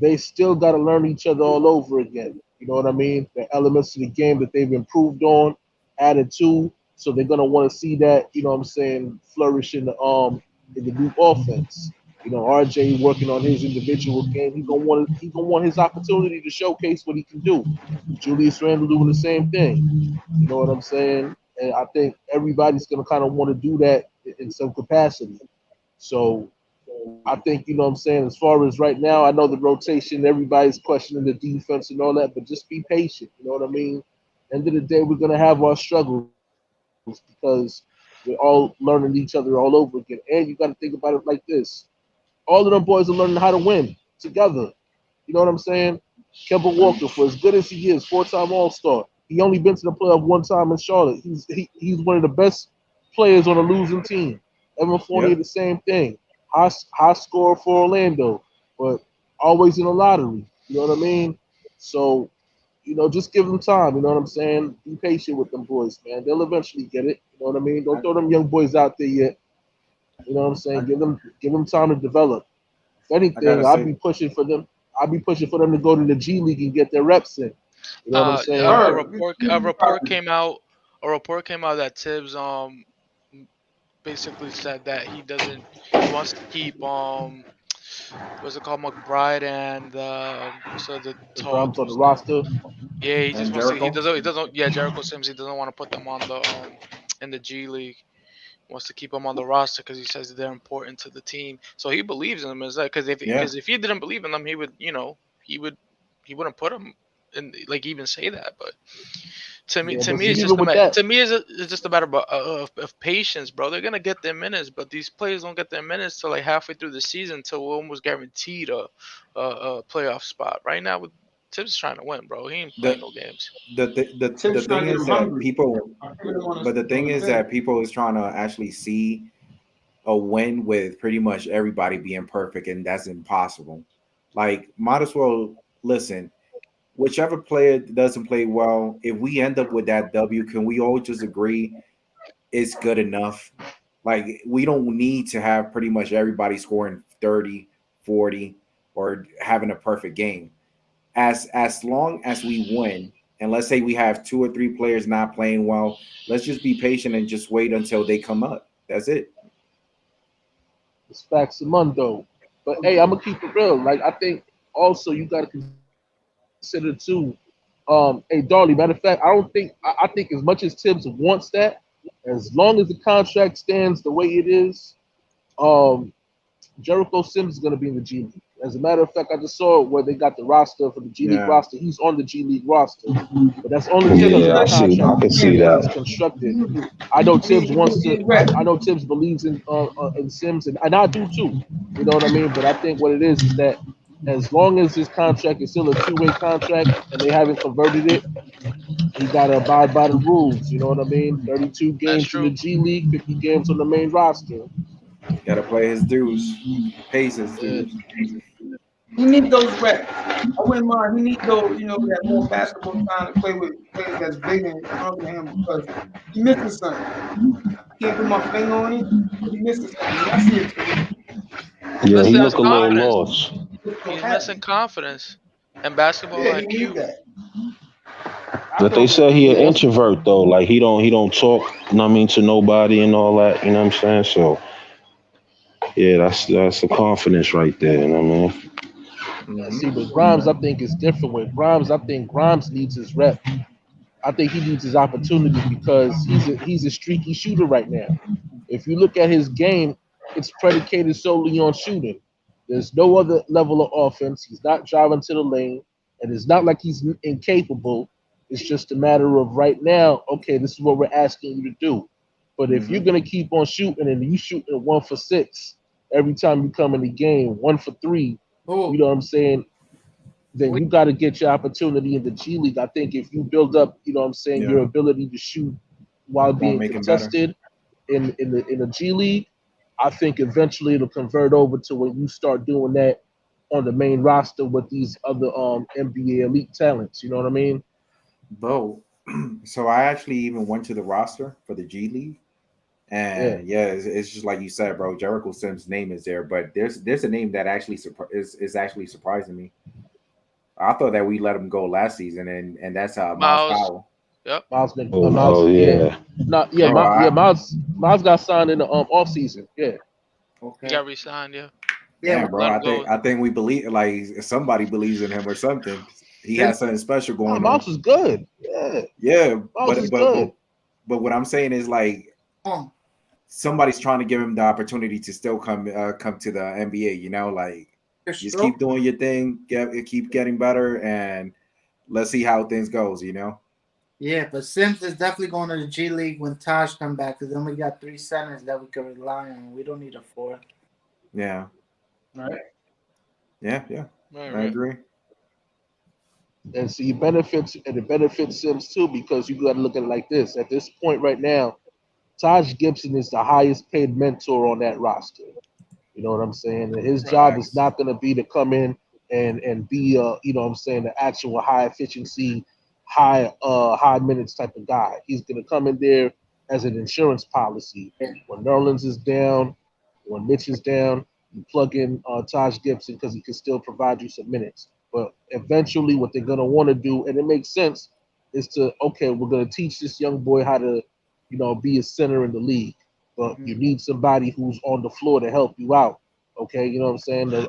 they still got to learn each other all over again. You know what I mean? The elements of the game that they've improved on, added to, so they're gonna want to see that. You know what I'm saying? Flourish in the group offense. RJ working on his individual game. He gonna want his opportunity to showcase what he can do. Julius Randle doing the same thing. You know what I'm saying? And I think everybody's gonna kind of want to do that in some capacity. So I think, you know what I'm saying, as far as right now, I know the rotation, everybody's questioning the defense and all that, but just be patient. You know what I mean? End of the day, we're going to have our struggles because we're all learning each other all over again. And you got to think about it like this. All of them boys are learning how to win together. You know what I'm saying? Kemba Walker, for as good as he is, four-time All-Star, he only been to the playoff one time in Charlotte. He's one of the best players on a losing team. Evan Fournier, Yep. the same thing. High score for Orlando, but always in the lottery. You know what I mean? So, just give them time. You know what I'm saying? Be patient with them boys, man. They'll eventually get it. You know what I mean? Don't throw them young boys out there yet. You know what I'm saying? I, Give them time to develop. If I gotta anything, I'd say, be pushing for them. I'd be pushing for them to go to the G League and get their reps in. You know what I'm A, saying? a Bird, report a report came out. A report came out that Tibbs basically said that he wants to keep what's it called, McBride and so the The tall drums on the dude's name. roster. Yeah, he just and wants to. Jericho. He doesn't. Yeah, Jericho Sims. He doesn't want to put them on the in the G League. He wants to keep them on the roster because he says they're important to the team. So he believes in them. Is that Yeah, because if he didn't believe in them, he would he wouldn't put them and like even say that. But Yeah, to but me, see, it's just even a with matter. that, To me, it's just a matter of patience, bro. They're gonna get their minutes, but these players don't get their minutes till like halfway through the season, till we're almost guaranteed a playoff spot. Right now, with Tibbs trying to win, bro. He ain't the playing no games. the Tibbs trying thing to get is him that hungry. people, I feel him but the on thing the is bench. that people is trying to actually see a win with pretty much everybody being perfect, and that's impossible. Like, might as well listen. Whichever player doesn't play well, if we end up with that W, can we all just agree it's good enough? Like, we don't need to have pretty much everybody scoring 30, 40, or having a perfect game. As long as we win, and let's say we have two or three players not playing well, let's just be patient and just wait until they come up. That's it. it's facts of Mundo. But hey, I'm gonna keep it real. Like I think also you gotta consider too. Hey, Darley. Matter of fact, I think as much as Tibbs wants that, as long as the contract stands the way it is, um, Jericho Sims is going to be in the G League. As a matter of fact, I just saw where they got the roster for the G League Yeah. roster. He's on the G League roster, but that's only because of Yeah, the I see. I contract can see the way that. it's constructed. I know Tibbs wants to. I know Tibbs believes in Sims, and I do too. You know what I mean? But I think what it is that as long as his contract is still a two-way contract and they haven't converted it, he got to abide by the rules. You know what I mean? 32 That's games in the true. G League, 50 games on the main roster. Got to play his dues, pays his Yeah. dues. He needs those reps. I wouldn't mind. He needs those, that more basketball time to play with players that's bigger and stronger than him because he missing something. I can't put my finger on it, but he missing something. I see it too. He's Yeah, he missing his looked a little confidence. lost. He's missing confidence and basketball Yeah, he needs IQ. that. But they say he an introvert though. Like he don't talk, you know what I mean, to nobody and all that. You know what I'm saying? So yeah, that's the confidence right there. You know what I mean? See, with Grimes, I think it's different. With Grimes, I think Grimes needs his rep. I think he needs his opportunity because he's a streaky shooter right now. If you look at his game, it's predicated solely on shooting. There's no other level of offense. He's not driving to the lane, and it's not like he's incapable. It's just a matter of right now. Okay, this is what we're asking you to do. But if you're gonna keep on shooting and you shooting 1 for 6 every time you come in the game, 1 for 3, you know what I'm saying? Then you got to get your opportunity in the G League. I think if you build up, you know what I'm saying, your ability to shoot while being make him better. contested in the G League, I think eventually it'll convert over to when you start doing that on the main roster with these other NBA elite talents. You know what I mean? Bo. So I actually even went to the roster for the G League. And it's just like you said, bro. Jericho Sims' name is there, but there's a name that actually is actually surprising me. I thought that we let him go last season, and that's Miles Powell. Yep. Miles yeah. Miles got signed in the off season. Yeah. He got re-signed. Yeah. Yeah, bro. I think we believe, like, somebody believes in him or something. He has something special going on. Miles is good. Yeah. But what I'm saying is, like, somebody's trying to give him the opportunity to still come to the NBA. You know, like, just keep doing your thing, keep getting better, and let's see how things goes. You know. Yeah, but Sims is definitely going to the G League when Taj come back, because then we got 3 centers that we can rely on. We don't need a 4. Yeah. Right. Yeah. I agree. And see, it benefits Sims too, because you got to look at it like this. At this point right now, Taj Gibson is the highest paid mentor on that roster. You know what I'm saying? And his job is not going to be to come in and be you know what I'm saying, the actual high efficiency, high minutes type of guy. He's going to come in there as an insurance policy. When Nerlens is down, when Mitch is down, you plug in Taj Gibson because he can still provide you some minutes. But eventually, what they're going to want to do, and it makes sense, is to, okay, we're going to teach this young boy how to, you know, be a center in the league. But you need somebody who's on the floor to help you out. Okay, you know what I'm saying? A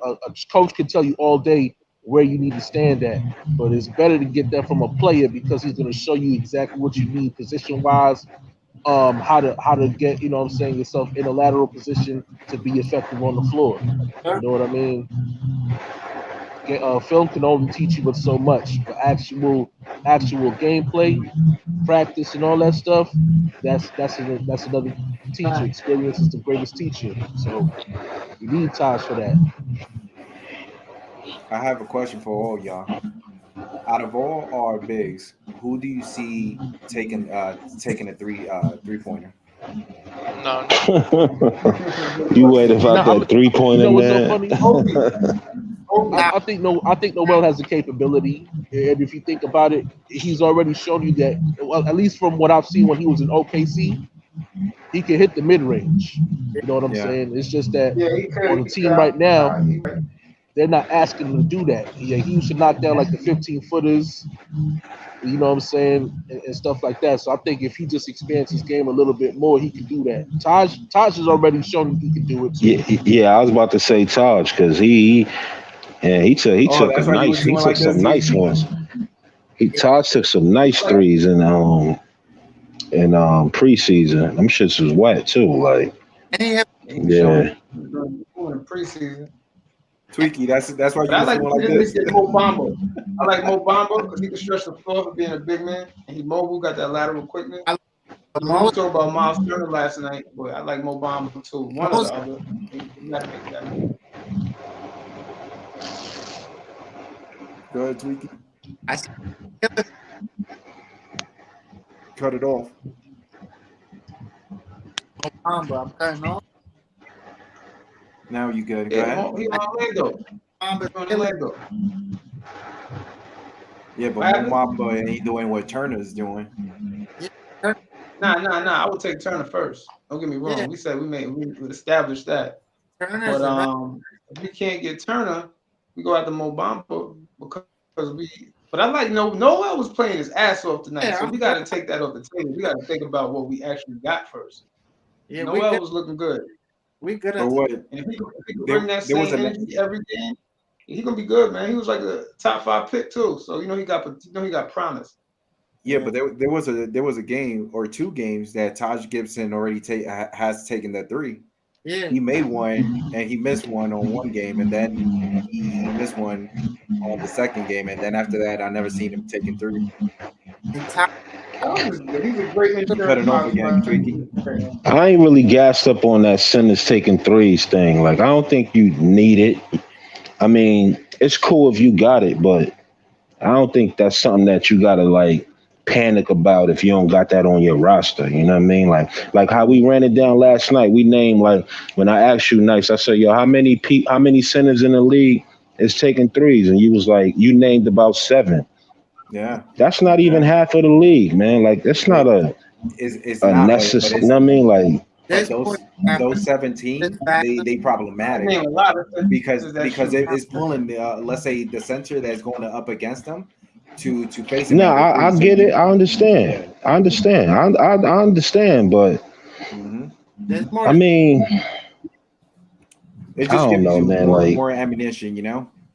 coach can tell you all day where you need to stand at, but it's better to get that from a player because he's going to show you exactly what you need position wise, how to get, you know what I'm saying, yourself in a lateral position to be effective on the floor. You know what I mean? Film can only teach you but so much, but actual gameplay, practice, and all that stuff, that's another teacher. Experience is the greatest teacher. So you need Taj for that. I have a question for all y'all. Out of all our bigs, who do you see taking a 3-pointer? None. You worried about that 3-pointer, man? So I think Noel has the capability, and if you think about it, he's already shown you that. Well, at least from what I've seen when he was in OKC, he can hit the mid range. You know what I'm saying? It's just that on the team right now, they're not asking him to do that. Yeah, he used to knock down like the 15-footers, you know what I'm saying, and stuff like that. So I think if he just expands his game a little bit more, he can do that. Taj has already shown he can do it too. Yeah, I was about to say Taj because he took some nice ones. Taj took some nice threes in preseason. Them shits was wet too. Like, yeah. Preseason. Tweaky, that's why you I like this. Mo Bamba. I like Mo Bamba because he can stretch the floor for being a big man, and he mobile, got that lateral quickness. We was talking about Miles Turner last night, but I like Mo Bamba too. One or the other. You gotta make that move. Go ahead, Tweaky. Cut it off. I'm cutting off. Now you good. Go ahead. He Orlando. Mama's From killing. Orlando. Yeah, but What Mo happened? Bamba ain't doing what Turner's doing. Nah. I would take Turner first. Don't get me wrong. Yeah. We said we established that. Turner's But a if we can't get Turner, we go out to Mo Bamba because we. But I like Noel was playing his ass off tonight, Yeah, so I'm we got to take that off the table. We got to think about what we actually got first. Yeah, Noel was looking good, we good But at what? and if he could There, bring that there was same a energy every game, he gonna be good, man. He was like a top 5 pick too, so he got promise. yeah, but there was a game or two games that Taj Gibson already has taken the three. Yeah. He made one and he missed one on one game, and then he missed one on the second game, and then after that, I never seen him taking three. And Ty, He's a great Cut insurance it off policy. again, Twiggy. I ain't really gassed up on that centers taking threes thing. Like, I don't think you need it. I mean, it's cool if you got it, but I don't think that's something that you gotta like panic about if you don't got that on your roster. You know what I mean? Like how we ran it down last night. We named, like, when I asked you nice, I said, yo, how many centers in the league is taking threes? And you was like, you named about 7. Yeah, That's not even half of the league, man. Like, that's not it's a not, but necessary. You it's know what I mean? Like, but this point, those 17 they problematic Name a lot of because that shoot. it's pulling let's say the center that's going up against them to face him no, at the three. I So get it. I yeah. understand. I understand. I understand, but Mm-hmm. there's more. I mean, It I just don't gives know, you man. Like, more ammunition,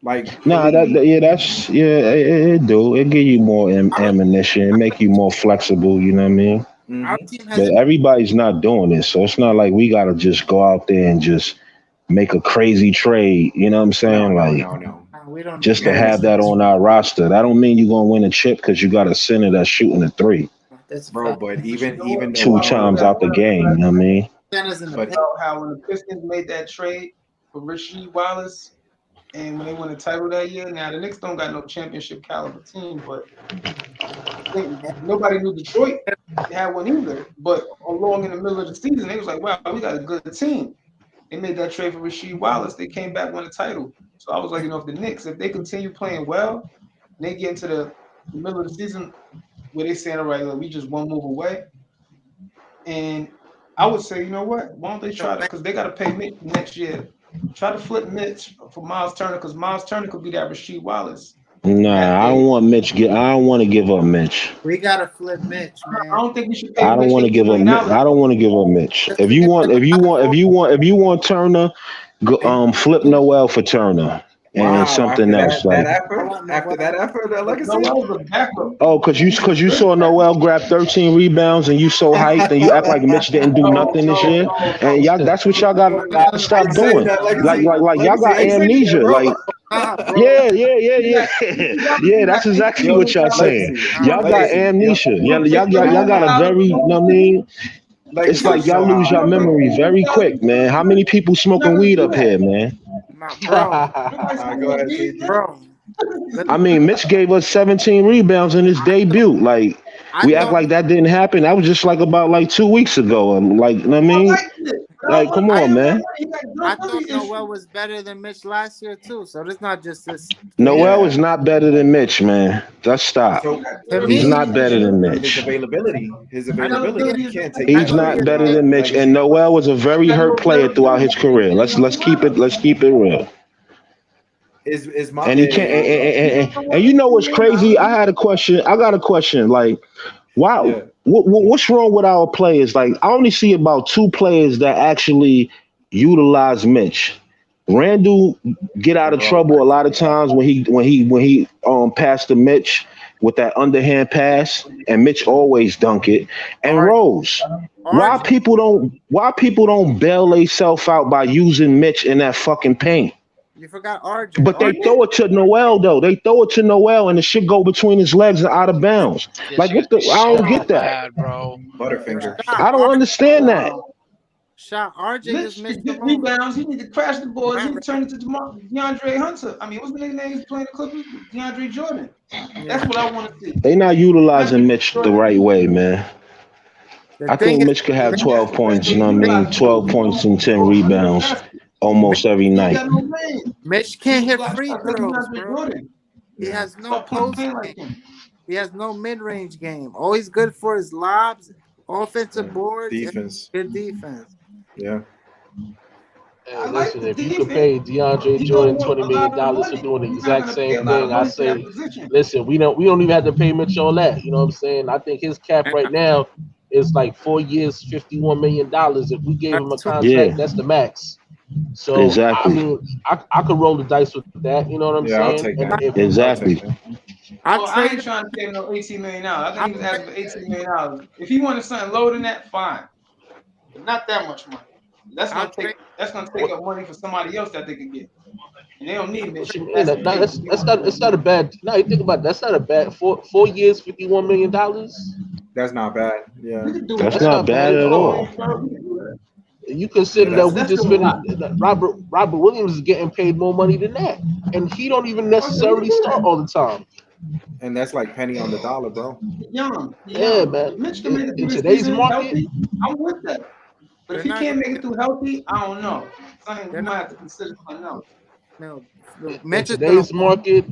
like nah, really. it do. It give you more ammunition. It make you more flexible. You know what I mean? Our Mm-hmm. team But hasn't. everybody's not doing it, so it's not like we gotta just go out there and just make a crazy trade. You know what I'm saying? Like, We don't just need to have that on our roster. That don't mean you're gonna win a chip because you got a center that's shooting a 3 that's Bro, but even 2 times out the game. You know what I mean? centers in the but paint. How when the Pistons made that trade for Rasheed Wallace, and when they won the title that year, now the Knicks don't got no championship caliber team, but I think nobody knew Detroit had one either. But along in the middle of the season, they was like, wow, we got a good team. They made that trade for Rasheed Wallace. They came back, won the title. So I was like, if the Knicks, if they continue playing well, and they get into the middle of the season where they saying, all right, look, we just one move away. And I would say, you know what? Why don't they try to, because they got to pay Mitch next year. Try to flip Mitch for Miles Turner, because Miles Turner could be that Rasheed Wallace. Nah, I don't want Mitch. I don't want to give up Mitch. We gotta flip Mitch, man. I don't think we should pay I don't Mitch want to $18 give up. million. I don't want to give up Mitch. If you want Turner, flip Noel for Turner and something else. Like, after that effort, like I said, Noel's a backup. oh, cause you saw Noel grab 13 rebounds and you so hyped and you act like Mitch didn't do nothing this year. And y'all, that's what y'all got to stop I say doing. that, Like y'all got I say that, amnesia. bro. Like, yeah. That's exactly what y'all saying. Y'all got amnesia. Y'all got a very, you know what I mean? It's like y'all lose your memory very quick, man. How many people smoking weed up here, man? Bro. Go ahead, Bro. I mean, Mitch gave us 17 rebounds in his debut. Like, we act like that didn't happen. That was just like about like 2 weeks ago. Like, you know what I mean? Like, come on, man. I thought Noel was better than Mitch last year too. So it's not just this. Noel is not better than Mitch, man. Let's stop. So He's not better than Mitch. His availability, you can't take. He's not better than Mitch. And Noel was a very hurt player throughout his career. Let's keep it real. Is my And he can't. And you know what's crazy? I got a question. Like, why? Yeah. What's wrong with our players? Like, I only see about 2 players that actually utilize Mitch. Randall get out of trouble a lot of times when he passed to Mitch with that underhand pass, and Mitch always dunk it. And Rose, why people don't bail themselves out by using Mitch in that fucking paint? You forgot RJ. But they throw it to Noel though. They throw it to Noel, and the shit go between his legs and out of bounds. Like, what the? I don't get that, bro. Butterfinger. I don't understand that. Shot RJ Mitch just missed get the rebounds. He need to crash the boards. He need to turn it to DeAndre Hunter. I mean, what's the nigga name he's playing the Clippers? DeAndre Jordan. That's what I want to see. They not utilizing Mitch the right way, man. I think Mitch could have 12 points. You know what I mean? 12 points and 10 rebounds. almost every He night. got no range. Mitch can't hit Stop free looking throws, at the bro. Jordan. He has no Stop post playing game. like him. He has no mid-range game. All he's good for is lobs, offensive boards, and Defense. good defense. Yeah. Hey, I like listen, the if you could defense. pay DeAndre He gonna Jordan want $20 a million lot of for money. doing the He's not exact gonna pay same a lot of thing, I money for that say, position. listen, we don't even have to pay Mitch all that. You know what I'm saying? I think his cap And right now is like 4 years, $51 million. If we gave him a that's too. Yeah, contract, that's the max. So I exactly. mean, I could roll the dice with that. You know what I'm Yeah, I'll saying? take And that. if I'll take Exactly. that. I Well, I trade ain't him. trying to pay him no $18 million. I I think he was asking for $18 million. If he wanted something lower than that, fine. But not that much money. That's I'll gonna trade. take up money for somebody else that they can get. And they don't need what Mitch. you mean? That's That, the that- thing. that's that's not it's not a bad. No, you think about it, that's not a bad 4 years, $51 million. That's not bad. Yeah. We can do That's That's that. not not bad bad at at Oh, all. all. man, bro, we can do that. You Yeah, consider that that's we That's just still a finished. lot. That Robert Williams is getting paid more money than that, and he don't even Oh, so we can necessarily do start that. all the time. and that's like penny on the dollar, bro. He's young. He's Yeah, young. man. If Mitch can make it In through this today's season market, healthy, I'm with that. But They're if he not can't going. make it through healthy, I don't know. Something we They're not. might have to consider something else. No, in Mitch is gonna today's want. market,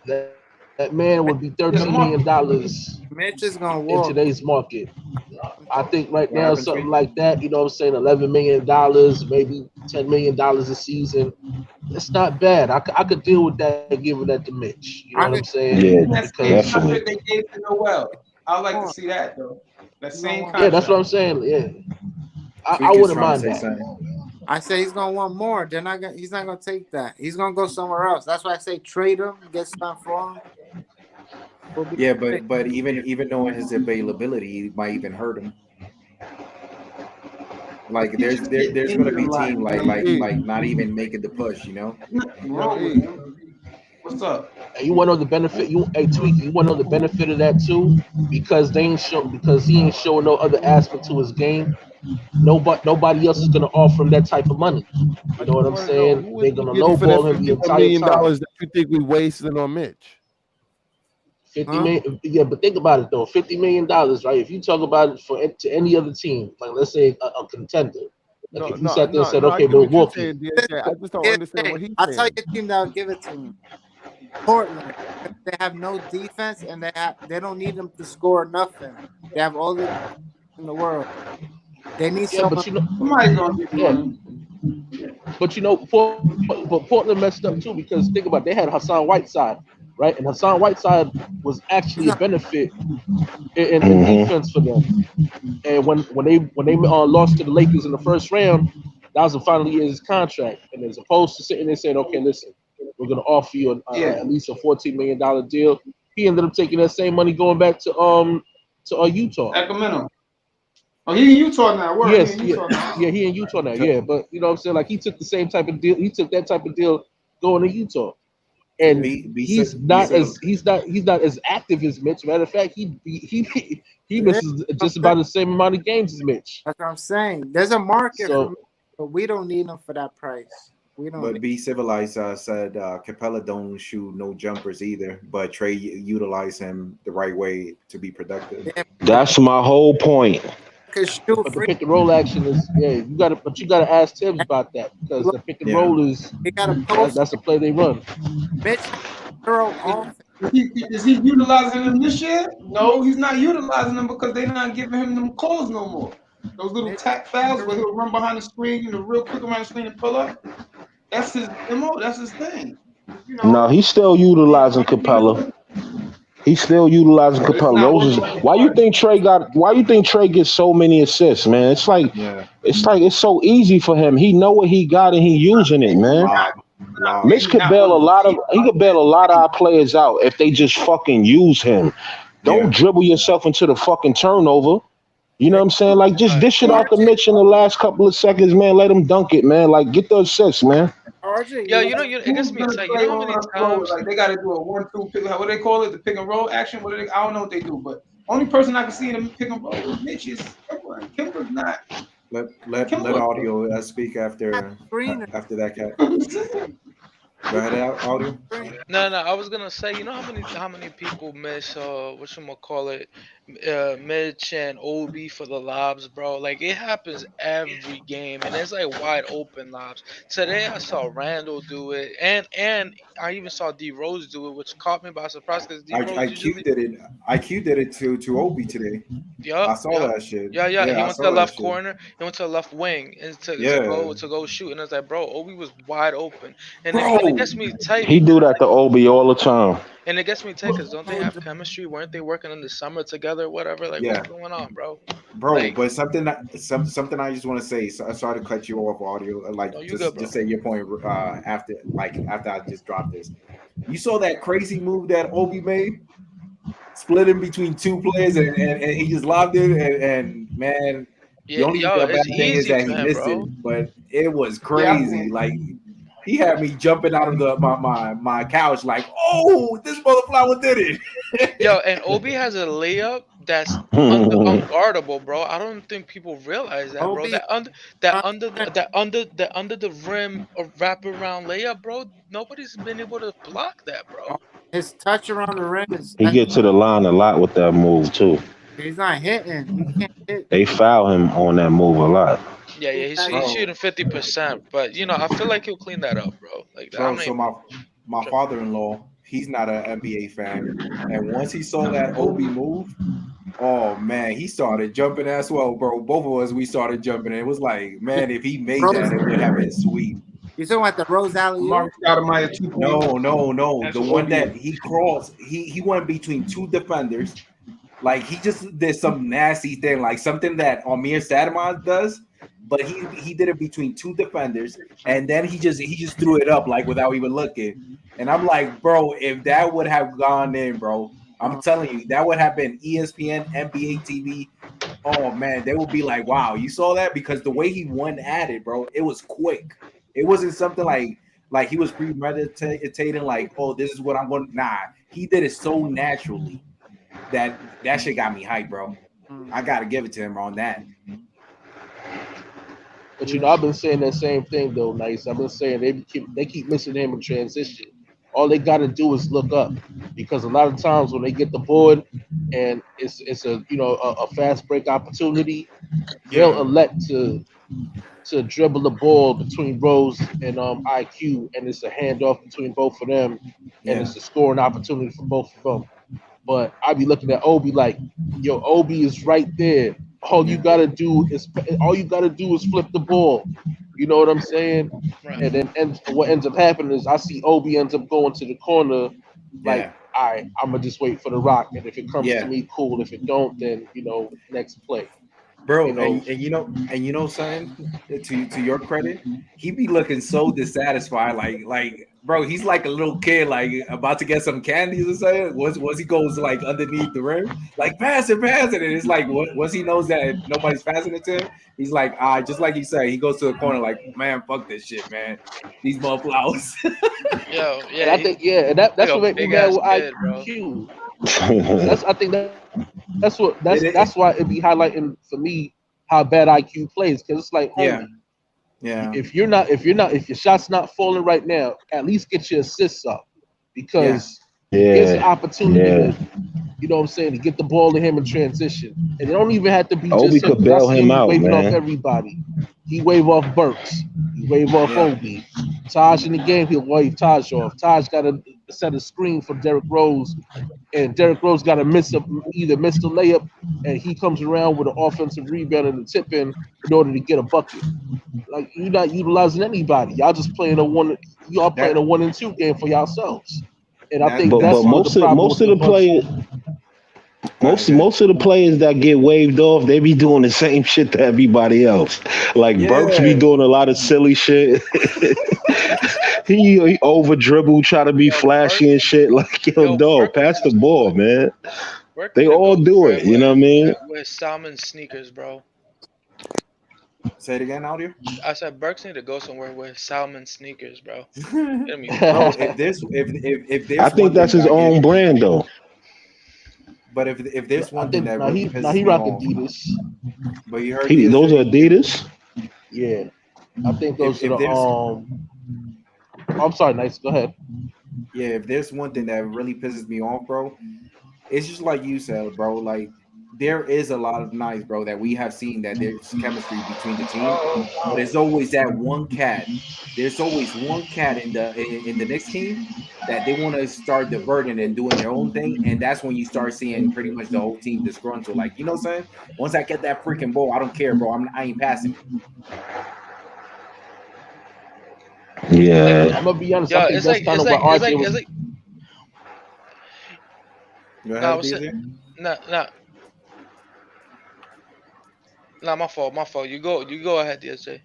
that man would be Yeah, the $13 million market. Mitch is gonna in walk. today's market. I think right What now happened, something Tweet? like that, you know what I'm saying, $11 million, maybe $10 million a season. It's not bad. I could deal with that, giving that to Mitch. You know what I I'm could saying? Maybe Yeah, in that same Because definitely. contract they gave to Noel. I'd like to want. see that though. That He's gonna same want. yeah, that's what contract. I'm saying. Yeah, I Tweak is wouldn't trying to mind say that. something. I say he's gonna want more. They're not gonna. He's not gonna take that. He's gonna go somewhere else. That's why I say trade him, get something for him. We'll be Yeah, great. but even knowing his availability, it might even hurt him. Like He just get there's gonna injured a be lot. team You know? E, not even making the push, you know? Nothing yo, wrong with E. him. What's up? And you want to know the benefit? Tweak. You want to know the benefit of that too, because he ain't showing no other aspect to his game. Nobody else is gonna offer him that type of money. You I know just what I'm want to know saying? who is They're we gonna getting for that lowball him the $51 entire million time. that you think we wasting on Mitch? 50 Huh? million, yeah, but think about it though. $50 million, right? If you talk about it to any other team, like let's say a contender, like No, if you no, sat there and no, said, no. I okay, get what you're Milwaukee, saying, DSJ. I just don't understand DSJ, what he's I'll tell you saying. a team that will give it to him. Portland. They have no defense and they don't need them to score nothing. They have all the defense in the world. They need yeah, someone. but you know, Somebody's gonna get yeah, money. but you know, but Portland messed up too because think about it, they had Hassan Whiteside, right? And Hassan Whiteside was He's actually a not. benefit in Hmm. defense for them. And when they lost to the Lakers in the first round, that was the final year of his contract. And as opposed to sitting there saying, okay, listen, we're going to offer you Yeah, at least a $14 million deal, he ended up taking that same money going back to Utah. Sacramento. Oh, he in Utah now. Word, he Yes, in yeah, Utah now. yeah, he in Utah now. Yeah, but you know what I'm saying? Like he took the same type of deal. He took that type of deal going to Utah, and he's not as active as Mitch. Matter of fact, he Yeah, misses just about the same amount of games as Mitch. that's what I'm saying. There's a market for So me, but we don't need them for that price. We don't But need. Be Civilized said Capella don't shoot no jumpers either, but Trey utilize him the right way to be productive. Yeah, That's my whole point. could shoot but the free. pick and roll action is you gotta ask Tibbs about that because Look, the pick and Yeah. roll is he got a post. that's a play they run. Mitch has zero offense. Is he utilizing them this year? No, he's not utilizing them because they're not giving him them calls no more. Those little Mitch, tap fouls where he'll run behind the screen, real quick around the screen and pull up. That's his MO. That's his thing. You No, know, he's still utilizing Capella. He's still utilizing but it's Capella. not Those working is like it why you was. think Trey gets so many assists, man. Yeah. It's so easy for him. He know what he got and he using it, man. Mitch Maybe could not bail on a the lot of team. he could bail a lot of our players out if they just fucking use him. Don't Yeah. dribble yourself into the fucking turnover. You know what I'm saying? Like just dish it out to RJ, Mitch in the last couple of seconds, man. Let him dunk it, man. Like get the assist, man. RJ, Yeah, you it gets Who's me gonna tight. You play know how many on the floor? times? Like they got to do a 1-2 pick. What do they call it? The pick and roll action. I don't know what they do, but only person I can see in the pick and roll is Mitch. Is Kimber. And Kimber's not. Let Kimber. audio speak after screener. that cat. Go ahead, audio. No, I was gonna say, you know how many people miss whatchamacallit, Mitch and Obi for the lobs, bro. Like it happens every game, and it's like wide open lobs. Today I saw Randall do it, and I even saw D Rose do it, which caught me by surprise because D Rose IQ usually. did it. IQ did it to Obi today. I Yup, saw yup. that shit. Yeah. He Yeah, I went to saw the that left shit. corner. He went to the left wing and Yeah, to go shoot. And I was like, bro, Obi was wide open. And it bro. gets me tight He do because that to Obi all the time. and it gets me tight because don't they have chemistry? Weren't they working in the summer together? Whatever. Like, what's Yeah, going on, bro? bro. Like, But something I just want to say. So, sorry to cut you off, audio. no, Like you good, just bro. say your point. After I just dropped this, you saw that crazy move that Obi made, split him between two players, and he just lobbed it. And man, the Yeah, only yo, bad it's thing is easy that for he him, missed it, bro. but it was Yeah, crazy. Like he had me jumping out of my couch, like, oh, this motherflower did it. Yo, and Obi has a layup that's unguardable, bro. I don't think people realize that, bro. Obi, That under the rim or wraparound layup, bro. Nobody's been able to block that, bro. his touch around the rim is He get to the line a lot with that move too. he's not hitting. He can't hit. They foul him on that move a lot. Yeah. He's Bro, shooting 50%, but I feel like he'll clean that up, bro. Like I'm bro. not So even my tripping. father-in-law, he's not an NBA fan, and once he saw that Obi move, oh man, he started jumping as well, bro. Both of us, we started jumping. And it was like, man, if he made Rose, that, it would have been sweet. you talking about the Rose alley oop? Mark Stoudemire 2.0. No. That's The what one Obi that is. he crossed, he went between two defenders. Like he just did some nasty thing, like something that Amir Stoudemire does, but he did it between two defenders, and then he just threw it up like without even looking. And I'm like, bro, if that would have gone in, bro, I'm telling you, that would have been ESPN, NBA TV. Oh man, they would be like, wow, you saw that? Because the way he went at it, bro, it was quick. It wasn't something like he was premeditating, like, oh, this is what I'm going. Nah, he did it so naturally that shit got me hyped, bro. I gotta give it to him on that. But I've been saying that same thing though, Nice. I've been saying they keep missing him in transition. All they got to do is look up, because a lot of times when they get the board and it's a fast break opportunity, they'll elect to dribble the ball between Rose and IQ, and it's a handoff between both of them, and Yeah, it's a scoring opportunity for both of them. But I be looking at Obi like, yo, Obi is right there. All you yeah, gotta do is flip the ball. You know what I'm saying? Right. And what ends up happening is I see Obi ends up going to the corner, like, yeah, all right, I'm gonna just wait for the rock, and if it comes to yeah. me, cool. If it don't, then next play. You Bro, know, and you know, son, to your credit, he be looking so dissatisfied, like bro, he's like a little kid, like about to get some candies or something. Once he goes like underneath the rim, like pass it, and it's like once he knows that nobody's passing it to him, he's like, just like you say, he goes to the corner, like, man, fuck this shit, man, these motherflowers. Yo, and yeah, I he think that's like what a make me big mad ass with kid, bro. IQ. I think It- that's why it be highlighting for me how bad IQ plays, because it's like, yeah, homie, yeah, if your shot's not falling right now, at least get your assists up, yeah, because here's an Yeah, opportunity yeah. to, what I'm saying, to get the ball to him in transition. And it don't even have to be Obi just him, could because I bail see him him out, waving off man. everybody. He wave off Burks. He wave off yeah, Obi. Taj in the game, he'll wave Taj off. Taj got to set a screen for Derrick Rose, and Derrick Rose got to either miss the layup, and he comes around with an offensive rebound and a tip in order to get a bucket. Like, you're not utilizing anybody. Y'all just playing that a 1-2 game for yourselves. And I think that's But that's what the problem most with of the the Bucks. players go ahead, go ahead. most of the players that get waved off, they be doing the same shit to everybody else. Like Burks be Yeah, doing a lot of silly shit. he over dribble, try to be Yo, flashy and shit. Like, yo, dog, Burks pass need the to ball, man. Burks They need to all go do somewhere it. You know what I mean? with Salmon sneakers, bro. say it again, audio. I said Burks need to go somewhere with Salmon sneakers, bro. Get me Bro, bugged. if I there's think one that's thing his that own get, brand, though. but if there's I one thing think that now really he pisses me rock off, Adidas. but you heard Those are yesterday, Adidas. Yeah, I think those are if the there's I'm sorry, Nice. Go ahead. Yeah, if there's one thing that really pisses me off, bro, it's just like you said, bro. Like there is a lot of nights, bro, that we have seen that there's chemistry between the team, but there's always that one cat. There's always one cat in the next team that they want to start diverting and doing their own thing, and that's when you start seeing pretty much the whole team disgruntled. Like, you know what I'm saying? Once I get that freaking ball, I don't care, bro. I ain't passing it. Yeah. I'm gonna be honest. Yeah, I think that's kind of what RJ was. Go Nah, I ahead, was DJ. saying, nah, my fault. You go ahead, DJ.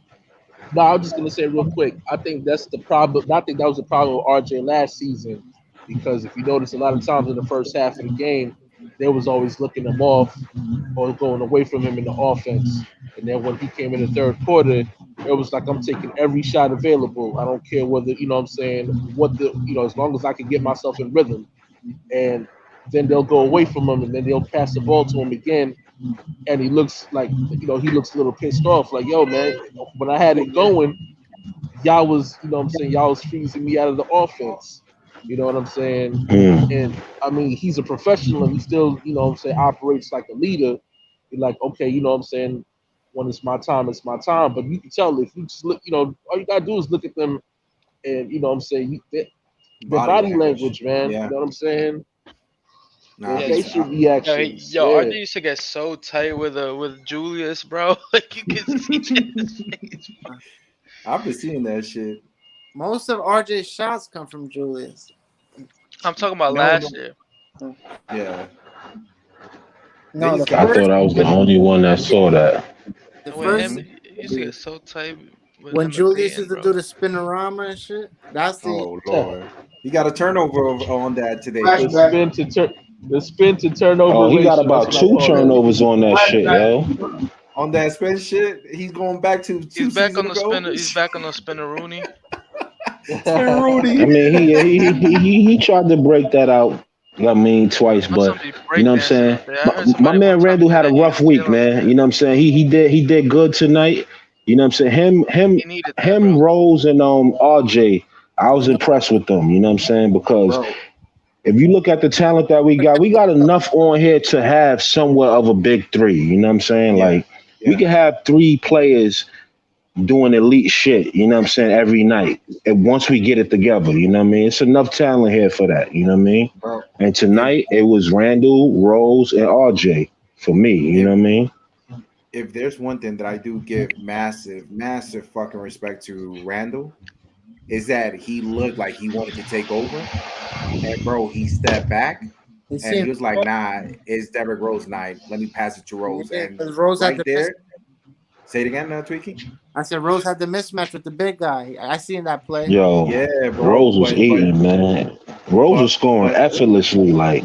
No, I was just gonna say real quick. I think that's the problem. I think that was the problem with RJ last season, because if you notice, a lot of times in the first half of the game, they was always looking him off or going away from him in the offense. And then when he came in the third quarter, it was like, I'm taking every shot available. I don't care whether, you know what I'm saying, as long as I can get myself in rhythm. And then they'll go away from him, and then they'll pass the ball to him again, and he looks like, he looks a little pissed off. Like, yo, man, when I had it going, y'all was, y'all was freezing me out of the offense. You know what I'm saying? And I mean, he's a professional, and he still, operates like a leader. You're like, okay, you know what I'm saying? When it's my time, it's my time. But you can tell if you just look, all you gotta do is look at them, and you know what I'm saying, their body language, man. Yeah. You know what I'm saying? Nah, Their facial reactions. Yo, Yeah. RJ used to get so tight with Julius, bro. Like you can see his face, bro. I've been seeing that shit. Most of RJ's shots come from Julius. I'm talking about last year. Yeah. No, the I thought I was the only one that saw that. The With first him, he used to get so tight with when him and Julius Peyton, used to bro. do the spinorama and shit. That's the Oh Lord, he got a turnover on that today. The spin to turnover Oh, he got ratio. about That's what I 2 call that. turnovers on that shit, yo. On that spin shit, he's going back to two He's back seasons on the ago. spinner. He's back on the spinner Rooney. Spin Rooney. I mean, he tried to break that out. I mean, twice, I but saw somebody you know what I'm breakdancing saying. out there. I heard My somebody one man time Randall say had a that he was rough week, killing it. man. You know what I'm saying. He did good tonight. You know what I'm saying. He needed that, bro. Rose, and RJ. I was impressed with them. You know what I'm saying, because Bro, if you look at the talent that we got enough on here to have somewhat of a big three. You know what I'm saying? Yeah, Like we can have 3 players doing elite shit, you know what I'm saying, every night. And once we get it together, you know what I mean? It's enough talent here for that, you know what I mean? bro. And tonight it was Randall, Rose, and RJ for me, you know what I mean? If there's one thing that I do give massive fucking respect to Randall, is that he looked like he wanted to take over. And bro, he stepped back and he was like, nah, it's Derrick Rose night. Let me pass it to Rose. Yeah, And 'cause Rose had right there, say it again now, Tweaky. I said Rose had the mismatch with the big guy. I seen that play. Yo, Yeah, bro. Rose was eating, man. Rose was scoring effortlessly, like.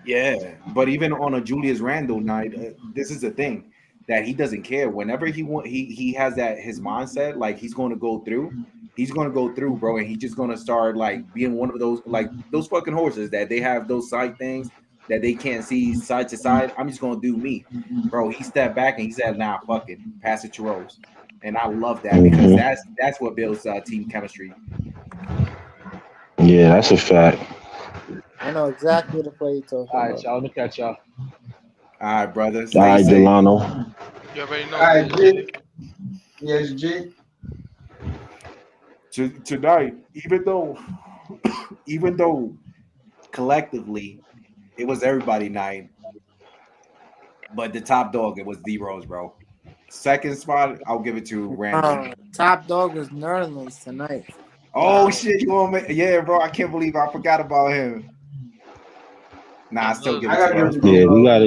Yeah, but even on a Julius Randle night, this is the thing that he doesn't care. Whenever he has that his mindset, like he's going to go through. He's going to go through, bro, and he's just going to start like being one of those fucking horses that they have those side things that they can't see side to side. I'm just going to do me, bro. He stepped back and he said, "Nah, fuck it, pass it to Rose," and I love that because that's what builds team chemistry. Yeah, that's a fact. I know exactly the play you're talking All right, about. y'all. Let me catch y'all. All right, brother. All Stay right, safe. Delano. You already know. All right, G. Yes, G. Tonight, Even though collectively it was everybody night, but the top dog, it was D Rose, bro. Second spot, I'll give it to Randall. Top dog was Nerlens tonight. Oh shit, you want me? Yeah, bro, I can't believe I forgot about him. Nah, I still give it to Rose.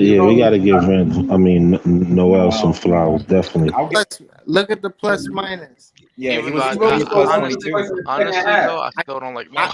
Yeah, we gotta give Randall. I mean, Noel some flowers, definitely. Look at the plus minus. Yeah, Even he was though plus 22. honestly though, I still don't like no.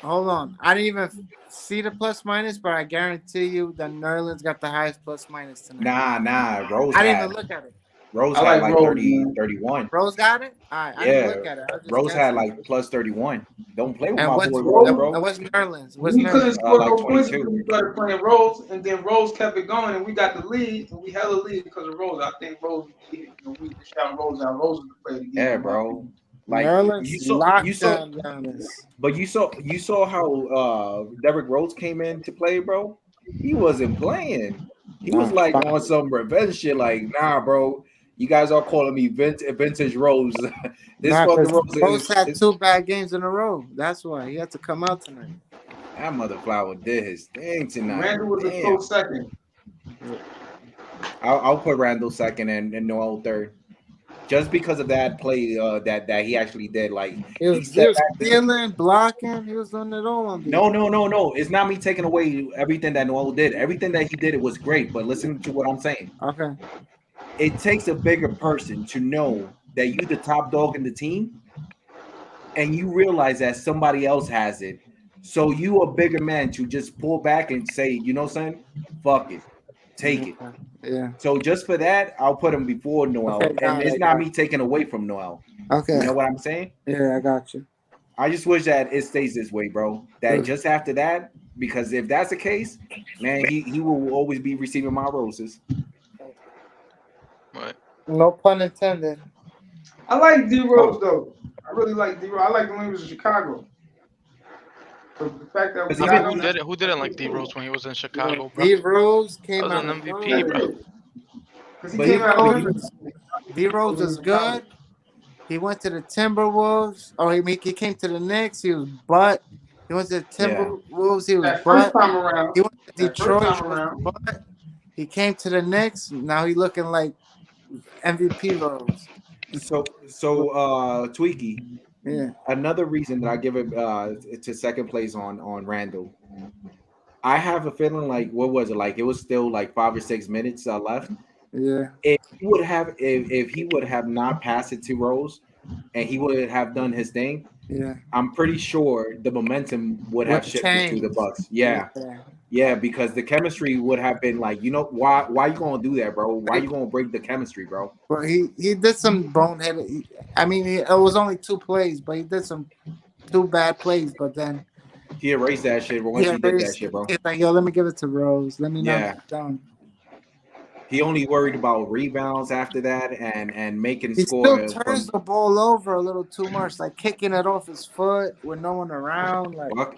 Hold on. I didn't even see the plus minus, but I guarantee you that Nerlens got the highest plus minus tonight. Nah. Rose I didn't had, even look at it. Rose I had like like Rose, 30, man. 31. Rose got it? All right. I didn't look at it. I was just Rose had guessing. like plus 31. Don't play with And my what's boy Rose, and bro. what's Nerlens? What's We couldn't Nerlens? score Like no points 22. until we started playing Rose, and then Rose kept it going, and we got the lead, and we held the lead because of Rose. I think Rose, we just shout Rose out. Rose is the player to get Yeah, him, bro. Like Nerlens you saw, locked down Giannis. but you saw how Derrick Rose came in to play, bro. He wasn't playing. He was Nah, like fine. on some revenge shit. Like, nah, bro. You guys are calling me vintage Rose. This Nah, fucking because Rose Rose had is 2 bad games in a row. That's why he had to come out tonight. that mother flower did his thing tonight. Randall was a Damn. close second. I'll put Randall second and Noel third. Just because of that play that he actually did. Like He was stealing, blocking. He was doing it all on defense. No. It's not me taking away everything that Noel did. Everything that he did, it was great. But listen to what I'm saying. Okay. It takes a bigger person to know that you the top dog in the team, and you realize that somebody else has it. So you a bigger man to just pull back and say, you know, son, fuck it, take it. Yeah. So just for that, I'll put him before Noel, Okay, and it's not me taking away from Noel. Okay. You know what I'm saying? Yeah, I got you. I just wish that it stays this way, bro. That just after that, because if that's the case, man, he will always be receiving my roses. Right. No pun intended. I like D Rose though. I really like D Rose. I like when he was in Chicago. So the fact that we got him, Who didn't like D Rose when he was in Chicago, bro? D Rose came That out was an MVP, bro. because he came out. D Rose is good. He went to the Timberwolves. Oh, he came to the Knicks. He was butt. He went to the Timberwolves. He was That butt. first time around. He went to That Detroit. first He time was around. butt. He came to the Knicks. Now he looking like MVP Rose. So Tweaky. Yeah. Another reason that I give it to second place on Randall. I have a feeling like what was it like? It was still like 5 or 6 minutes left. Yeah. If he would have not passed it to Rose, and he would have done his thing, Yeah. I'm pretty sure the momentum would have shifted to the Bucks. Yeah, because the chemistry would have been like, you know, why you gonna do that, bro? Why you gonna break the chemistry, bro? But he did some boneheaded. I mean, it was only 2 plays, but he did some 2 bad plays. But then he erased that shit. But once he did that shit, bro, he's like, yo, let me give it to Rose. Let me knock it down. He only worried about rebounds after that and making He score. still turns the ball over a little too much, like kicking it off his foot with no one around. Like, fuck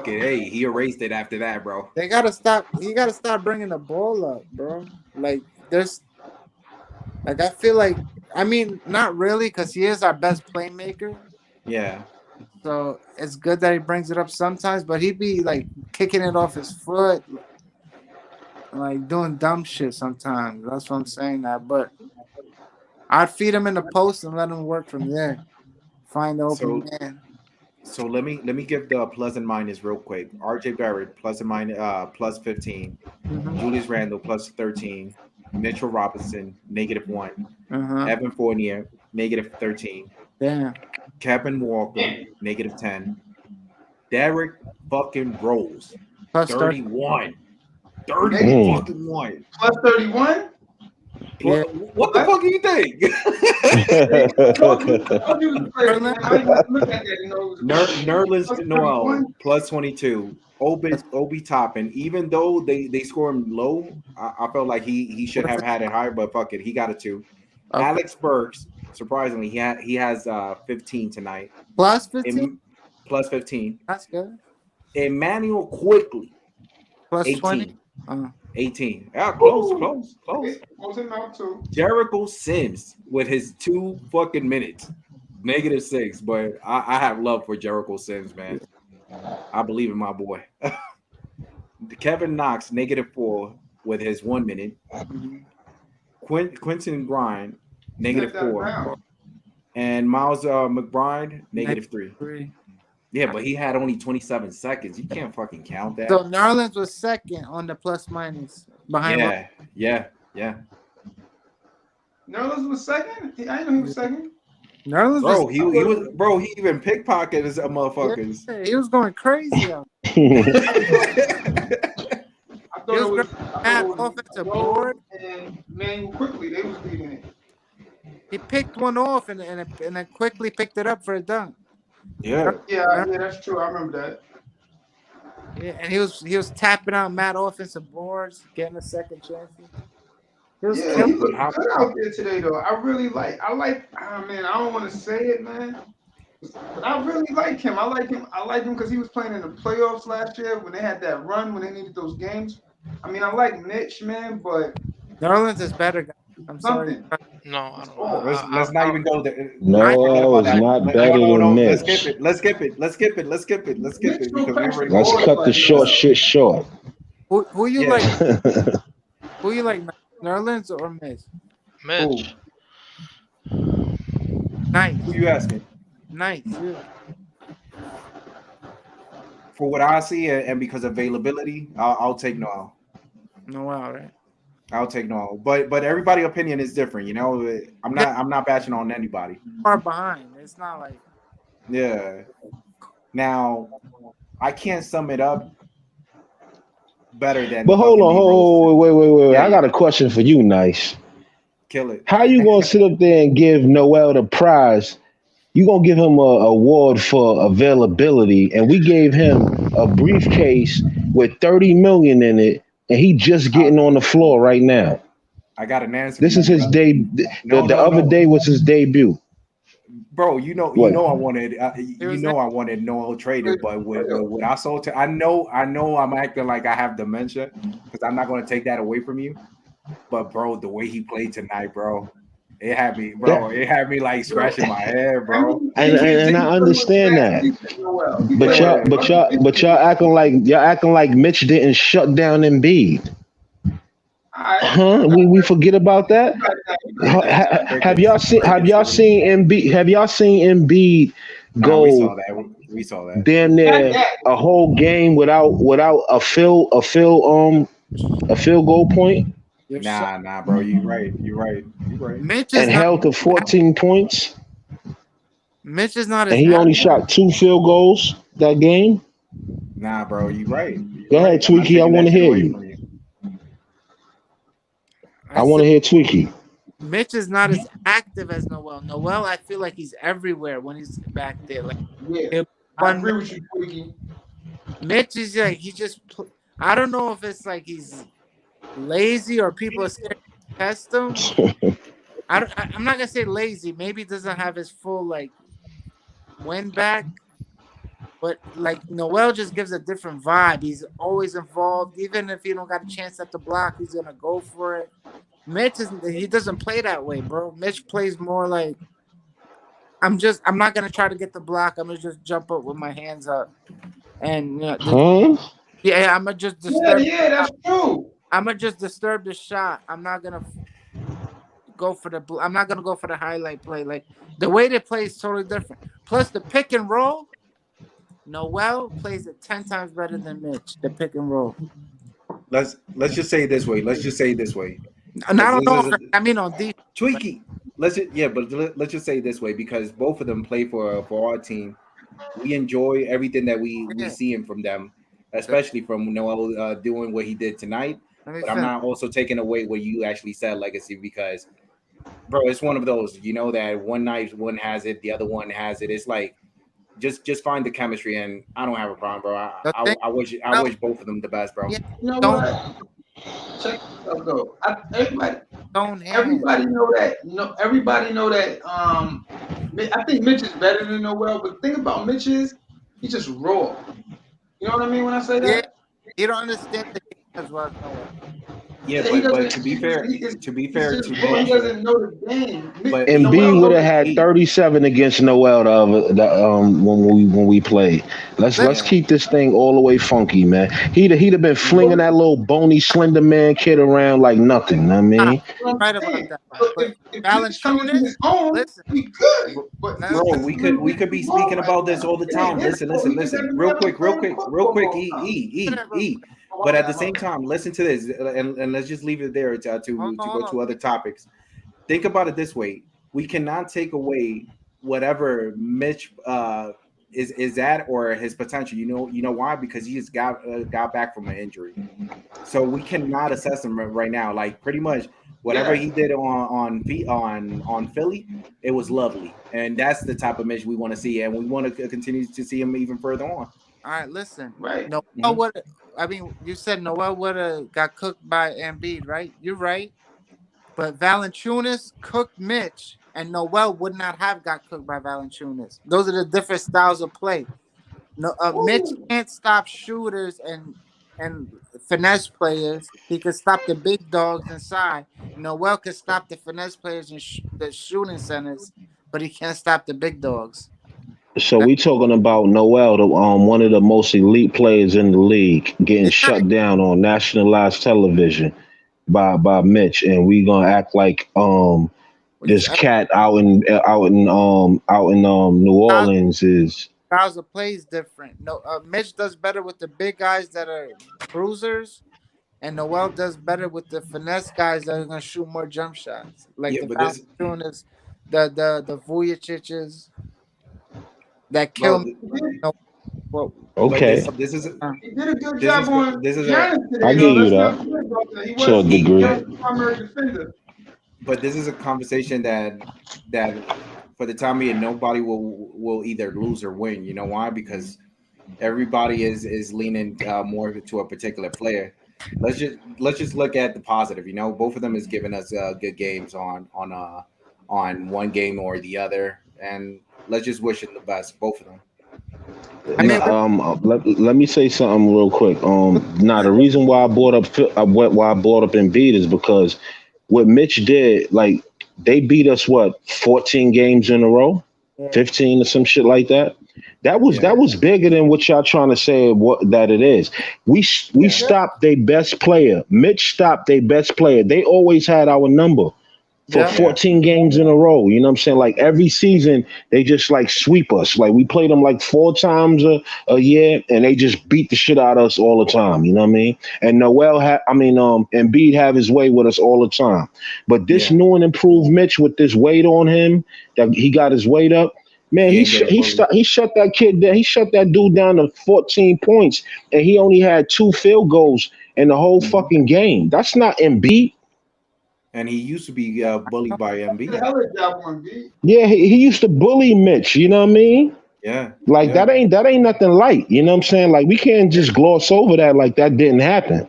it. Hey, he erased it after that, bro. They gotta stop. He gotta stop bringing the ball up, bro. Like, I feel like, I mean, not really, because he is our best playmaker. Yeah. So it's good that he brings it up sometimes, but he be like kicking it off his foot. Like doing dumb shit sometimes. That's what I'm saying that. But I'd feed him in the post and let him work from there. Find the open man. So let me give the plus and minus real quick. RJ Barrett plus and minus plus 15. Julius Randle plus 13. Mitchell Robinson -1. Evan Fournier -13. Damn. Kevin Walker -10. Derrick fucking Rose plus 31. 30 fucking 1. Plus 31? Yeah. What the fuck do you think? Nerlens Noel plus 22. Obi Toppin. Even though they score him low, I felt like he should have had it higher, but fuck it, he got a 2. Okay. Alex Burks, surprisingly, he has 15 tonight. Plus 15? Plus 15. That's good. Emmanuel Quickly. Plus 18. 20. 18. Yeah, close. Close him out too. Jericho Sims with his 2 fucking minutes. -6. But I have love for Jericho Sims, man. I believe in my boy. Kevin Knox, -4 with his 1 minute. Quentin Grind, -4. And Miles McBride, -3. Yeah, but he had only 27 seconds. You can't fucking count that. So Nerlens was second on the plus minus behind. Yeah. Nerlens was second. I didn't know he was second. Nerlens, bro, he even pickpocketed his motherfuckers. Yeah, he was going crazy. I thought it was offensive board and Manuel Quickly. They was leading it. He picked one off and then quickly picked it up for a dunk. Yeah, that's true. I remember that. Yeah, and he was tapping out mad offensive boards, getting a second chance. He looked good out there today, though. I like man, I don't want to say it, man. But I really like him. I like him because he was playing in the playoffs last year when they had that run when they needed those games. I mean, I like Mitch, man, but Nerlens is better, guys. I'm sorry. something. No, I don't. Oh, Let's not even go there. No, it's not better than Let's skip Mitch. it. Let's skip it. Let's skip it. Let's skip it. Let's skip it because we already Let's cut the short shit short. Who you Yeah. like? Who you like, Nerlens or Mitch? Mitch. Nice. Who you asking? Nice. Yeah. For what I see and because availability, I'll take Noel. Noel, right? I'll take Noel. But everybody's opinion is different, you know. I'm not bashing on anybody. Far behind. It's not like Yeah. Now, I can't sum it up better than. But hold on, wait. Yeah. I got a question for you, Nice. Kill it. How you gonna sit up there and give Noel the prize? You gonna give him a award for availability, and we gave him a briefcase with 30 million in it, and he just getting on the floor right now. I got an answer. This is his day. The other day was his debut. Bro, you know I wanted I wanted Noel traded, but with I saw I know I'm acting like I have dementia because I'm not going to take that away from you. But bro, the way he played tonight, bro, it had me, bro. It had me like scratching my head, bro. And I understand that, but y'all acting like Mitch didn't shut down Embiid. Huh? We forget about that. Have y'all seen Embiid? Have y'all seen Embiid go? We saw that. Damn near a whole game without a field goal point. Nah, bro. You're right. Mitch and held to 14 points. Mitch is not. And he only shot 2 field goals that game. Nah, bro. You're right. Go ahead, Tweaky. I want to hear you. I want to hear Tweaky. Mitch is not as active as Noel. Noel, I feel like he's everywhere when he's back there. Like, I agree with you, Tweaky. Mitch is like I don't know if it's like he's lazy or people are scared to test him. I'm not gonna say lazy. Maybe he doesn't have his full like win back, but like Noel just gives a different vibe. He's always involved, even if he don't got a chance at the block, he's gonna go for it. Mitch he doesn't play that way, bro. Mitch plays more like I'm not gonna try to get the block. I'm gonna just jump up with my hands up, and I'm gonna just disturb. Yeah, that's true. I'm gonna just disturb the shot. I'm not gonna go for the highlight play. Like the way they play is totally different. Plus the pick and roll, Noel plays it 10 times better than Mitch. The pick and roll. Let's just say it this way. And I don't know. I mean on defense. Tweaky. Let's just say it this way because both of them play for our team. We enjoy everything that we seeing from them, especially from Noel doing what he did tonight. But I'm not also taking away what you actually said, Legacy, because, bro, it's one of those, you know, that one night one has it, the other one has it. It's like, just find the chemistry, and I don't have a problem, bro. I wish both of them the best, bro. You know what? Check this out, though. Everybody know that. Everybody know that. I think Mitch is better than Noel, but the thing about Mitch is he's just raw. You know what I mean when I say that? Yeah, you don't understand the game as well as Noel. Yeah, but to be fair, he doesn't know the game. But Embiid would have had 37 against Noel when we played. Let's keep this thing all the way funky, man. He'd have been flinging that little bony slender man kid around like nothing. I mean, right about that. But Valanciunas, listen, we good. But bro, we could be speaking about this all the time. Listen. Real quick. E. But at the same time, listen to this, and let's just leave it there to go to other topics. Think about it this way: we cannot take away whatever Mitch is at or his potential. You know why? Because he just got back from an injury, so we cannot assess him right now. Like pretty much whatever he did on Philly, it was lovely, and that's the type of Mitch we want to see, and we want to continue to see him even further on. All right, listen. Right. You said Noel would have got cooked by Embiid, right? You're right. But Valanciunas cooked Mitch, and Noel would not have got cooked by Valanciunas. Those are the different styles of play. No, Mitch can't stop shooters and finesse players. He could stop the big dogs inside. Noel could stop the finesse players and the shooting centers, but he can't stop the big dogs. So we talking about Noel, one of the most elite players in the league, getting It's not. shut down on nationalized television by Mitch, and we gonna act like this cat out in New Orleans is. Styles of play is different. No, Mitch does better with the big guys that are bruisers, and Noel does better with the finesse guys that are gonna shoot more jump shots, like the but this, Valanciunas, the Vujicic's that bro, kill. No, well, but Okay, this is He did a good this job is on this is a Giannis I today, give though. you Let's not that forget about that. He to a was degree. Giannis' primary defender. but this is a conversation that for the time being nobody will either lose or win. You know why? Because everybody is leaning more to a particular player. Let's just look at the positive. You know, both of them is giving us good games on one game or the other, and let's just wish them the best, both of them. I mean, Let me say something real quick. Now the reason why I brought up Embiid is because what Mitch did, like they beat us 14 games in a row, 15 or some shit like that. That was bigger than what y'all trying to say that it is. We stopped their best player. Mitch stopped their best player. They always had our number for 14 games in a row. You know what I'm saying? Like every season, they just like sweep us. Like we played them like 4 times a year, and they just beat the shit out of us all the time. You know what I mean? And Embiid have his way with us all the time. But this new and improved Mitch with this weight on him, that he got his weight up. Man, he shut that kid down. He shut that dude down to 14 points, and he only had 2 field goals in the whole fucking game. That's not Embiid. And he used to be bullied by Embiid. Yeah, he used to bully Mitch. You know what I mean? Yeah. Like that ain't nothing light. You know what I'm saying? Like we can't just gloss over that like that didn't happen.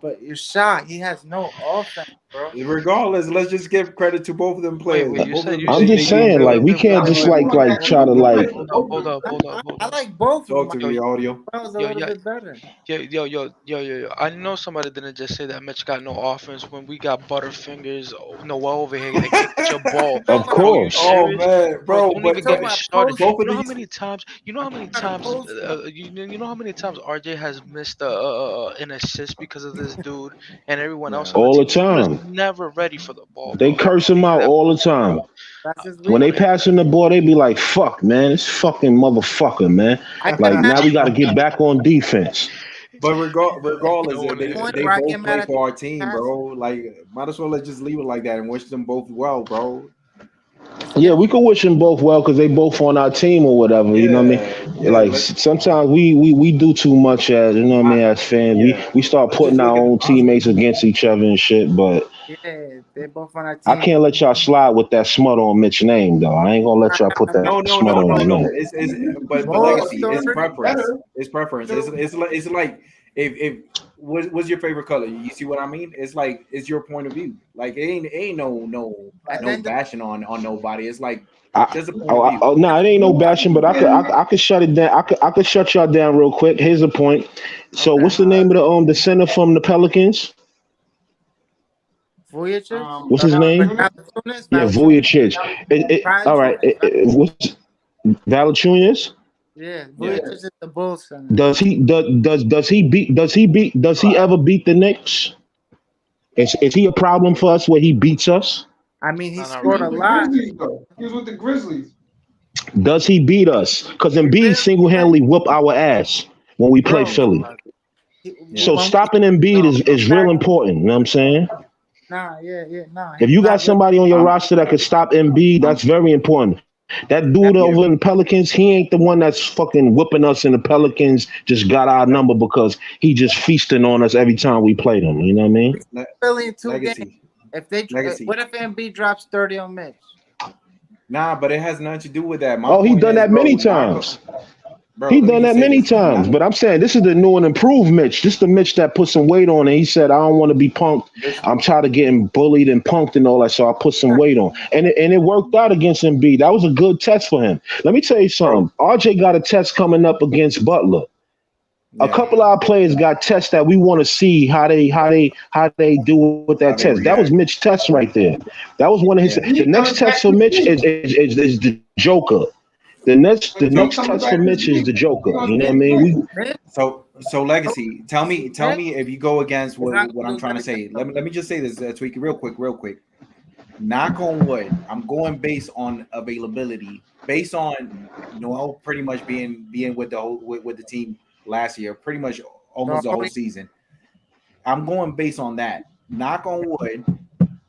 but you're shot. He has no offense, bro. Regardless, let's just give credit to both of them players. I'm just saying, like we can't just like try to like. Hold up. I like both of Talk them. to me, audio. That was a little bit better. Yo. I know somebody didn't just say that Mitch got no offense when we got Butterfingers. Noel over here like, can't get your ball. Of course. Oh man, bro. Don't even get me started. both You know of how these- many times? You know how many times? You know how many times RJ has missed an assist because of this dude, and everyone else on All the the team was time. never ready for the ball. They curse him out all the time. When they pass him the ball, they be like, "Fuck, man, this fucking motherfucker, man." Like now we got to get back on defense. But regardless, they both get mad play at for our team, bro. Like, might as well let's just leave it like that and wish them both well, bro. Yeah, we could wish them both well because they both on our team or whatever. You know what I mean? Like sometimes we do too much as you know what I mean as fans. We start putting our own teammates against each other and shit. But yeah, they both on our team. I can't let y'all slide with that smut on Mitch name though. I ain't gonna let y'all put that smut on his name. But legacy, it's preference. It's preference. It's like if what's your favorite color? You see what I mean? It's like it's your point of view. Like it ain't no bashing on nobody. It's like just a point of view. No, it ain't no bashing, but I could shut it down. I could shut y'all down real quick. Here's the point. So what's the name of the center from the Pelicans? Vujicic? What's his name? Yeah, Vujicic. All right. What's Valanciunas? Yeah, Vujicic is the Bulls center. Does he ever beat the Knicks? Is he a problem for us where he beats us? I mean, he scored a lot. He was with the Grizzlies. Does he beat us? Because Embiid single-handedly whoop our ass when we play Philly. So stopping Embiid is real important. You know what I'm saying? Nah. If you got somebody on your roster that can stop Embiid, that's very important. That dude over in the Pelicans, he ain't the one that's fucking whipping us, and the Pelicans just got our number because he just feasting on us every time we play them. You know what I mean? Philly in 2 games. What if Embiid drops 30 on Mitch? Nah, but it has nothing to do with that. He done that many times. Bro, He let me done just that say many this. times, but I'm saying this is the new and improved Mitch. This is the Mitch that put some weight on, and he said, "I don't want to be punked. Mitch, I'm tired of getting bullied and punked and all that, so I put some weight on." And it worked out against Embiid. That was a good test for him. Let me tell you bro, something. RJ got a test coming up against Butler. A yeah, couple of our players got tests that we want to see how they do with how that they test. That was react. Mitch's test right there. That was one of his. Yeah. He The next coming test back for this Mitch week. is the Joker. The next When the he next coming test back for this Mitch is week, the he Joker. gonna You know get what I mean? it. So legacy. Tell me if you go against He's not what gonna I'm do trying to good say. against Let me just say this, Tweaky, real quick. Knock on wood. I'm going based on availability, based on Noel pretty much being with the whole with the team last year, pretty much almost the whole season. I'm going based on that. Knock on wood.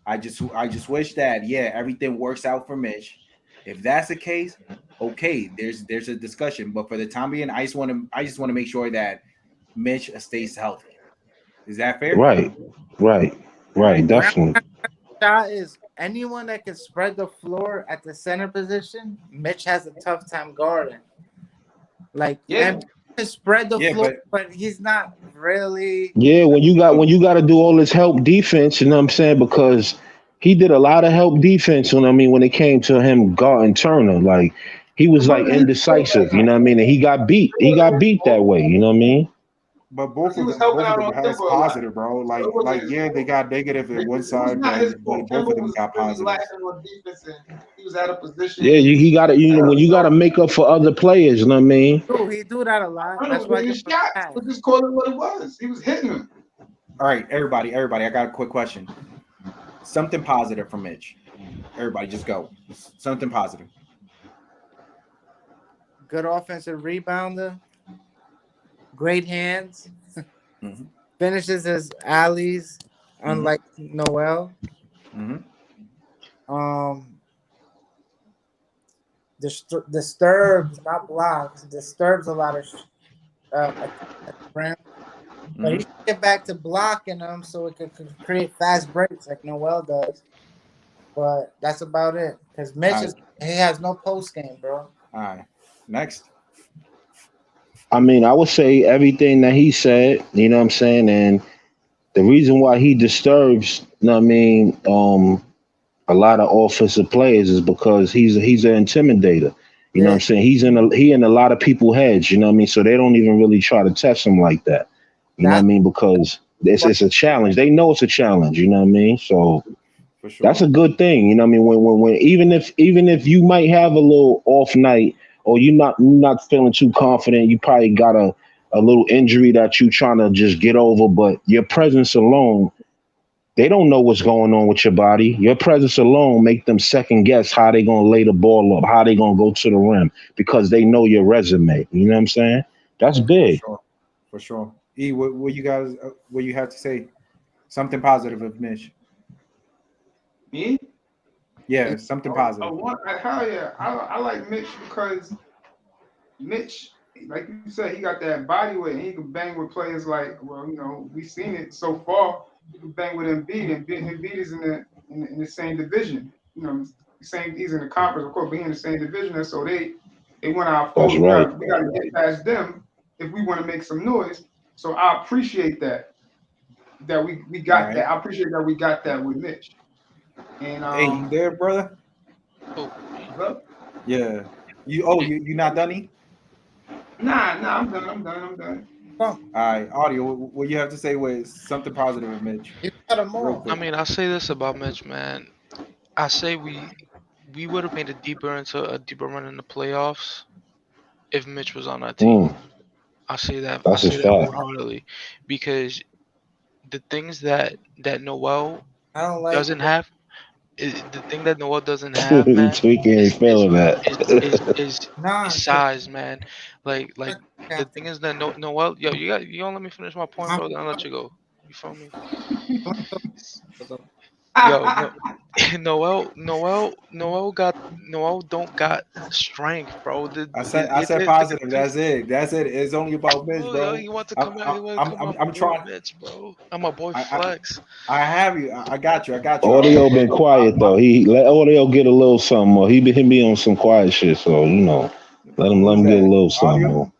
I just wish that everything works out for Mitch. If that's the case, okay, there's a discussion. But for the time being, I just want to make sure that Mitch stays healthy. Is that fair? Right. Definitely. shot is anyone that can spread the floor at the center position. Mitch has a tough time guarding. Like, Yeah. and can spread the Yeah, floor, but he's not really. Yeah, when you got to do all this help defense, you know what I'm saying? Because he did a lot of help defense when it came to him guarding Turner. Like he was like indecisive, you know what I mean? And he got beat. He got beat that way, you know what I mean? But He was helping out on has Kimber a lot. positive, bro. So it wasn't his Yeah, fault. they got negative at one It was side, not but his fault. both Kimber of them was got really positives. lacking on defense, and he was out of position. Yeah, he got to when you got to make up for other players, you know what I mean? He do that a lot. I That's don't why know, I his give him a shots. pass. Let's just call it what it was. He was hitting them. All right, everybody, I got a quick question. Something positive from Mitch. Everybody, just go. Something positive. Good offensive rebounder. Great hands. Mm-hmm. Finishes his alleys, unlike Noel. Mm-hmm. Disturbs, not blocks. Disturbs a lot of at the rim. But he should get back to blocking them so it could create fast breaks like Noel does. But that's about it. Because Mitch he has no post game, bro. All right. Next. I mean, I would say everything that he said, you know what I'm saying? And the reason why he disturbs, you know what I mean, a lot of offensive players is because he's an intimidator. You know what I'm saying? He in a lot of people's heads, you know what I mean? So they don't even really try to test him like that. You know what I mean? Because it's a challenge. They know it's a challenge, you know what I mean? So for sure. That's a good thing. You know what I mean? When even if you might have a little off night or you're not feeling too confident, you probably got a little injury that you trying to just get over, but your presence alone, they don't know what's going on with your body. Your presence alone make them second guess how they gonna lay the ball up, how they gonna go to the rim because they know your resume. You know what I'm saying? That's big. For sure. E, what you guys what you have to say? Something positive of Mitch. Me? Yeah, something positive. Hell yeah. I like Mitch because Mitch, like you said, he got that body weight and he can bang with players like, well, we've seen it so far. He can bang with Embiid, and Embiid is in the same division. He's in the conference, of course, but he's in the same division, and so they went our That's foes. right. We got to get past them if we want to make some noise. So I appreciate that we got that. I appreciate that we got that with Mitch. And hey, you there, brother? Oh, hello? Yeah. You not done? E? Nah, I'm done. All right, audio. What you have to say with something positive of Mitch? I mean, I'll say this about Mitch, man. I say we would have made a deeper run in the playoffs if Mitch was on our team. I say that wholeheartedly because the things that Noel doesn't have. The thing that Noel doesn't have, man, Tweaking ain't feeling that. is size, man. Like the thing is that Noel, yo, you don't let me finish my point, bro. Then I'll let you go. You feel me? Yo, no, Noel don't got strength, bro. I said positive. That's it. It's only about Mitch, bro. Yo, he want to come out. He want to come out. I'm trying. Mitch, bro. I'm a boy Flex. I have you. I got you. Audio been quiet though. He let Audio get a little something more. He be on some quiet shit, so let him get a little something more.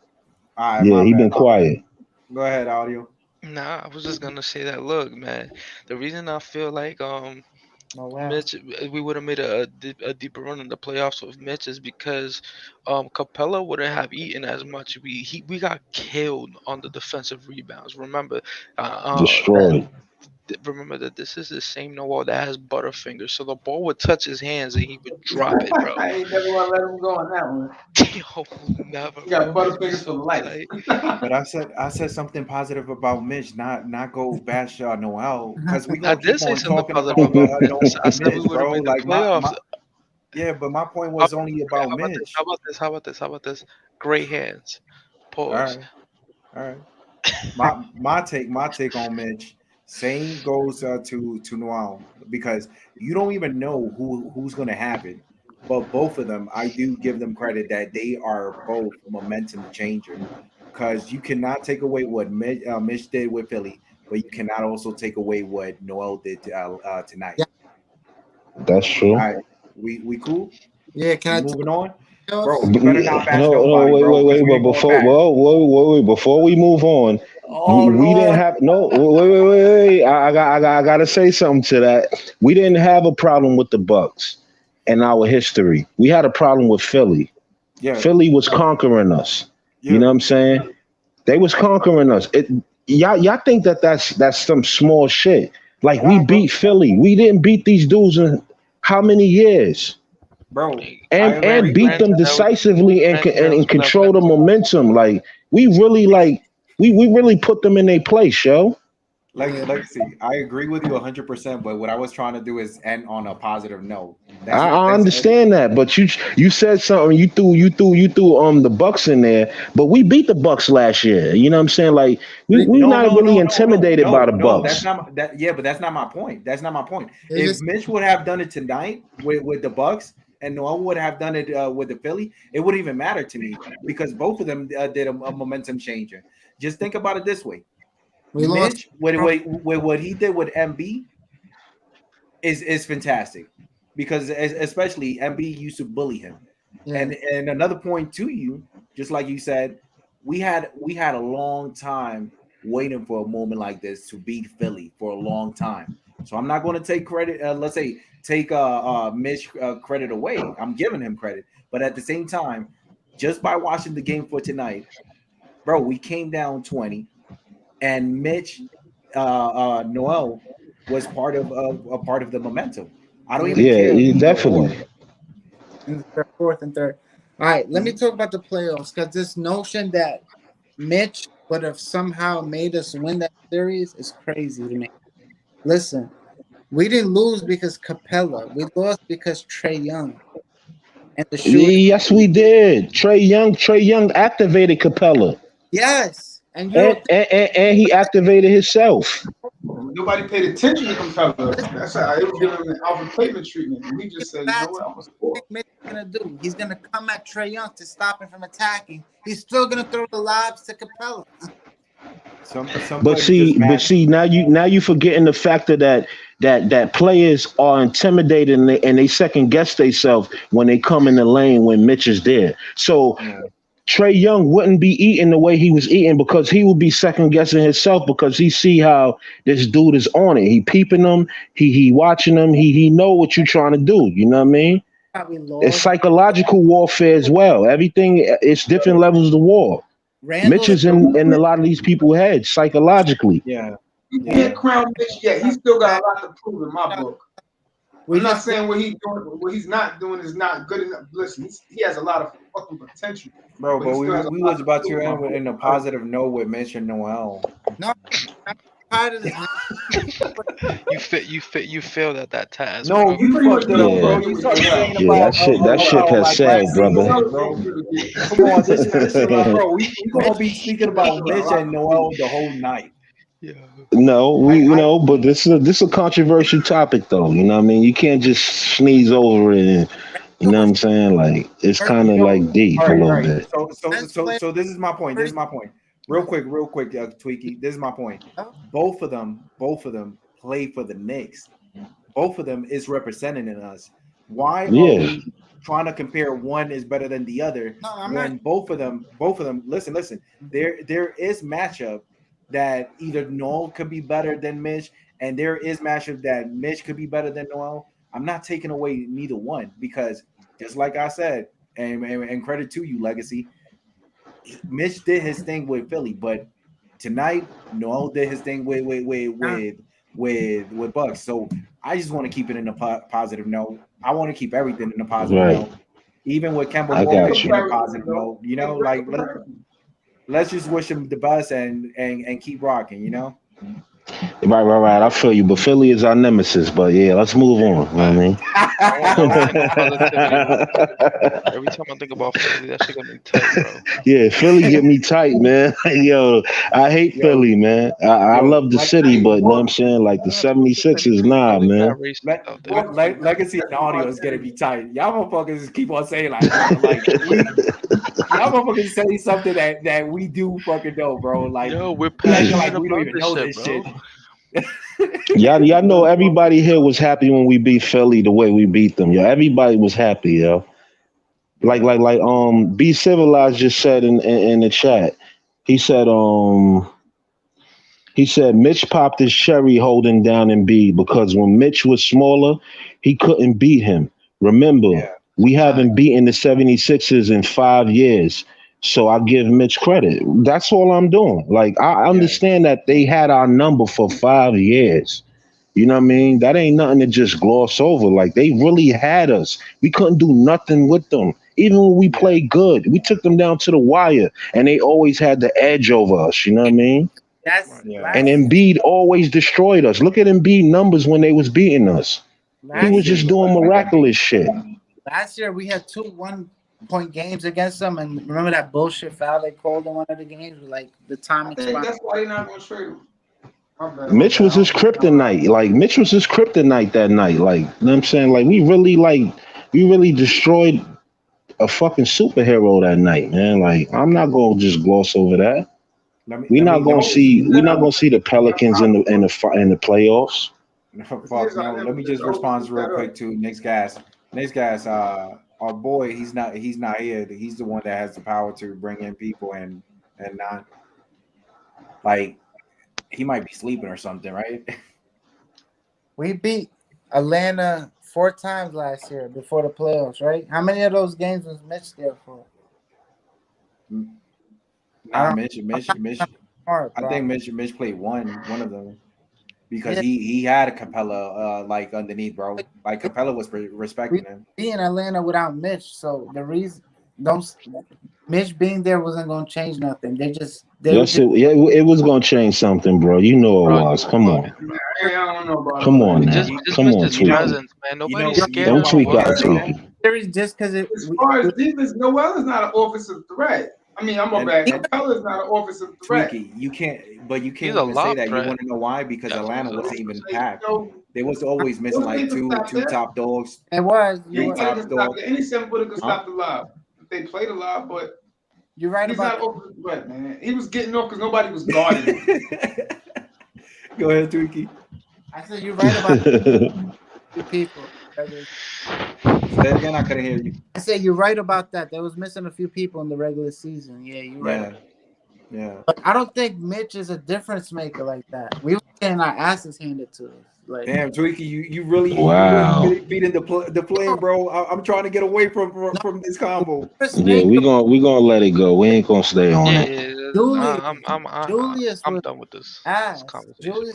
All right, Yeah, my he bad. been quiet. Go ahead, audio. Nah, I was just gonna say that. Look, man, the reason I feel like Oh wow. Mitch, we would have made a deeper run in the playoffs with Mitch is because Capella wouldn't have eaten as much. We got killed on the defensive rebounds. Remember, Destroyed. remember that this is the same Noah that has Butterfingers, so the ball would touch his hands and he would drop it, bro. I ain't never want to let him go on that one. Yo, never, You got bro. Butterfingers for So life. tight. But I said something positive about Mitch, not go bash Noel, because we I gonna did keep say on something talking positive about about Mitch. I said we Mitch, would have bro. made the Like playoffs. yeah, but my point How was only about about this? Mitch. How about this? How about this? How about this? Great hands. All Pause. right, all right. My take on Mitch. Same goes to Noel, because you don't even know who's gonna have it. But both of them, I do give them credit that they are both momentum changer. Because you cannot take away what Mitch did with Philly, but you cannot also take away what Noel did tonight. Yeah. That's true. All right, we cool. Yeah, We can I moving talk on, playoffs? bro. You better not bash No, nobody, wait, bro, wait, because wait. we But ain't going before, back. wait, before we move on, Oh we didn't Lord, have no. Wait. I gotta say something to that. We didn't have a problem with the Bucks in our history. We had a problem with Philly. yeah, Philly was conquering us. You yeah, know what I'm saying? They was conquering us. Y'all think that's some small shit. Like we nah, bro, beat Philly. We didn't beat these dudes in how many years? bro. I And agree with beat you. them Granted, decisively granted, that was and for them control the mental. momentum. Like we really we really put them in their place, yo. Yeah. Legacy, I agree with you 100%. But what I was trying to do is end on a positive note. I understand that, but you said something. You threw the Bucks in there, but we beat the Bucks last year. You know what I'm saying? Like we No, not no, really no, no, no, intimidated by no, the no. That's Bucks. not that. Yeah, but that's not my point. That's not my point. It's If just Mitch would have done it tonight with the Bucks, and Noah would have done it with the Philly, it wouldn't even matter to me, because both of them did a momentum changer. Just think about it this way: we lost. Mitch, with what he did with MB, is fantastic, because especially MB used to bully him. Yeah. And another point to you, just like you said, we had a long time waiting for a moment like this to beat Philly for a long time. So I'm not going to take credit. Let's say take Mitch credit away. I'm giving him credit, but at the same time, just by watching the game for tonight, bro, we came down 20, and Mitch Noel was part of a part of the momentum. I don't Yeah. even care either or. Definitely. In the fourth and third. All right, let me Mhm. talk about the playoffs, because this notion that Mitch would have somehow made us win that series is crazy to me. Listen, we didn't lose because Capella. We lost because Trey Young and the shooting. Yes, we did. Trey Young activated Capella, Yes, and you don't and he activated himself. Nobody paid attention to Capella. think That's how they were giving him an Alvin Payment treatment. And he just said, you know that's what, I'm going to what score. Mitch is gonna do. He's gonna come at Trey Young to stop him from attacking. He's still gonna throw the lobs to Capella. But Somebody just mad. see, now you forgetting the factor that players are intimidated and they second guess themselves when they come in the lane when Mitch is there. So Yeah. Trey Young wouldn't be eating the way he was eating, because he would be second guessing himself, because he see how this dude is on it. He peeping them, he watching them, he know what you trying to do. You know what I mean? How we It's lost. psychological warfare as well. Everything, it's different levels of war. Mitch Randall is is in a lot of these people's heads psychologically. Yeah. You Yeah. can't crown Mitch yet. He's still got a lot to prove in my book. we I'm not just saying what he's doing, what he's not doing is not good enough. Listen, he has a lot of fucking potential, Bro, but but he we still has a we lot was to about prove to in my end book. in a positive note with Mitch and Noel. no. I'm tired of this. You failed at that task, No, bro. You you pretty much fucked it did up, what bro. Yeah, you did You with started Noel. saying yeah, about that shit has like sailed, last brother. season, Noel is bro. going through the game. Come on, this is No, bro. We gonna be speaking Mitch about still got a Mitch lot and to prove. Noel the whole night. Yeah. we I but this is a controversial topic though. You know what I mean? You can't just sneeze over it. And, you know what Randall is I'm saying? Like it's first, kind You of know, like deep all a right, all little right. bit. best player So this is my point. This is first. my point. Real quick, Tweaky. This is my point. Both of them play for the Knicks. Both of them is representing in us. Why are Yeah, we trying to compare one is better than the other. No, I'm When not. both of them, listen. There is matchup that either Noel could be better than Mitch, and there is matchup that Mitch could be better than Noel. I'm not taking away neither one because just like I said, and credit to you, Legacy. Mitch did his thing with Philly, but tonight Noel did his thing with Bucks. So I just want to keep it in a positive note. I want to keep everything in a positive Right. note, even with Kemba I Walker got in you. a positive note. You know, like let's just wish him the best and keep rocking. You know. Right. I feel you, but Philly is our nemesis. But yeah, let's move on. You know what I mean? I want to think of positivity. Every time I think about Philly, that shit got me tight, bro. Yeah, Philly get me tight, man. Yo, I hate Philly, man. I love the city, but you know what I'm saying? Like the 76ers, nah, man. Legacy and audio is gonna be tight. Y'all motherfuckers keep on saying like y'all motherfuckers say something that we do fucking know, bro. Like, Yo, we're we acting passionate like we don't about even this know shit, this bro. shit. Y'all know everybody here was happy when we beat Philly the way we beat them. Yo, everybody was happy, yo. Like Be Civilized just said in the chat. He said Mitch popped his cherry holding down Embiid because when Mitch was smaller, he couldn't beat him. Remember, we haven't beaten the 76ers in 5 years. So I give Mitch credit. That's all I'm doing. Like, I understand that they had our number for 5 years. You know what I mean? That ain't nothing to just gloss over. Like, they really had us. We couldn't do nothing with them. Even when we played good, we took them down to the wire, and they always had the edge over us. You know what I mean? That's And Embiid always destroyed us. Look at Embiid numbers when they was beating us. He was just doing miraculous shit. Last year we had 2 1-point games against them, and remember that bullshit foul they called in one of the games with like the time I think expired. that's why they're not going to trade him. Mitch was his kryptonite. Like, Mitch was his kryptonite that night. Like, you know what I'm saying? Like, we really destroyed a fucking superhero that night, man. Like, I'm not gonna just gloss over that. We're not gonna see the Pelicans in the playoffs. No, fuck no. Let me just respond real quick to Nick's gas. Nick's gas. Our boy, he's not here. He's the one that has the power to bring in people and not like he might be sleeping or something, right? We beat Atlanta 4 times last year before the playoffs, right? How many of those games was Mitch there for? Mitch. I think Mitch played one of them because he had a Capella like underneath, bro. Like Capella was respecting him. Be in Atlanta without Mitch, so the reason Mitch being there wasn't going to change nothing. It was gonna change something, bro. You know it was. Come on. I don't know about Come on, Just come on, his presence, man. Nobody's scared Don't of tweak Noel, out, bro. Tweaky. Just because it. As far as defense, Noel is not an offensive threat. I mean, I'm bad. Capella is not an offensive threat. Tweaky, you can't He's even a say lob that. threat. You want to know why? Because Atlanta wasn't even packed. So, They was always missing like two top dogs. It was. Three top dogs. Any 7-footer could stop the lob. They played a lot, but you're right he's about not offensive threat, man. He was getting off because nobody was guarding him. Go ahead, Tweaky. I said you're right about two people. Say it again. I couldn't hear you. I said you're right about that. They was missing a few people in the regular season. Yeah, you're right. Yeah. But I don't think Mitch is a difference maker like that. We were getting our asses handed to us. Like, damn, Tweaky, you really beating the plane, bro. I'm trying to get away from this combo. Yeah, we gonna let it go. We ain't gonna stay on it. I'm done with this conversation.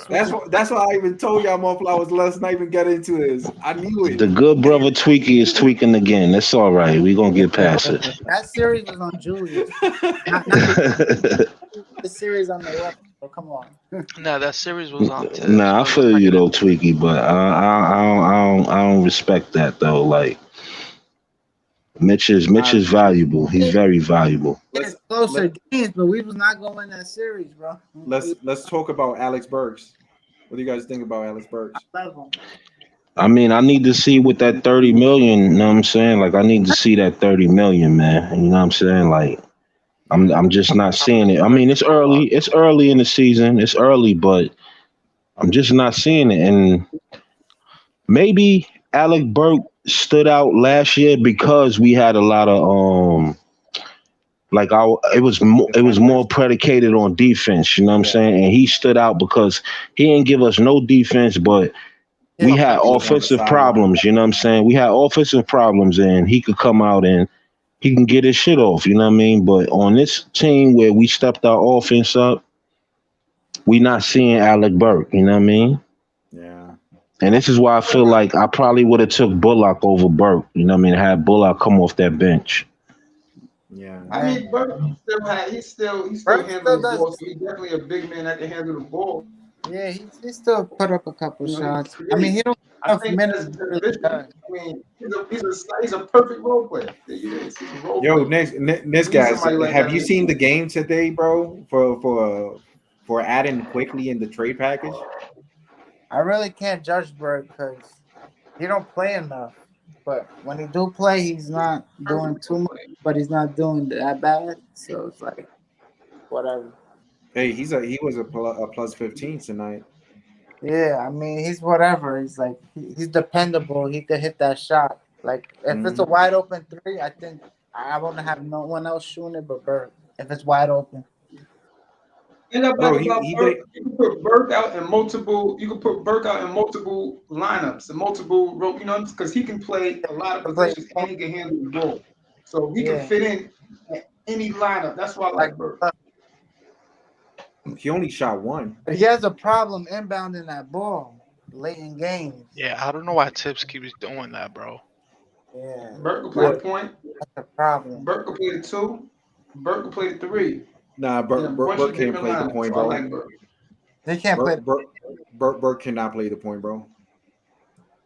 That's why I even told y'all motherfuckers let's not even get into this. I knew it. The good brother Tweaky is tweaking again. That's all right. We gonna get past it. That series was on Julius. The series on the left. So come on. Nah, that series was on. Nah, I feel you though, Tweaky, but I don't respect that though. Like, Mitch is valuable. He's very valuable. It's closer games, but we was not going to win that series, bro. Let's talk about Alex Burks. What do you guys think about Alex Burks? I mean, I need to see what that 30 million, you know what I'm saying? Like, I need to see that 30 million, man. You know what I'm saying? Like, I'm just not seeing it. I mean, it's early in the season. It's early, but I'm just not seeing it. And maybe Alec Burke stood out last year because we had a lot of like it was more predicated on defense, you know what I'm saying? And he stood out because he didn't give us no defense, but we had He was on the offensive sideline. problems, you know what I'm saying? We had offensive problems and he could come out and he can get his shit off, you know what I mean? But on this team where we stepped our offense up, we not seeing Alec Burke, you know what I mean? Yeah. And this is why I feel like I probably would have took Bullock over Burke, you know what I mean? Had Bullock come off that bench. Yeah. I mean, Burke he still Burke handles still the does. ball, so he's definitely a big man that can handle the ball. Yeah, he still put up a couple You know, he shots. I mean, creates. he don't I have enough think minutes. as He really efficient. does. I mean, he's a perfect role player. There you is. He's a role Yo, player. next We need guys, somebody like that have on you the seen the team. game today, bro? For adding quickly in the trade package? I really can't judge Burke because he don't play enough. But when he do play, he's not doing Perfect too role much. player. But he's not doing that bad. So it's like whatever. Hey, he was a plus 15 tonight. Yeah, I mean he's whatever. He's like he's dependable. He could hit that shot. Like if it's a Mhm. wide open three, I think I want to have no one else shooting it but Burke. If it's wide open, And I Bro, like about he Burke, did. you can put Burke out in multiple. You can put Burke out in multiple lineups and multiple, you know, because he can play a lot of to play positions and he can handle the ball, so he can yeah, fit in at any lineup. That's why I like like Burke. He only shot one. but he has a problem inbounding that ball late in games. Yeah, I don't know why Tips keeps doing that, bro. Yeah, Burke can play the What? point. that's a problem. Burke can play the two. Burke can play the three Nah, in a bunch Burke of can't different play the lineups. point, So I bro. like Burke. He can't play Burke cannot play the point, bro.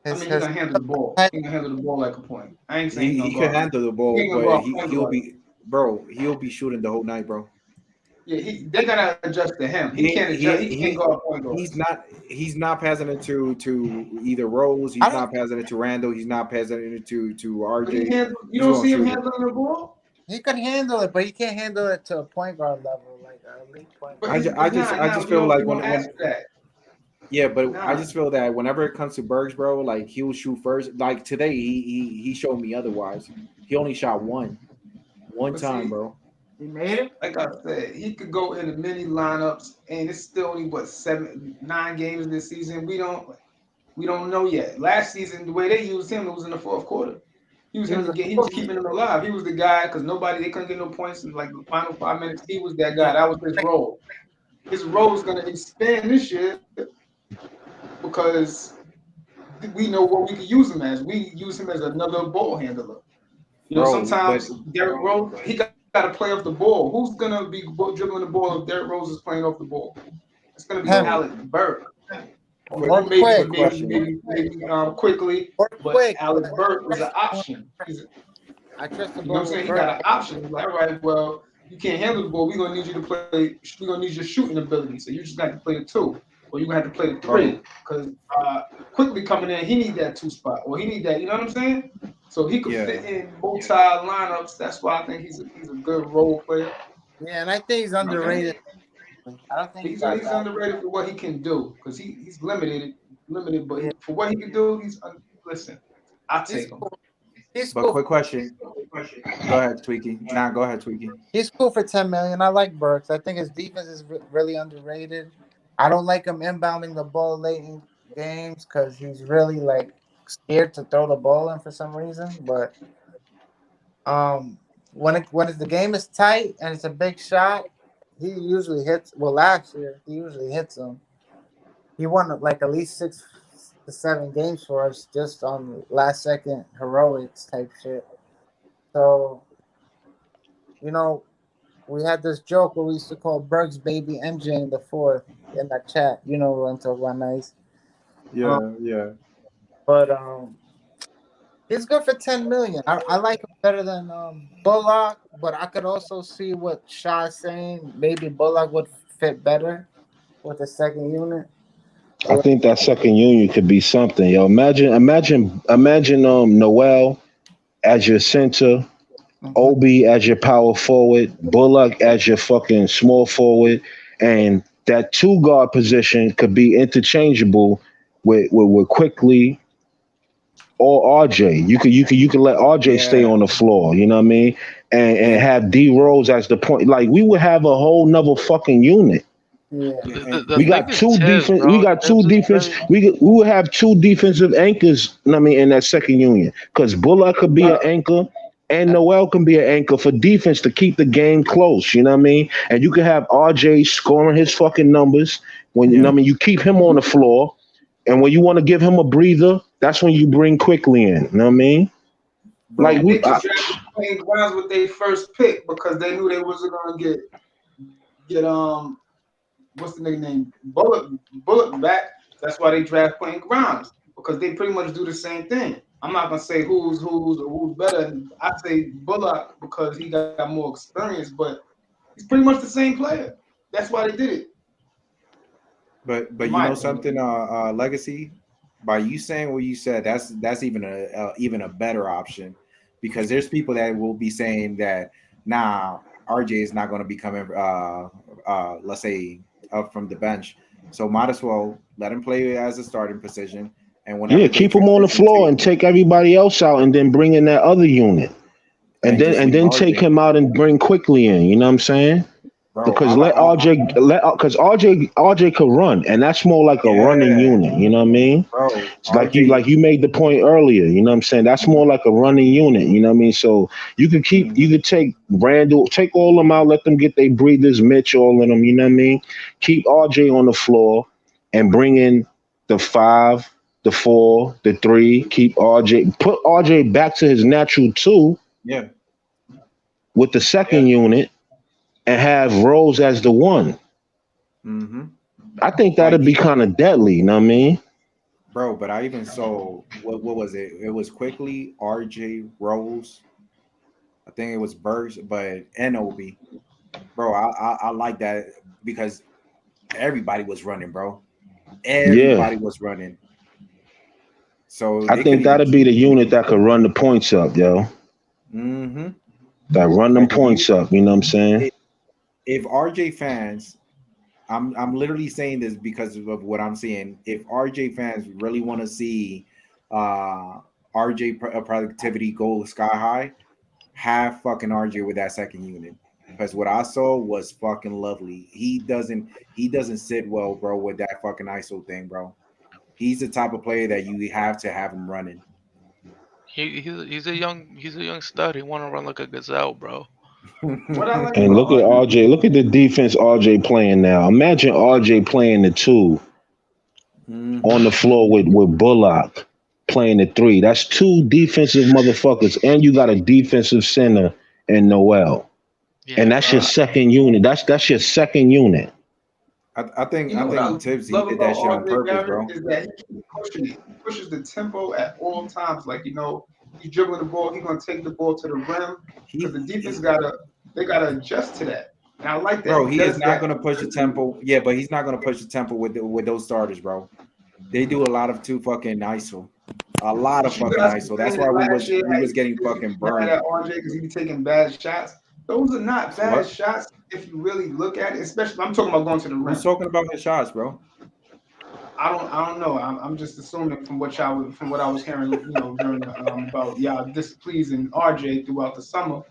I his mean, he his can handle the ball. He can handle the ball like a point. I ain't saying he He gonna can guard. handle the He ball, ain't gonna but guard point guard. he'll be shooting the whole night, bro. Yeah, they gotta adjust to him. He can't adjust. He can't guard point guard. He's not passing it to either Rose. I He's don't not passing it to Randall. He's not passing it to But he RJ. handle. You He's don't going to see him shoot it. handling the ball. he could handle it, but he can't handle it to a point guard level, like an elite point But guard. I just feel like we don't ask for that. yeah, but I Nah, just feel that whenever it comes to Bergs, bro, like he'll shoot first. Like today, he showed me otherwise. He only shot one but time, see, bro. He made it. like I said, he could go into many lineups, and it's still only what 9 games this season. We don't know yet. Last season, the way they used him, it was in the fourth quarter. He was He in was the a game. He was keeping them alive. He was the guy because they couldn't get no points in like the final 5 minutes. He was that guy. That was his role. His role is going to expand this year because we know what we can use him as. We use him as another ball handler. You know, Bro, but sometimes Derrick Rose, he got to play off the ball. Who's going to be dribbling the ball if Derrick Rose is playing off the ball? It's going to be him Alec Burke. or Or maybe, quick, quickly, or but quick. Alec Burke was an option. I trust the You know what I'm ball with saying? He Burke. got an option. He's like, all right, well, you can't handle the ball. We're gonna need you to play. We're gonna need your shooting ability. So you just got to play the two, or you gonna have to play the three. Because quickly coming in, he need that two spot, or he need that. You know what I'm saying? So he could fit in multi lineups. That's why I think he's a good role player. Yeah, and I think he's underrated. I don't think He's that he's bad. underrated for what he can do because he's limited, but Yeah, for what he can do, listen. I he's take him. cool. He's But cool. quick question. Go ahead, Tweaky. Nah, go ahead, Tweaky. He's cool for 10 million. I like Burks. I think his defense is really underrated. I don't like him inbounding the ball late in games because he's really like scared to throw the ball in for some reason. But when the game is tight and it's a big shot, he usually hits. Well, last year he usually hits them. He won like at least 6 to 7 games for us just on last second heroics type shit. So you know, we had this joke where we used to call Berg's baby MJ in the fourth in that chat. You know what I'm talking about, nice. Um, Yeah. but he's good for 10 million. I like him better than Bullock, but I could also see what Shaw's saying. Maybe Bullock would fit better with the second unit. I think that second union could be something, yo. Imagine Noel as your center, Mhm. Obi as your power forward, Bullock as your fucking small forward, and that two guard position could be interchangeable with quickly or RJ. You can let RJ stay Yeah, on the floor. You know what I mean? And yeah, have D Rose as the point. Like we would have a whole nother fucking unit. Yeah. yeah, The We thing got is two Tibbs, defense. We bro. got two Tibbs is defense. very. We will have two defensive anchors. I mean, in that second union, because Bullock could be an anchor, and Noel can be an anchor for defense to keep the game close. You know what I mean? And you can have RJ scoring his fucking numbers when you know yeah, what I mean. You keep him on the floor, and when you want to give him a breather, that's when you bring quickly in. You know what I mean? Like bro. And we, Knicks drafted playing grounds with their first pick because they knew they wasn't gonna get what's the nigga name Bullock back. That's why they draft playing grounds because they pretty much do the same thing. I'm not gonna say who's or who's better. I say Bullock because he got more experience, but he's pretty much the same player. That's why they did it, in But you my know opinion. something, legacy. By you saying what you said, that's even a better option, because there's people that will be saying that nah, RJ is not going to be coming, let's say, up from the bench. So might as well let him play as a starting position, and yeah, whenever they keep him on the transition floor to and take everybody else out, and then bring in that other unit, and and then just and leave then take RJ, him out and bring quickly in. You know what I'm saying? bro. Because let RJ let because RJ could run, and that's more like a running Yeah, unit. You know what I mean? bro. It's RJ. like you made the point earlier. You know what I'm saying? That's more like a running unit. You know what I mean? So you could take Randall, take all them out, let them get their breathers, Mitch, all of them. You know what I mean? Keep RJ on the floor and bring in the five, the four, the three. Keep RJ, put RJ back to his natural two Yeah, with the second unit, and have Rose as the one. mm-hmm. I think Like, that'd be kind of deadly. You know what I mean? bro, but I even saw what was it? It was quickly RJ Rose. I think it was Burks, but and Obi. Bro, I like that because everybody was running, bro. Yeah. Everybody was running. So I they could think even that'd be keep the unit that could run the points up, yo. mm-hmm. That run them Like if you points up. You know what I'm saying? if RJ fans, I'm literally saying this because of what I'm seeing. If RJ fans really want to see uh RJ productivity go sky high, have fucking RJ with that second unit. Because what I saw was fucking lovely. He doesn't sit well, bro, with that fucking ISO thing, bro. He's the type of player that you have to have him running. He's a young stud. He want to run like a gazelle, bro. What I like And about look at RJ, RJ. Look at the defense RJ playing now. Imagine RJ playing the two hmm on the floor with Bullock playing the three. That's two defensive motherfuckers, and you got a defensive center in Noel. And Yeah, that's your bro. second unit. That's your second unit. you I know what I think Tibbs he love did about that shit on RJ purpose, Barrett bro. is that he keeps pushing it. He pushes the tempo at all times. Like, he's dribbling the ball, he's gonna take the ball to the rim because the defense gotta adjust to that. And I like that Bro, he he is does not that gonna push the consistently. tempo. Yeah, but he's not gonna push the tempo with those starters, bro. They do a lot of too fucking ISO, a lot of But you fucking guys ISO. That's complaining why last year we how was getting he fucking was mad burned. at RJ because he be taking bad shots. Those are not bad What? shots if you really look at it. Especially, I'm talking about going to the Who's rim. talking about his shots, bro? I don't know. I'm just assuming from what I was hearing, during about y'all displeasing RJ throughout the summer.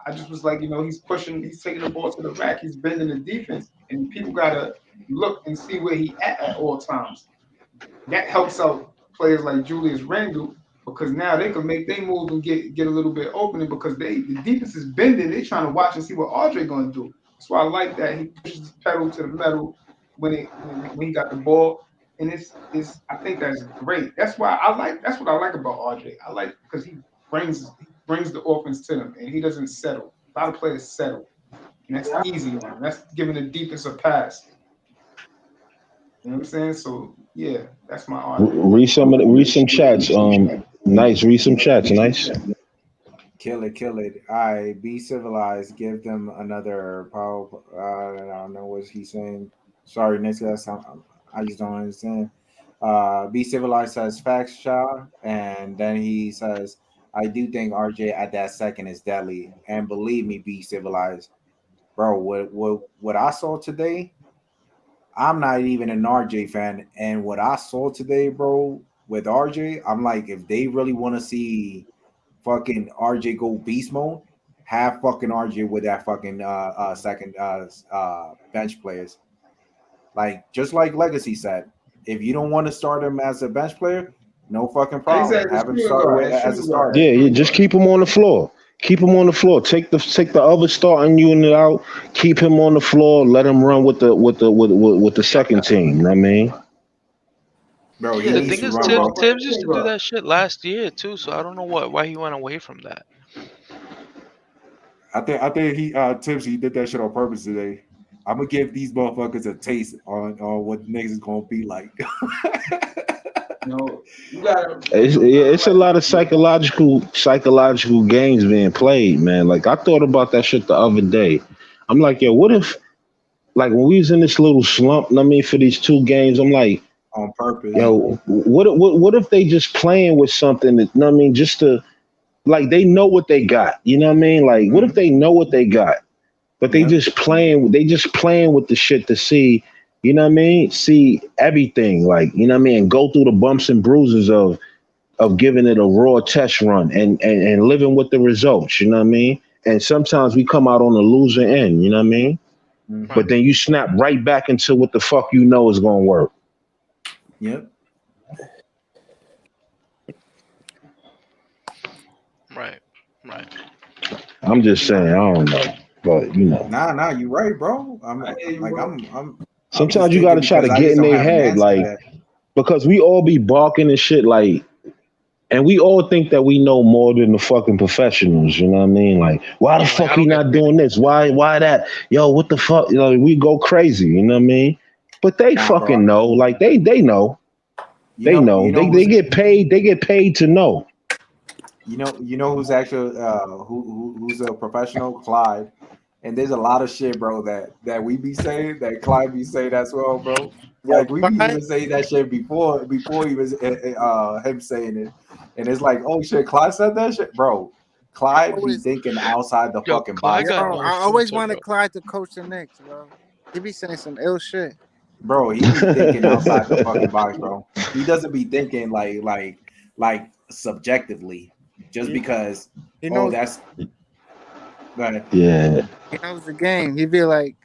I just was like, he's taking the ball to the rack, he's bending the defense, and people gotta look and see where he at all times. That helps out players like Julius Randle because now they can make their move and get a little bit opening because the defense is bending. They trying to watch and see what Andre gonna do. That's why I like that he pushes his pedal to the metal when he got the ball, and it's I think that's great. That's what I like about RJ. I like because he brings the offense to them and he doesn't settle. A lot of players settle, and that's easy on him. That's giving the defense a pass. You know what I'm saying? So yeah, that's my RJ. Read some chats. Nice. Read some chats. Nice. Kill it, kill it. I be civilized. Give them another power. I don't know what he's saying. Sorry, next guys. I just don't understand. Be civilized says facts, Shaw, and then he says, "I do think RJ at that second is deadly, and believe me, be civilized, bro. What I saw today, I'm not even an RJ fan, and what I saw today, bro, with RJ, I'm like, if they really want to see fucking RJ go beast mode, have fucking RJ with that fucking second bench players. Like just like Legacy said, if you don't want to start him as a bench player, no fucking And he problem. said the Have him shooting start guard, with and as a shooting guard, starter. Yeah, shooting just guard. keep him on the floor. Keep him on the floor. Take the other starting unit out. Keep him on the floor. Let him run with the second team. You know what I mean? Bro, he The Yeah, needs thing to is, run, Tibbs bro. but Tibbs used shooting to do guard. that shit last year too. So I don't know why he went away from that. I think he Tips he did that shit on purpose today. I'm gonna give these motherfuckers a taste on what niggas is gonna be like. You gotta It's a lot of psychological games being played, man. Like I thought about that shit the other day. I'm like, yo, what if like when we was in this little slump? I mean, for these 2 games, I'm like, On purpose. yo, what if they just playing with something that, you know what I mean, just to like they know what they got. You know what I mean? Like, what if Mm-hmm. they know what they got, but Yep. they just playing with the shit to see, you know what I mean? See everything, like, you know what I mean, and go through the bumps and bruises of giving it a raw test run and living with the results, you know what I mean? And sometimes we come out on the loser end, you know what I mean? Mm-hmm. But then you snap right back into what the fuck you know is gonna work. Yep. Right. Right. I'm just saying, I don't know. But you know. Nah, you're right, bro. I hear you, Like bro. I'm just Sometimes you thinking gotta try to because I get just in don't their have an head, answer to like that. because we all be barking and shit, like, and we all think that we know more than the fucking professionals. You know what I mean? Like, why the Yeah, like fuck I he don't get not paid. doing this? Why that? Yo, what the fuck? You know, we go crazy. You know what I mean? But they Nah, bro. fucking know. Like they know. They know. You know They who's get paid. They get paid to know. you know who's actually who's a professional, Clyde. And there's a lot of shit, bro, that we be saying that Clyde be saying as well, bro. Yo, Like we be Clyde, even saying that shit before he was him saying it, and it's like, oh shit, Clyde said that shit, bro. I Clyde be always, thinking outside the Yo, fucking Clyde box, got yo, bro. no I always filter, wanted bro. Clyde to coach the Knicks, bro. He be saying some ill shit. Bro, he be thinking outside the fucking box, bro. He doesn't be thinking like subjectively, just He, because. he Oh, knows that's but Yeah. he knows the game. He'd be like,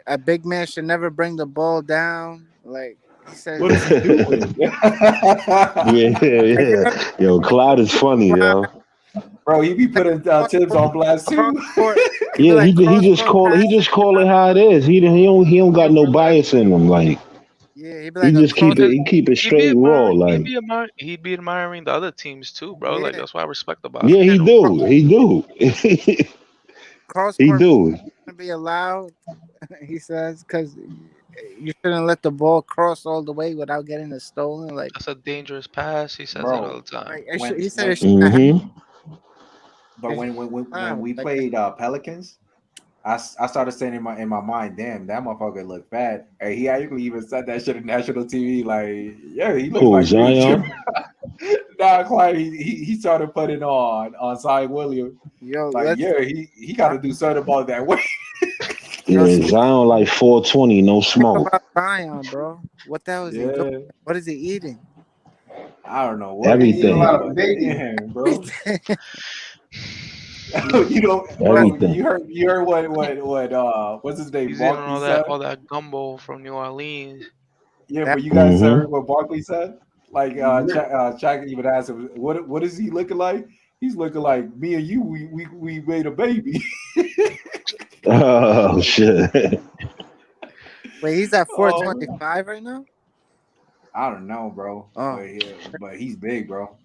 a big man should never bring the ball down. Like he says, what is he doing? like, Yeah. Yo, Clyde is funny, yo. Bro, he be putting Tibbs on blast cross too. court. He'd be Yeah, like he cross just court call passing. it how it is. He don't got no bias in him. Like Yeah, he'd be he like a just cross. Because keep it he be straight raw. admiring, Like he be admiring the other teams too, bro. Like Yeah, that's what I respect about yeah, him. he You said know. he do, cross he court do. shouldn't be allowed. He says because you shouldn't let the ball cross all the way without getting it stolen. That's a dangerous pass. He says that all the Bro, time. He said when it should not happen. Mm-hmm. but when we Like played Pelicans, I started saying in my mind, damn, that motherfucker look fat. And he actually even said that shit on national TV. Like, yeah, he looks Who like you and Jim. Zion? Nah, Clyde, he started putting on Zion Williams. yo, Like, yeah, he got to do something about that weight. Yeah, Zion like 420, no think smoke. about Zion, bro. What the hell is he doing? Yeah, What is he eating? I don't know what He he's eating a Everything, lot eating, of but bacon. damn, bro. He, You know, bro, everything. you heard what what's his name? He's eating Barkley said? all that gumbo from New Orleans. Yeah, that but you guys heard Mm-hmm. what Barkley said? Like Shaq even asked him, what is he looking like? He's looking like me and you, we made a baby. Oh shit. wait, he's at Oh, 425 right now. I don't know, bro. Oh, But he's big, bro.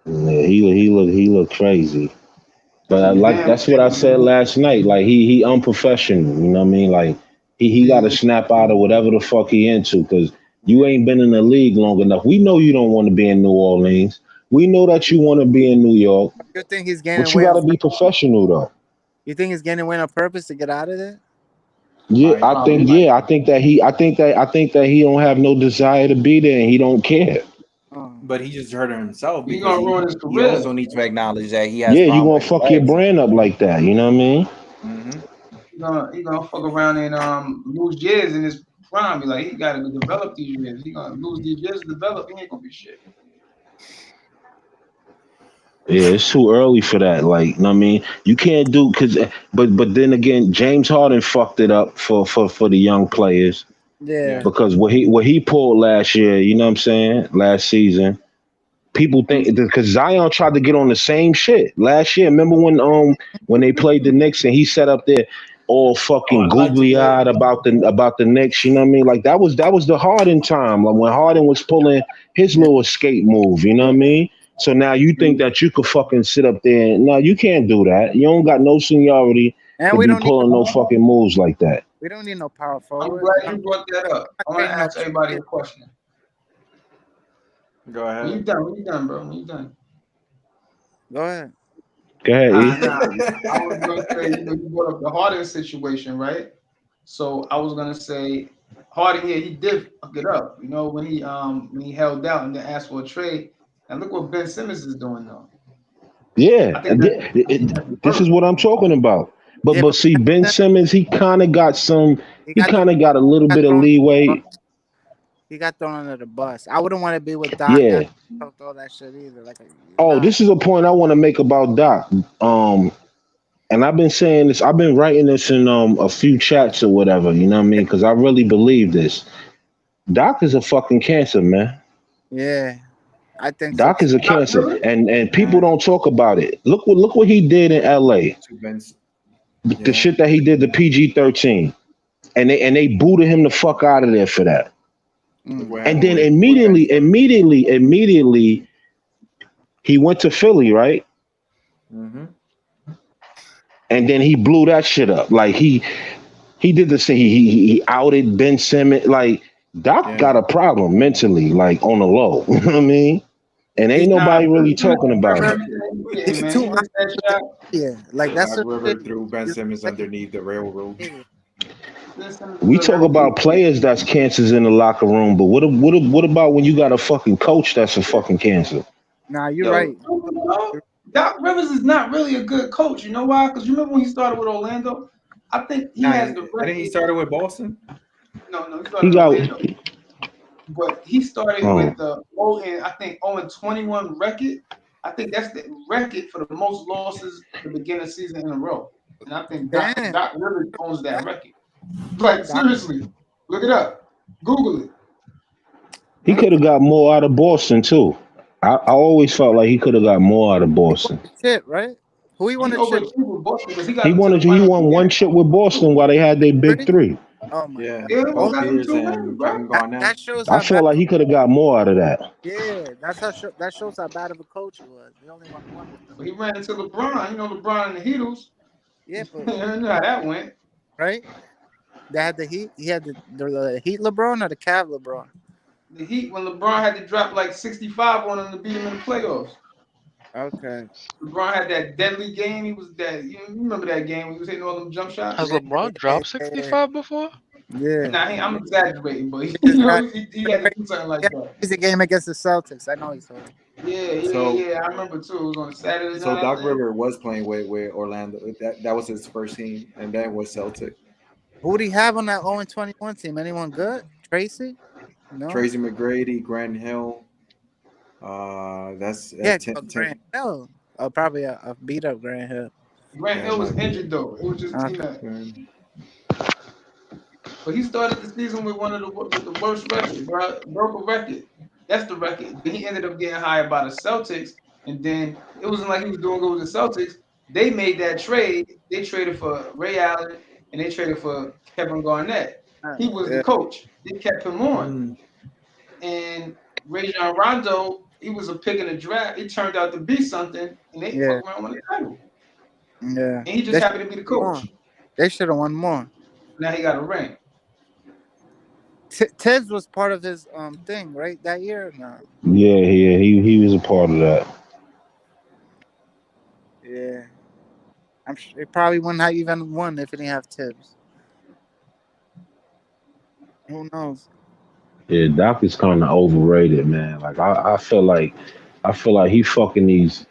Yeah, he look crazy. But that's I some like damn that's what I chicken, said man. last night. Like he unprofessional. You know what I mean? Like he got to Yeah. snap out of whatever the fuck he into because you ain't been in the league long enough. We know you don't want to be in New Orleans. We know that you want to be in New York, you think he's gaining but you weight? got to be professional though. You think he's gaining weight on purpose to get out of there? Yeah, He probably might. I think that he don't have no desire to be there and he don't care. Oh, But he just hurt himself He because gonna ruin his he career. also needs to acknowledge that he has Yeah, you problems gonna with his fuck your legs. brand up like that. You know what I mean? Hmm He gonna fuck around and lose years in his prime. Be like, he got to develop these years. He gonna lose these years to develop. He ain't gonna be shit. Yeah, it's too early for that. Like, you know what I mean, you can't do because, but then again, James Harden fucked it up for the young players Yeah. because what he pulled last year. You know what I'm saying? Last season, people think because Zion tried to get on the same shit last year. Remember when they played the Knicks and he sat up there all fucking googly eyed about the Knicks. You know what I mean? Like that was the Harden time. Like when Harden was pulling his little escape move. You know what I mean? So now you think that you could fucking sit up there? No, you can't do that. You don't got no seniority And to we be don't need pulling no fucking moves like that. no power I'm forward. glad you brought that up. I want to ask everybody a question. Go ahead. When you done, bro? When you done? Go ahead. Go ahead, E. Nah. I was gonna say, you brought up the Harden situation, right? So I was gonna say, Harden, yeah, he did fuck it up. You know, when he held out and then asked for a trade. And look what Ben Simmons is doing now. Yeah, I think this is what I'm talking about. But see, Ben Simmons, he kind of got a little bit of leeway. He got thrown under the bus. I wouldn't want to be with Doc. Yeah. Don't throw that shit either. This is a point I want to make about Doc. And I've been saying this. I've been writing this in a few chats or whatever. You know what I mean? Because I really believe this. Doc is a fucking cancer, man. Yeah, I think Doc so. is a cancer, and people don't talk about it. Look what he did in L.A. The shit that he did to PG-13, and they booted him the fuck out of there for that. And then immediately, he went to Philly, right? Mm-hmm. And then he blew that shit up. Like he did the same. He outed Ben Simmons. Like Doc got a problem mentally, like on the low. You know what I mean? And ain't nobody really talking about it. Yeah, like that's Doc River threw Ben Simmons underneath the railroad. We talk about players that's cancers in the locker room, but what about when you got a fucking coach that's a fucking cancer? Nah, you're right. Doc Rivers is not really a good coach. You know why? Because you remember when he started with Orlando? I think he has the record. Didn't he started with Boston? No, he started with Orlando. But he started with the I think 0-21 record. I think that's the record for the most losses at the beginning of the season in a row. And I think Doc Rivers owns that record. Like seriously, look it up. Google it. He could have got more out of Boston too. I always felt like he could have got more out of Boston. Shit, right? Who he won a chip? He won one chip with Boston while they had their big three. Oh my god. Paul Pierce and Kevin Garnett. That shows I felt like he could have got more out of that. Yeah, that shows how bad of a coach he was. He only won one with them. He ran into LeBron. You know LeBron and the Heatles. Yeah, but you know how that went, right? They had the Heat. He had the Heat LeBron or the Cav LeBron. The Heat when LeBron had to drop like 65 on him to beat him in the playoffs. Okay. LeBron had that deadly game. He was that. You remember that game when he was hitting all them jump shots? Has LeBron dropped 65 before? Yeah. Nah, I'm exaggerating, but he had to do something like that. It's a game against the Celtics. I know he's told. Yeah. I remember too. It was on a Saturday night. So Doc River was playing with Orlando. That was his first team, and then was Celtic. Who would he have on that 0-21 team? Anyone good? Tracy? No. Tracy McGrady, Grant Hill. That's Grant Hill. Oh, probably a beat up Grant Hill. Grant Hill was injured though. It was just But he started the season with one of the worst records, bro. Broke a record. That's the record. Then he ended up getting hired by the Celtics, and then it wasn't like he was doing good with the Celtics. They made that trade. They traded for Ray Allen, and they traded for Kevin Garnett. He was the coach. They kept him on. And Rajon Rondo, he was a pick in the draft. It turned out to be something, and they fucked around with the title. Yeah. And he just happened to be the coach. They should have won more. Now he got a ring. Tibbs was part of his thing, right? That year? No. Yeah, he was a part of that. Yeah. I'm sure he probably wouldn't have even won if he didn't have Tibbs. Who knows? Yeah, Doc is kind of overrated, man. Like I feel like I feel like he fucking these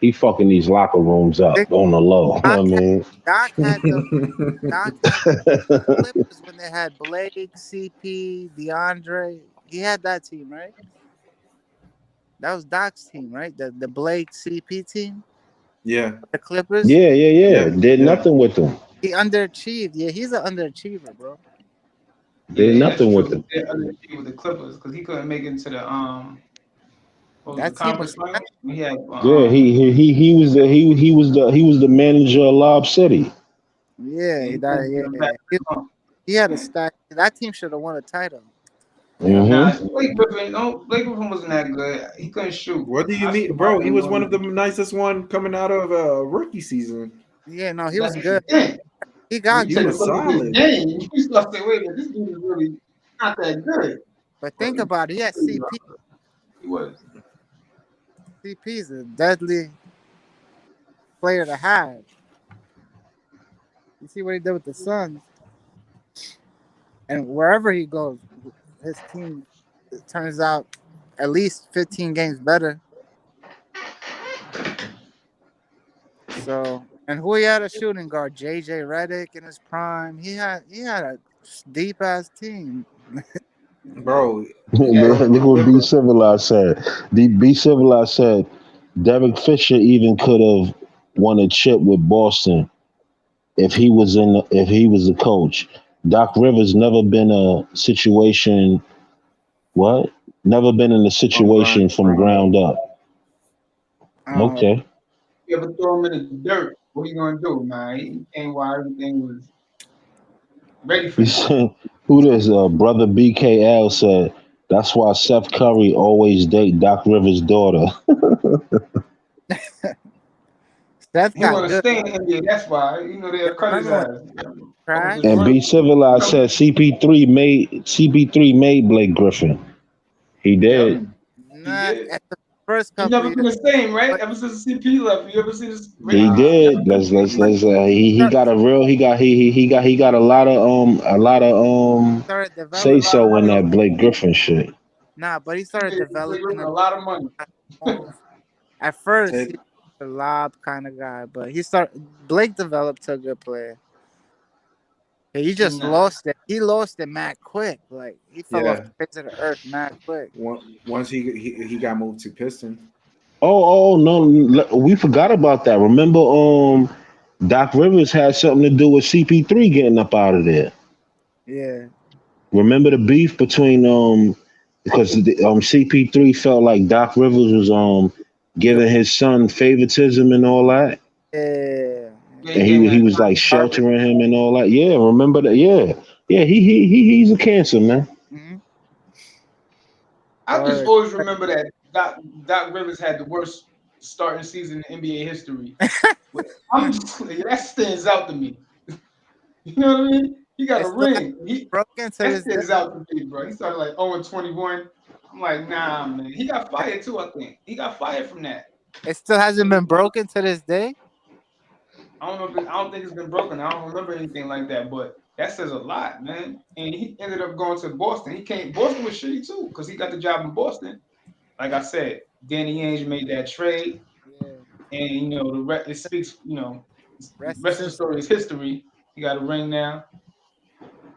locker rooms up Think on the low. You know what Doc I had mean? Doc had the Doc had the Clippers when they had Blake, CP, DeAndre. He had that team, right? That was Doc's team, right? The Blake CP team, Yeah, the Clippers. Yeah. yeah, Did yeah. nothing with them. He underachieved. Yeah, he's an underachiever, bro. Did Yeah, that's nothing with true. them. He did underachieve with the Clippers because he couldn't make it into the what was the That team conference was finals? We had Yeah, he was the manager of Lob City. yeah, yeah, he that, couldn't get him back yeah. to the hump. He had a stack. That team should have won a title. Yeah. Nah, Mm-hmm. Blake Griffin wasn't that good. He couldn't shoot. What do you I mean, still like bro? He him was more one of the than nicest one coming out of rookie season. Yeah, no, he was that's what you good. think. He When got you He take a good. was look at his solid. game, you start saying, wait a minute, this dude is really not that good. But But think about it. He had CP. he was. CP's a deadly player to have. You see what he did with the Suns, and wherever he goes, his team it turns out at least 15 games better. So, and who he had a shooting guard, JJ Redick in his prime. He had a deep ass team. Bro, Yeah, bro, Look what B Civilized said. B Civilized said Derek Fisher even could have won a chip with Boston if he was the coach. Doc Rivers never been a situation what? Never been in a from situation from ground up. Um, Okay. you ever throw him in the dirt, what are you gonna do, man? He came while everything was ready for He him. said who this brother BKL said that's why Seth Curry always date Doc Rivers' daughter. Steph He got wanna good. stay in the NBA, that's why. Yeah, They'll cut his remember when ass. Don't Crash? just And run. B Civilized said CP3 made Blake Griffin. He Yep, did. he Not did. at the first He couple never of been years, the same, right? but Ever since CP left, you ever seen his He ratings? uh, did. Never been the same. Let's he start, got a real he got a lot of started He made say a lot developing. of so in money off that of Blake Griffin shit. Nah, but he He started made Blake developing Griffin a a lot of money. move. At first, he Ted. was a lob kind of guy, but Blake developed to a good player. He just Nah. lost it. He lost it mad quick. Like he fell off Yeah. the face of the earth mad quick. Once he got moved to Pistons. Oh no, we forgot about that. Remember, Doc Rivers had something to do with CP3 getting up out of there. Yeah, Remember the beef between because CP3 felt like Doc Rivers was Yo, giving his son favoritism and all that, yeah. Yeah, he and gave him he that was like Harvard. sheltering him and all that. Yeah, remember that? Yeah, yeah. He's a cancer, man. Mm-hmm. I just Or always remember that Doc Rivers had the worst starting season in NBA history. I'm just, that stands out to me. You know what I mean? He got it a still hasn't ring. broken to That this day. stands out to me, bro. He started like 0-21. I'm like, nah, man. He got fired too, I think. He got fired from that. It still hasn't been broken to this day. I don't know if I don't think it's been broken. I don't remember anything like that, but that says a lot, man. And he ended up going to Boston. He came. Boston was shitty too because he got the job in Boston. Like I said, Danny Ainge made that trade, Yeah. and it speaks. The Rest is rest of the history. story is history. He got a ring now.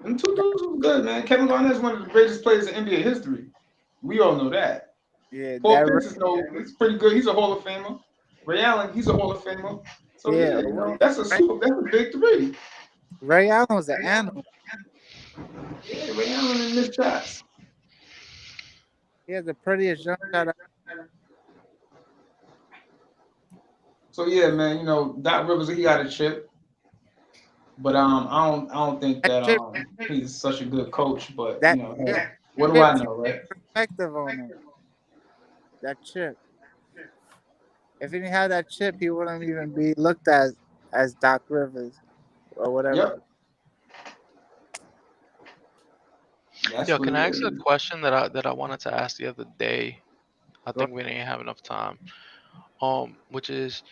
And two dudes was good, man. Kevin Garnett is one of the greatest players in NBA history. We all know that. Yeah, Paul that. Pierce he's pretty good. He's a Hall of Famer. Ray Allen, he's a Hall of Famer. So Yeah, yeah, that's a big three. Ray Allen was an animal. Yeah, Ray Allen and missed shots. He has the prettiest jump shot. So yeah, man, Doc Rivers he got a chip, but I don't think That that chip, he's such a good coach. But that chip, hey, what do chip I changed know, right? perspective on him. That chip. If he didn't have that chip, he wouldn't even be looked at as Doc Rivers or whatever. Yep, that's Yo, what can it I ask a is. question that I wanted to ask the other day? I Go- think we didn't have enough time. Which is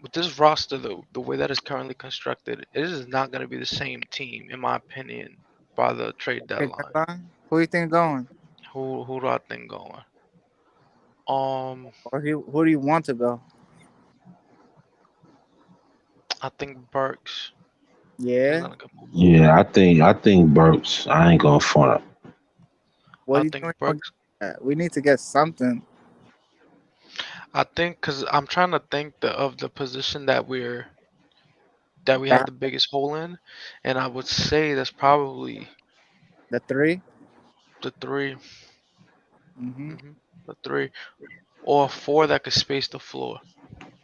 with this roster, the way that it's currently constructed, it is not going to be the same team, in my opinion, by the trade Trade deadline. deadline? Who you think going? Who do I think going? Or who do you want to go? I think Burks. He's Yeah. on a good move. Yeah, I think Burks. I ain't gonna front. What I do you think think we're gonna Burks. get? We need to get something. I think because I'm trying to think of the position that we have Back the biggest hole in, and I would say that's probably the 3. the three, Mm-hmm. hmm the three, or four that could space the floor.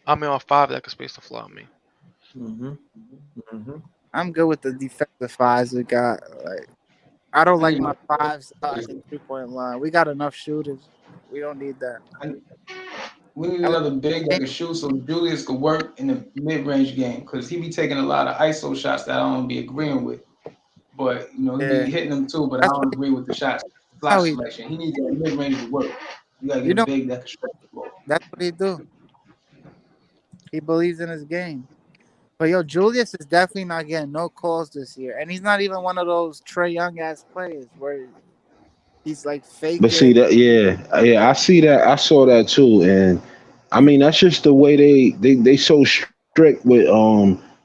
I mean, or five that could space the floor. I mean, Mm-hmm. Mm-hmm. I'm good with the defensive fives we got. Like, I don't I like need my my fives at the 3-point line. We got enough shooters. We don't need that. I, we need I like another big that can shoot so Julius could work in the mid range game because he be taking a lot of ISO shots that I don't be agreeing with. But he yeah. be hitting them too. But I That's don't what he, agree with the shots how flash he selection. He needs that mid range to work. You gotta you get a know big that can stretch the floor. that's what he do. He believes in his game. But yo, Julius is definitely not getting no calls this year. And he's not even one of those Trey Young ass players where he's like But faking. see that, yeah, I see that. I saw that too, and I mean that's just the way they so strict with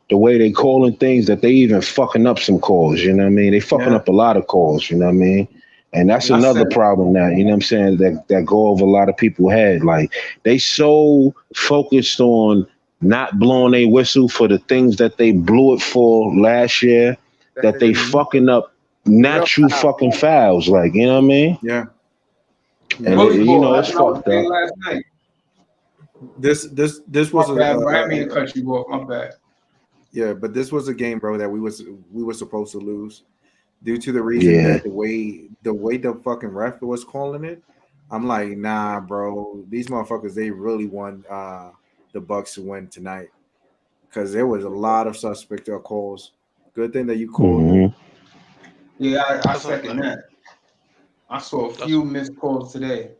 the way they calling things that they even fucking up some calls. You know what I mean? They fucking Yeah. up a lot of calls. You know what I mean? And that's I Yeah. another said problem that you know what I'm saying that go over a lot of people's head. Like they so focused on not blowing a whistle for the things that they blew it for last year that they Mm-hmm. fucking up Real natural foul. fucking fouls. Like you know what I mean? Yeah. And Yeah. bully ball. it's That's what I was fucked saying up. last night. This My was bad, bro. I didn't mean to cut you off. My bad. yeah, but this was a game, bro, that we were supposed to lose due to the reason Yeah. that the way the fucking ref was calling it. I'm like, nah, bro, these motherfuckers they really want the Bucks to win tonight because there was a lot of suspect calls. Good thing that you called it. hmm Yeah, I that's a second fact. that. I saw a That's few missed calls today.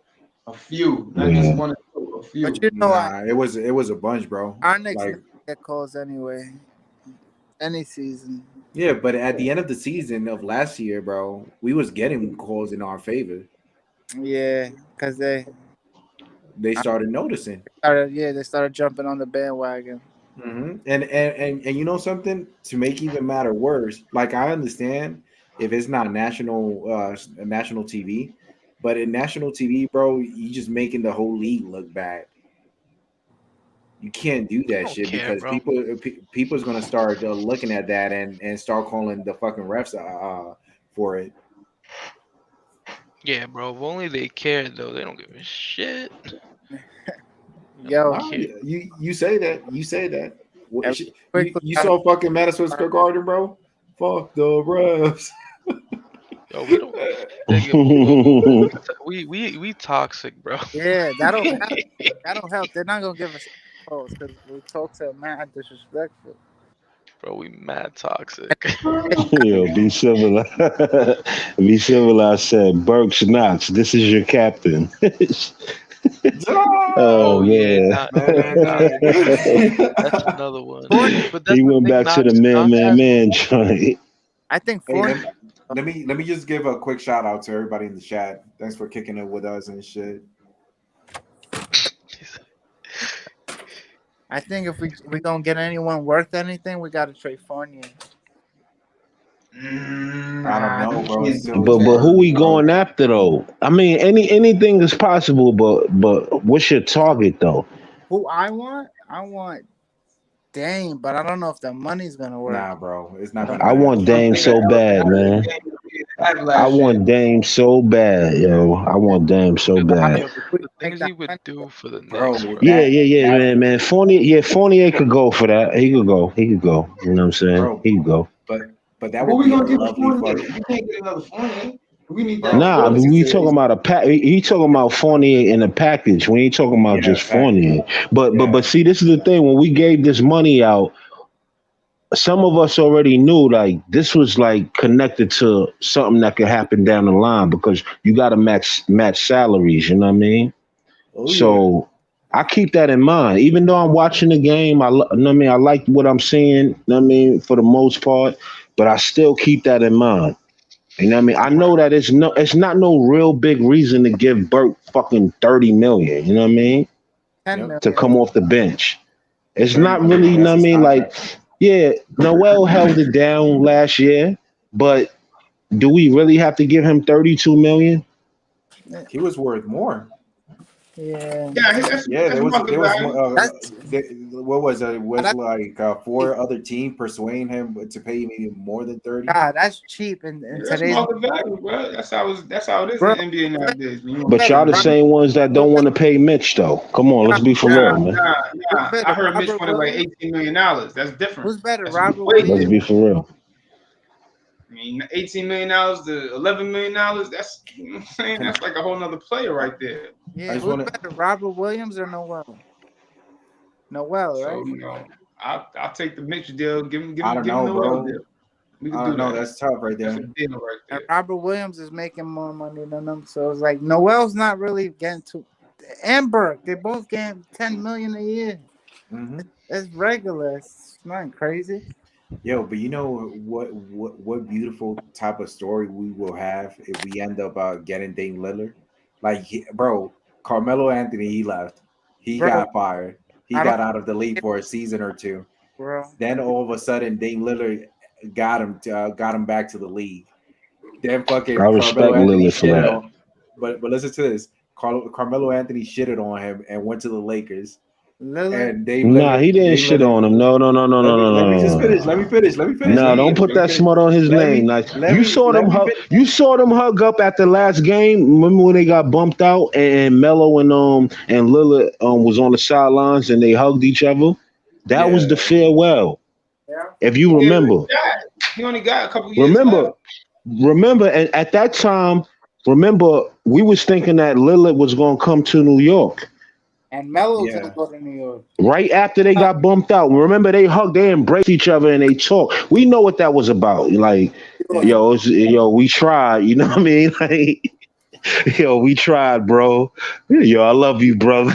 A few, not just Yeah. one or two. A But few. you know what? Nah, it was a bunch, bro. Our Knicks Like, never get calls anyway. Any season. yeah, but at the end of the season of last year, bro, we was getting calls in our favor. Yeah, because They started noticing. they started jumping on the bandwagon. And you know something to make even matter worse. Like I understand if it's not national TV, but in national TV, bro, you just making the whole league look bad. You can't do I that don't shit care, because bro. people's gonna start looking at that and start calling the fucking refs for it. Yeah, bro. If only they cared, though. They don't give a shit. They don't Yo, Wow, care. you say that. You say that. and quickly, You saw fucking Madison Square Garden, bro? Fuck the refs. Yo, we don't. Nigga, we toxic, bro. yeah, that don't help. They're not gonna give us calls because we talk to them mad disrespectful. Bro, we mad toxic. Yo, be civilized. Be civilized. Said Burks Knox. This is your captain. Oh Oh yeah, man. nah, yo, Man, nah, man. that's another one. Fournier, But that's He the went thing, back to the Knox has man joint. I think Hey, Fournier. let me just give a quick shout out to everybody in the chat. Thanks for kicking it with us and shit. I think if we don't get anyone worth anything, we gotta trade Fournier. I don't know, You bro. can't It's do still But too that. who early, we bro. going after though? I mean, anything is possible. But what's your target though? Who I want Dame, but I don't know if the money's gonna work. Nah, bro. It's not The gonna I money, want match. Dame so bad, man. Have I last year. want Dame so bad, yo. I want Dame so bad. yo, we the make things that he would money. do for the Knicks, Bro, bro. Yeah, that man. Fournier could go for that. He could go. He could go. You know what I'm saying? bro, He could go. but that Who would we be a gonna give lovely Fournier? fucking We can't get another Fournier. We need that bro. Nah, but ability. we It's talking about a pack. He talking about Fournier in a package. We ain't talking about yeah, just package. Fournier. But Yeah. see, this is the thing. When we gave this money out, some of us already knew like this was like connected to something that could happen down the line because you got to match salaries. You know what I mean? Oh yeah. So I keep that in mind. Even though I'm watching the game, know what I mean, I like what I'm seeing. Know what I mean, for the most part, but I still keep that in mind. You know what I mean? I know that it's not no real big reason to give Burke fucking 30 million. You know what I mean? 10 Yep. To million. come off the bench. It's 30 not million. really. You know That's what I his mean? Like, contract. yeah, Noel held it down last year, but do we really have to give him 32 million? He was worth more. Yeah, Yeah, Yeah, that's market there was value. that's what was it? Was that's like four other team persuading him to pay maybe more than 30. God. That's cheap in That's today's market value, bro. That's how it is in bro. the NBA nowadays. When you want to But pay Better, y'all the Robert, same ones that don't want to pay Mitch though. Come on, let's be for nah, real, man. nah, who's nah. I better, heard Mitch Robert wanted like Williams? $18 million. That's different. Who's better, That's Robert way Let's Williams? different. be for real. I mean, $18 million to $11 million. That's you know what I'm saying. Can That's like a whole nother player right there. I Yeah, just who's want to better, Robert Williams or Noel? Noel, So right? I'll take the Mitch deal. I don't Give him know, the well bro. deal. We can I do don't know. that. That's tough right That's a there. deal right And there. Robert Williams is making more money than them, so it's like Noel's not really getting to. And Burke, they both getting 10 million a year. Hmm. It's regular. It's not crazy. Yo, but you know what beautiful type of story we will have if we end up getting Dame Lillard? Like, bro, Carmelo Anthony, he left. He Bro, got fired. He I don't got out of the league get for a season or two. bro. Then all of a sudden, Dame Lillard got him back to the league. Then I fucking Carmelo respect Anthony Lillard for shitted that. on, but listen to this. Carmelo Anthony shitted on him and went to the Lakers. Lillard, And Dame Nah, Lillard, he didn't Dame shit Lillard. on him. No, no, no, no, no, no, Let me just no, no. finish. Let me finish. Let me finish. No, Let me don't put that finish. smut on his Let name. me Like let me let me finish. you saw them hug up at the last game. Remember when they got bumped out and Melo and Lillard was on the sidelines and they hugged each other? That was Yeah. the farewell. yeah. If you Yeah, remember. he only got a couple years Remember, left. remember, and at that time, remember, we was thinking that Lillard was gonna come to New York. And Melo's gonna Yeah. go to New York. Right after they got bumped out. Remember they hugged, they embraced each other and they talked. We know what that was about. Like, Yeah. yo, we tried, you know what I mean? Like, yo, we tried, bro. Yo, I love you, brother.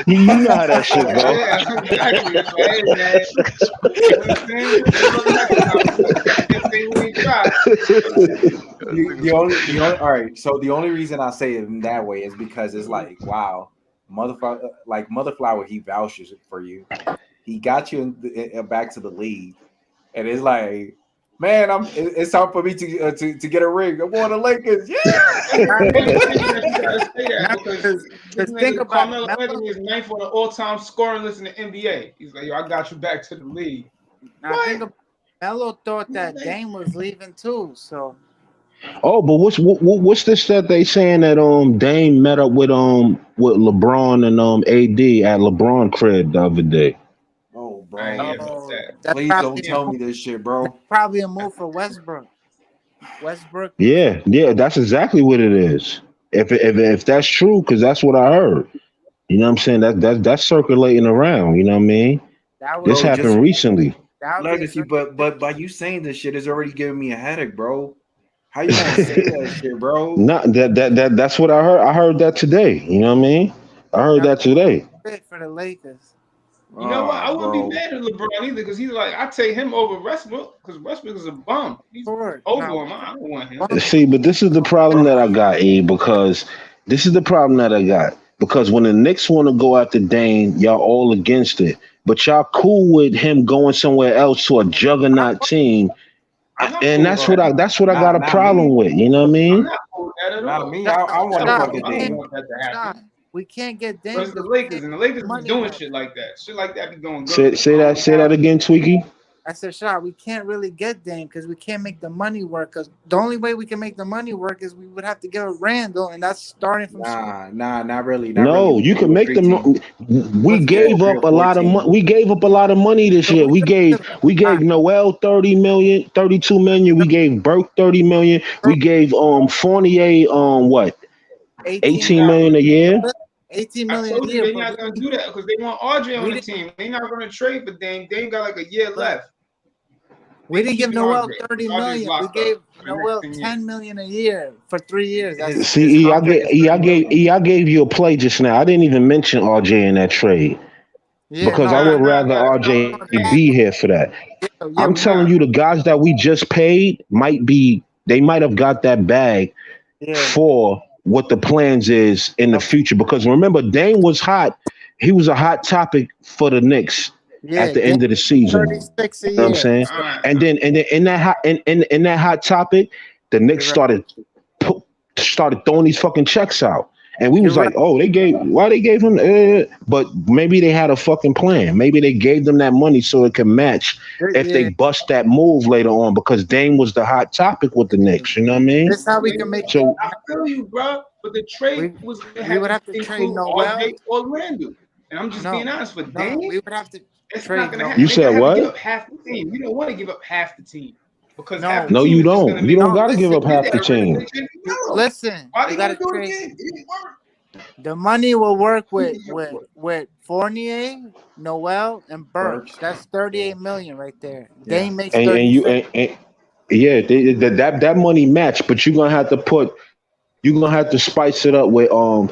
You know how that shit go. Yeah, exactly. It's like, hey man, you know what I'm saying? Good luck next time. You can't say we ain't tried. The only all right. So the only reason I say it in that way is because it's like, wow, motherfucker, like Mother Flower, he vouches for you. He got you back to the league, and it's like, man, it's time for me to get a ring. I'm on the Lakers, yeah. And the thing is that you gotta say that Now, because because this think nigga about Carmelo it. Anthony is ninth on the all-time scoring list in the NBA. He's like, yo, I got you back to the league. Now What? think about Melo thought that Dame was leaving too. So Oh, but what's this that they saying that Dame met up with LeBron and AD at LeBron crib the other day? Oh, I ain't hear bro, about that. that's please don't tell me this shit, bro. probably a move for Westbrook. Westbrook. Yeah, that's exactly what it is. If that's true, because that's what I heard. You know what I'm saying? That's circulating around. You know what I mean? That would This Bro, be just happened recently. that would be a legacy, great but by you saying this shit is already giving me a headache, bro. How you gonna say that shit, bro? Not that's what I heard. I heard that today. You know what I mean? I heard that that today. fit for the Lakers. You know what? I wouldn't be Bro. mad at LeBron either because he's like, I take him over Westbrook because Westbrook is a bum. He's Forward. over Now, him. I don't want him. See, but this is the problem that I got, because this is the problem that I got. Because when the Knicks want to go after Dame, y'all all against it. But y'all cool with him going somewhere else to a juggernaut team. I'm not And cool with that. that's what I got a Not problem me. with. You know what I I'm mean? not cool with that at Not all. me. I want to Hell Stop. fuck no, a I We can't. don't Dame. want that to Stop. happen. We can't get But Dame it's the because Lakers, and the Lakers be money doing work. shit like that. Shit like that be going Say good. say I that don't say want that again, Tweaky. I said, shot. We can't really get Dame because we can't make the money work. Because the only way we can make the money work is we would have to get Randall, and that's starting from scratch. Nah, not really, not really. No, We you can can do a make three them. team. We What's We can do gave three up or a four lot of team. money. We gave up a lot of money this So year. we could We gave Noel 30 million, 32 million. We gave Burke 30 million. We gave Fournier what 18, 18 million a year. 18 I million a told you year, they're but not gonna do that because they want RJ on we the didn't. team. They're not gonna trade for Dame. Dame got like a year But left. we They didn't give keeping RJ. Noel 30 RJ's million. We locked up gave for the next Noel 10 years. 10 million a year for 3 years. That's it. His See, contract is 30 million. I gave you a play just now. I didn't even mention RJ in that trade Yeah, because I no, Nah, would nah, rather nah. That's not RJ what I'm saying. be here for that. yeah, I'm we Nah, telling you, the guys that we just paid might be they might have got that bag Yeah, for what the plans is in the future. Because remember, Dame was hot. He was a hot topic for the Knicks at yeah. the They end of the season. You know 36 a what I'm year. saying? All right. And then in that hot topic, the Knicks You're right. started throwing these fucking checks out. And we You're was right. like, oh, why they gave him, but maybe they had a fucking plan. Maybe they gave them that money so it can match if they Yeah. bust that move later on, because Dame was the hot topic with the Knicks. You know what I mean? This is how we Yeah, can make So I feel you, bro. But the trade we was gonna we have would to have to trade include Noel. RJ or Randall. And I'm just being No, honest, for no, Dame, we would have to it's not trade gonna no. happen. you They're said gonna have to give what? up half the team. You don't want to give up half the team because half No, the No, team you is just gonna don't. You make don't no. got to give they up Listen, did half the that already. They team. traded Melo. listen. Why You they gonna gotta do it trade. again? It didn't work. The money will work with Fournier, Noel, and Burks. Burks. That's 38 million right there. Yeah. Dame makes And you 36. and yeah, that money match, but you're gonna have to spice it up with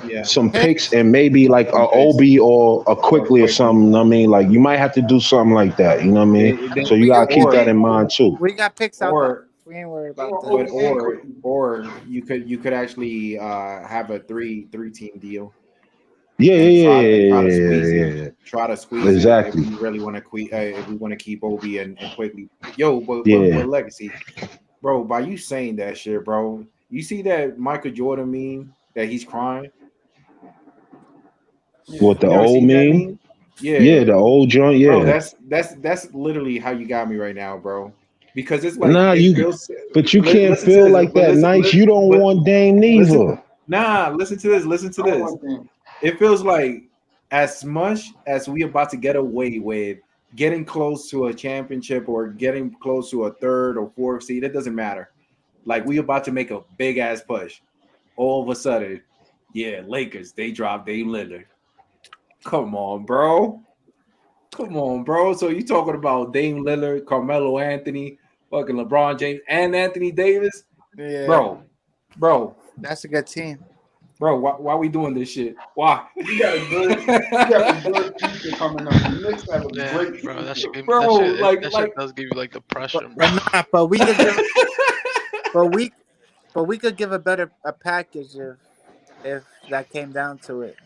Yeah. some picks Picks. and maybe like a Some picks Obi or a or Quickly or quickly. something. I mean, like you might have to do something like that. You know what I mean? So you We gotta got keep that or in mind too. we got picks out there. or We ain't worried They about want that. but Obi and Quickly. or you could actually have a three team deal Yeah, and yeah, try yeah, to yeah, squeeze yeah, it. yeah, Try to yeah. squeeze it if Exactly. we really want to if we want to keep Obi and quickly. Yo, but Yeah. legacy, bro. By you saying that shit, bro, you see that Michael Jordan meme that he's crying? Yeah. What the You never old seen that meme? meme? Yeah, Yeah, the old joint. bro. Yeah. That's literally how you got me right now, bro. Because it's like Nah, it you. feels. But you can't Listen to feel this, like but that nice. You don't but want Dame listen. neither. Nah, listen to this. Listen to I don't this. want them. It feels like as much as we about to get away with getting close to a championship or getting close to a third or fourth seed, it doesn't matter. Like we about to make a big ass push. All of a sudden, yeah, Lakers, they dropped Dame Lillard. Come on, bro. Come on, bro. So you talking about Dame Lillard, Carmelo Anthony, fucking LeBron James, and Anthony Davis? Yeah, Bro, that's a good team. why we doing this shit? Why? We got a good future coming up. The Knicks have a Yeah, great bro, that future. shit, Bro, that shit does give you like depression, bro. But we could give, but we could give a package if that came down to it.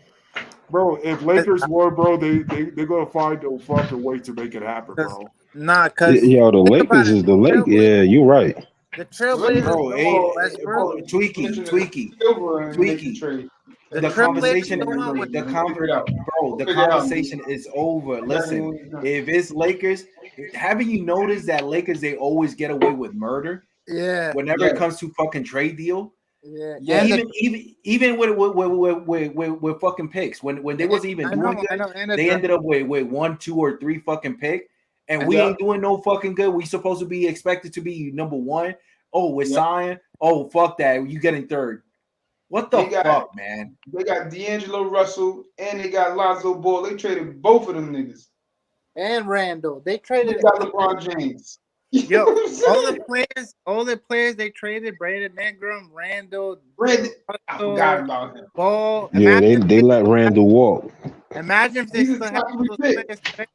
Bro, if Lakers won, bro, they're gonna find a fucking way to make it happen, Cause bro. cause Yo, the think about Lakers it. is the Lake. Yeah, you're right. The Well, let me Trailblazers Bro, don't want bro, Westbrook. Tweaky. Trade. The The Trailblazers conversation, don't want with We'll figure it out. bro, the We'll figure it out. conversation is over. Exactly Listen, what he's done. if it's Lakers, haven't you noticed that Lakers they always get away with murder Yeah, whenever Yeah. it comes to fucking trade deal? yeah. Yeah. And Even with fucking picks when they wasn't even I doing know, good, and the they draft. ended up with 1, 2, or 3 fucking pick, and we Yeah. ain't doing no fucking good. We supposed to be expected to be number 1. Oh, we're Yeah. signed. Oh, fuck that. You getting third. What the They got- fuck, man? They got D'Angelo Russell and they got Lonzo Ball. They traded both of them niggas. And Randall. They They traded got LeBron James. Yo, all the players they traded, Brandon Ingram, Randall, Brandon, I Russell, forgot about him. Ball. Yeah, they let Randall walk. Imagine if they He's a still had top 3 those pick. players today.